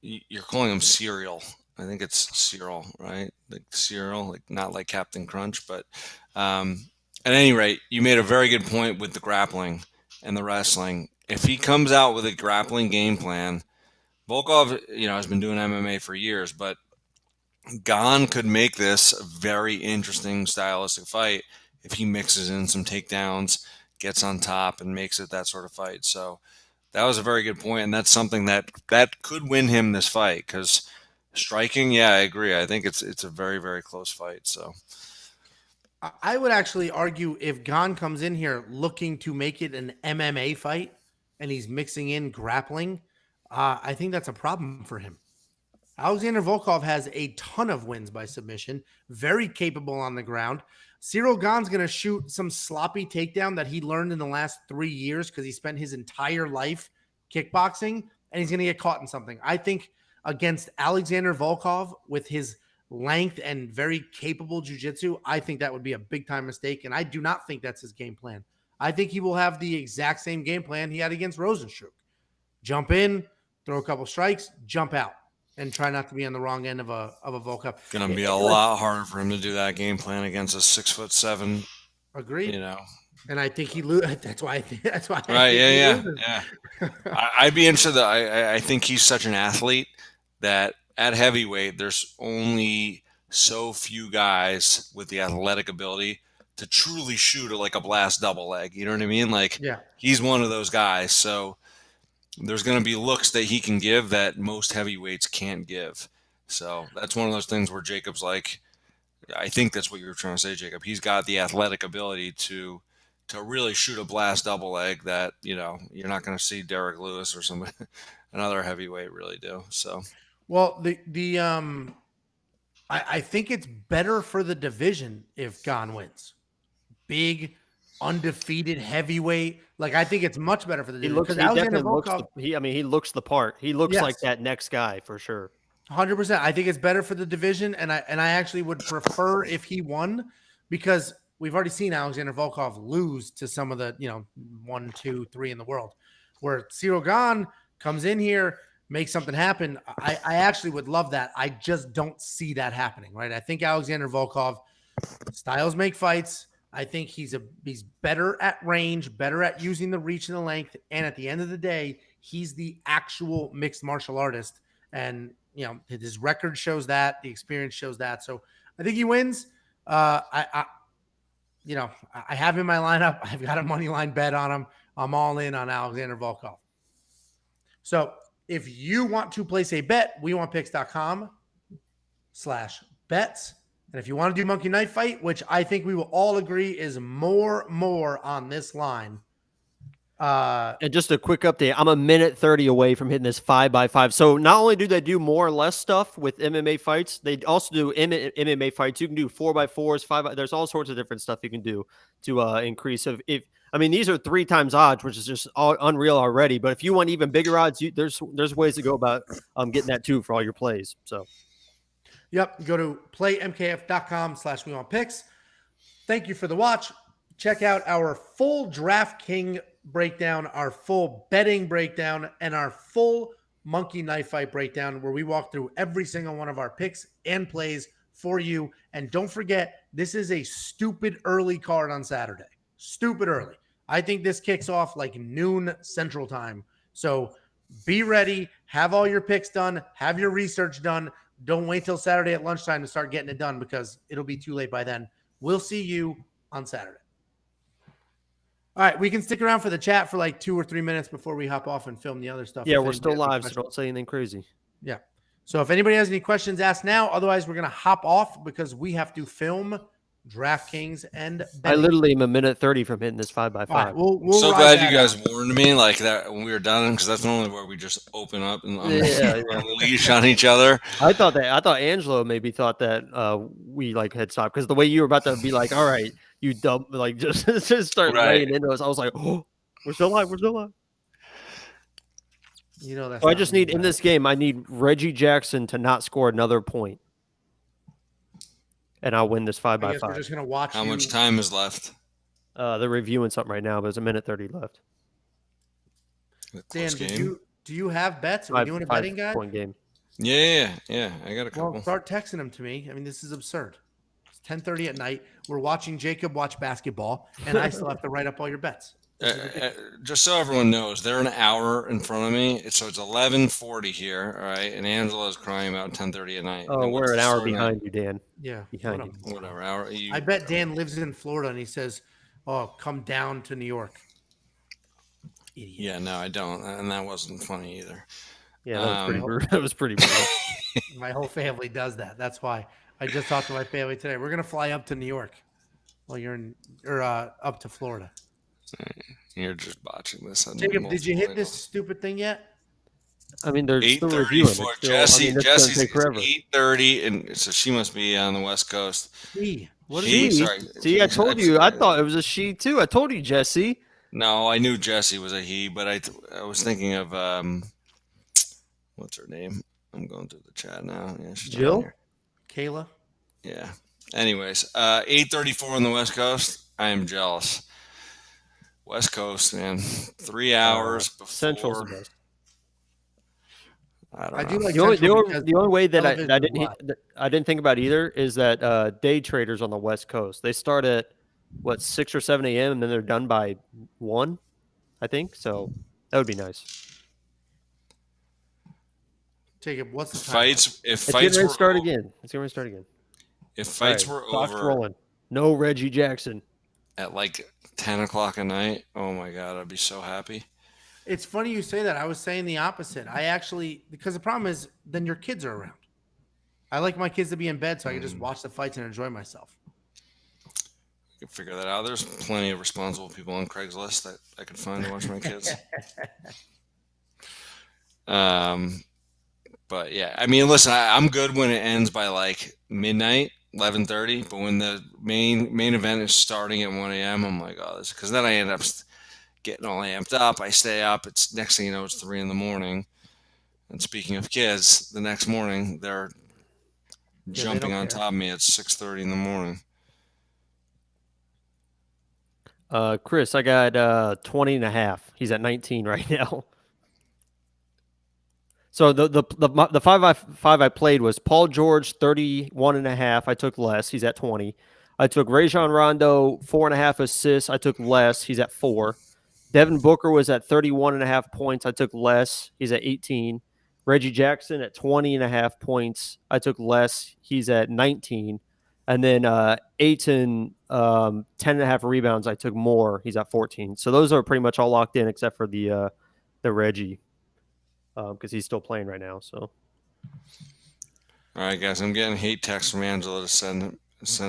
Speaker 2: you're calling him Cereal. I think it's Cyril, right? Like Cyril, like not like Captain Crunch, but at any rate, you made a very good point with the grappling and the wrestling. If he comes out with a grappling game plan, Volkov, has been doing MMA for years, but Gane could make this a very interesting stylistic fight if he mixes in some takedowns, gets on top, and makes it that sort of fight. So that was a very good point, and that's something that could win him this fight, because striking, yeah, I agree. I think it's a very, very close fight. So
Speaker 1: I would actually argue if Gane comes in here looking to make it an MMA fight and he's mixing in grappling, I think that's a problem for him. Alexander Volkov has a ton of wins by submission, very capable on the ground. Ciryl Gane's going to shoot some sloppy takedown that he learned in the last 3 years because he spent his entire life kickboxing, and he's going to get caught in something. I think against Alexander Volkov with his length and very capable jiu-jitsu, I think that would be a big-time mistake, and I do not think that's his game plan. I think he will have the exact same game plan he had against Rosenstruck. Jump in, throw a couple strikes, jump out, and try not to be on the wrong end of a Volkov.
Speaker 2: Going to be a lot harder for him to do that game plan against a 6'7".
Speaker 1: Agreed. And I think he loses. That's why.
Speaker 2: Right? Yeah. I'd be interested. I think he's such an athlete that at heavyweight, there's only so few guys with the athletic ability to truly shoot like a blast double leg. You know what I mean? Like, he's one of those guys. So there's going to be looks that he can give that most heavyweights can't give. So that's one of those things where Jacob's like, I think that's what you were trying to say, Jacob. He's got the athletic ability to really shoot a blast double leg that, you're not going to see Derek Lewis or somebody, another heavyweight really do. So,
Speaker 1: well, I think it's better for the division if Gane wins. Big, undefeated heavyweight. Like, I think it's much better for the division.
Speaker 3: He looks the part. He looks like that next guy for sure.
Speaker 1: 100%. I think it's better for the division, and I actually would prefer if he won, because we've already seen Alexander Volkov lose to some of the 1, 2, 3 in the world. Where Cyril Gane comes in here, makes something happen. I actually would love that. I just don't see that happening, right? I think Alexander Volkov, styles make fights. I think he's better at range, better at using the reach and the length, and at the end of the day, he's the actual mixed martial artist. And his record shows that, the experience shows that. So I think he wins. I have him in my lineup. I've got a money line bet on him. I'm all in on Alexander Volkov. So if you want to place a bet, wewantpicks.com/bets. And if you want to do Monkey Knife Fight, which I think we will all agree is more on this line.
Speaker 3: And just a quick update. I'm a minute 30 away from hitting this 5x5. So not only do they do more or less stuff with MMA fights, they also do MMA fights. You can do 4x4s, 5. There's all sorts of different stuff you can do to increase. These are 3 times odds, which is just unreal already. But if you want even bigger odds, there's ways to go about getting that too for all your plays. So.
Speaker 1: Yep. Go to playmkf.com/wewantpicks. Thank you for the watch. Check out our full DraftKings breakdown, our full betting breakdown, and our full Monkey Knife Fight breakdown, where we walk through every single one of our picks and plays for you. And don't forget, this is a stupid early card on Saturday. Stupid early. I think this kicks off like noon Central Time. So be ready. Have all your picks done. Have your research done. Don't wait till Saturday at lunchtime to start getting it done, because it'll be too late by then. We'll see you on Saturday. All right, we can stick around for the chat for like 2 or 3 minutes before we hop off and film the other stuff.
Speaker 3: Yeah, we're still live, so don't say anything crazy.
Speaker 1: Yeah. So if anybody has any questions, ask now. Otherwise, we're going to hop off because we have to film DraftKings and betting.
Speaker 3: I literally am a minute 30 from hitting this 5x5.
Speaker 1: Right, we'll
Speaker 2: I'm so glad you guys warned me like that when we were done, because that's normally where we just open up and unleash on each other.
Speaker 3: I thought Angelo maybe thought that we like had stopped, because the way you were about to be like, all right, you dumb, like just start laying into us. I was like, oh, we're still live.
Speaker 1: That's.
Speaker 3: So I just need in this game, I need Reggie Jackson to not score another point, and I'll win this 5x5.
Speaker 1: We're just gonna watch.
Speaker 2: How much time is left?
Speaker 3: They're reviewing something right now, but it's a minute 30 left.
Speaker 1: Dan, do you have bets? Are we doing a betting guide?
Speaker 3: Point game.
Speaker 2: Yeah. I got a couple.
Speaker 1: Well, start texting them to me. I mean, this is absurd. It's 10:30 at night. We're watching Jacob watch basketball, and I still have to write up all your bets.
Speaker 2: Just so everyone knows, they're an hour in front of me. So it's 11:40 here, all right? And Angela's crying about 10:30 at night.
Speaker 3: Oh, we're an hour behind you, Dan.
Speaker 1: Yeah,
Speaker 3: behind you.
Speaker 2: Whatever hour.
Speaker 1: I bet Dan lives in Florida, and he says, "Oh, come down to New York." Idiot.
Speaker 2: Yeah, no, I don't, and that wasn't funny either.
Speaker 3: Yeah, that was pretty brutal.
Speaker 1: My whole family does that. That's why I just talked to my family today. We're gonna fly up to New York while you're up to Florida.
Speaker 2: You're just botching this.
Speaker 1: Jacob, did you hit this stupid thing yet?
Speaker 3: I mean, they're still reviewing it.
Speaker 2: Jesse's 8:30, and so she must be on the West Coast.
Speaker 1: What is
Speaker 3: she?
Speaker 1: Sorry.
Speaker 3: See, I told you. I thought it was a she too. I told you, Jesse.
Speaker 2: No, I knew Jesse was a he, but I was thinking of what's her name? I'm going through the chat now. Yeah, she's
Speaker 3: Jill?
Speaker 1: Kayla?
Speaker 2: Yeah. Anyways, 8:34 on the West Coast. I am jealous. West Coast, man. 3 hours before.
Speaker 3: Central's the best.
Speaker 1: I do like
Speaker 3: the only way that I didn't think about either is that day traders on the West Coast, they start at 6 or 7 a.m. and then they're done by 1, I think. So that would be nice.
Speaker 1: Jacob, what's the time?
Speaker 2: Fights? If
Speaker 3: it's
Speaker 2: fights
Speaker 3: going
Speaker 2: were
Speaker 3: to start again. It's going to start again.
Speaker 2: If fights were over,
Speaker 3: rolling. No Reggie Jackson
Speaker 2: at like 10 o'clock at night. Oh my God, I'd be so happy.
Speaker 1: It's funny you say that. I was saying the opposite. Because the problem is then your kids are around. I like my kids to be in bed so I can just watch the fights and enjoy myself.
Speaker 2: You can figure that out. There's plenty of responsible people on Craigslist that I could find to watch my kids. But yeah, I mean, listen, I'm good when it ends by like midnight, 11:30. But when the main event is starting at 1 a.m., I'm like, oh, this, because then I end up getting all amped up. I stay up. It's next thing you know, it's 3 in the morning. And speaking of kids, the next morning they're jumping on top of me at 6:30 in the morning.
Speaker 3: Chris, I got 20.5. He's at 19 right now. So the 5 I played was Paul George 31.5. I took less. He's at 20. I took Rajon Rondo 4.5 assists. I took less. He's at 4. Devin Booker was at 31.5 points. I took less. He's at 18. Reggie Jackson at 20.5 points. I took less. He's at 19. And then Ayton 10.5 rebounds. I took more. He's at 14. So those are pretty much all locked in except for the Reggie. Because he's still playing right now. So,
Speaker 2: all right, guys, I'm getting hate texts from Angelo to send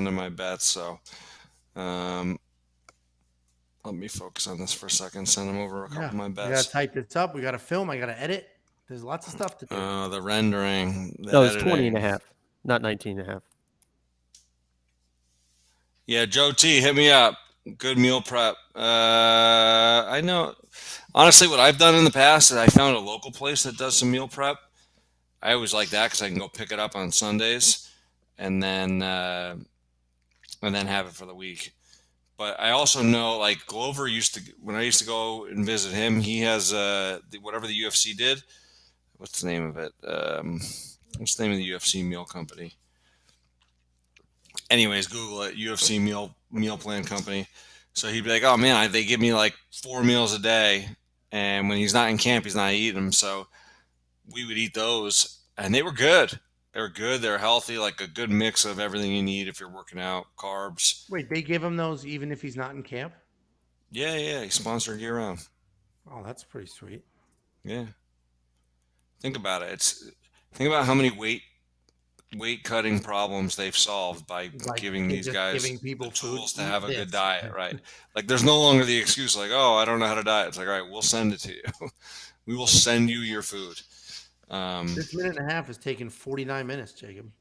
Speaker 2: him my bets. So, let me focus on this for a second. Send him over a couple of my bets.
Speaker 1: We gotta type this up. We gotta film. I gotta edit. There's lots of stuff to do.
Speaker 2: The rendering.
Speaker 3: No, it's 20.5, not 19.5.
Speaker 2: Yeah, Joe T, hit me up. Good meal prep. I know. Honestly, what I've done in the past is I found a local place that does some meal prep. I always like that because I can go pick it up on Sundays and then have it for the week. But I also know, like Glover when I used to go and visit him, he has whatever the UFC did. What's the name of it? What's the name of the UFC meal company? Anyways, Google it, UFC meal plan company. So he'd be like, oh man, they give me like 4 meals a day. And when he's not in camp, he's not eating them. So we would eat those and they were good. They were good. They're healthy, like a good mix of everything you need if you're working out, carbs.
Speaker 1: Wait, they give him those even if he's not in camp?
Speaker 2: Yeah. He's sponsored year round.
Speaker 1: Oh, that's pretty sweet.
Speaker 2: Yeah. Think about it. Think about how many weight cutting problems they've solved by giving these guys
Speaker 1: people
Speaker 2: the tools to
Speaker 1: eat
Speaker 2: have a
Speaker 1: this.
Speaker 2: good diet, right? Like there's no longer the excuse like, oh, I don't know how to diet. It's like, all right, we'll send it to you. We will send you your food.
Speaker 1: This minute and a half is taking 49 minutes, Jacob.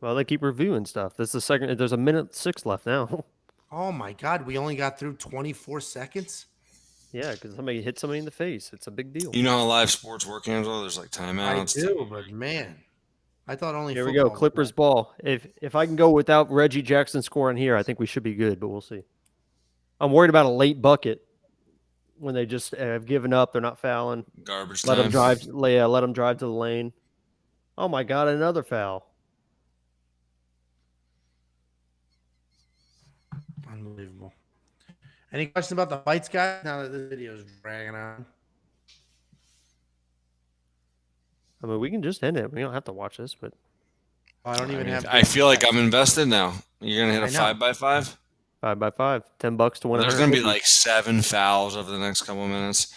Speaker 3: Well, they keep reviewing stuff. This is the second. There's a minute 6 left now.
Speaker 1: Oh my God, we only got through 24 seconds.
Speaker 3: Yeah, because somebody hit somebody in the face. It's a big deal.
Speaker 2: You know how live sports work, Angelo? There's like timeouts.
Speaker 1: I do, but man, I thought only.
Speaker 3: Here we go, Clippers ball. If I can go without Reggie Jackson scoring here, I think we should be good, but we'll see. I'm worried about a late bucket when they just have given up. They're not fouling.
Speaker 2: Garbage
Speaker 3: let
Speaker 2: time.
Speaker 3: Them drive. Let them drive to the lane. Oh my God, another foul.
Speaker 1: Unbelievable. Any questions about the fights, guys? Now that this video is dragging on.
Speaker 3: I mean, we can just end it. We don't have to watch this, but
Speaker 1: I don't even have.
Speaker 2: I feel like I'm invested now. You're gonna hit a 5x5.
Speaker 3: 5x5, $10 to win.
Speaker 2: There's gonna be like 7 fouls over the next couple of minutes.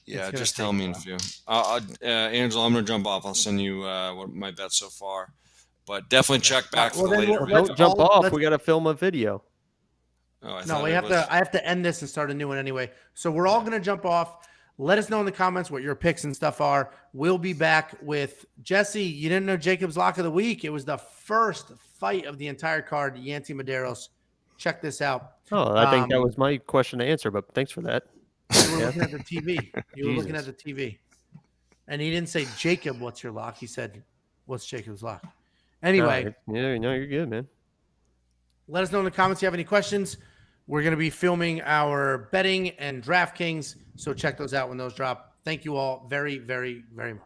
Speaker 2: Yeah, just tell me in a few. Angelo, I'm gonna jump off. I'll send you what my bets so far, but definitely check back for the later.
Speaker 3: Don't jump off. We got to film a video.
Speaker 2: Oh,
Speaker 1: no, I have to end this and start a new one anyway. So we're all gonna jump off. Let us know in the comments what your picks and stuff are. We'll be back with Jesse. You didn't know Jacob's lock of the week. It was the first fight of the entire card. Yancy Medeiros. Check this out.
Speaker 3: Oh, I think that was my question to answer, but thanks for that.
Speaker 1: You were looking at the TV. You were looking at the TV. And he didn't say, Jacob, what's your lock? He said, what's Jacob's lock? Anyway.
Speaker 3: Yeah, no, you're good, man.
Speaker 1: Let us know in the comments if you have any questions. We're going to be filming our betting and DraftKings, so check those out when those drop. Thank you all very, very, very much.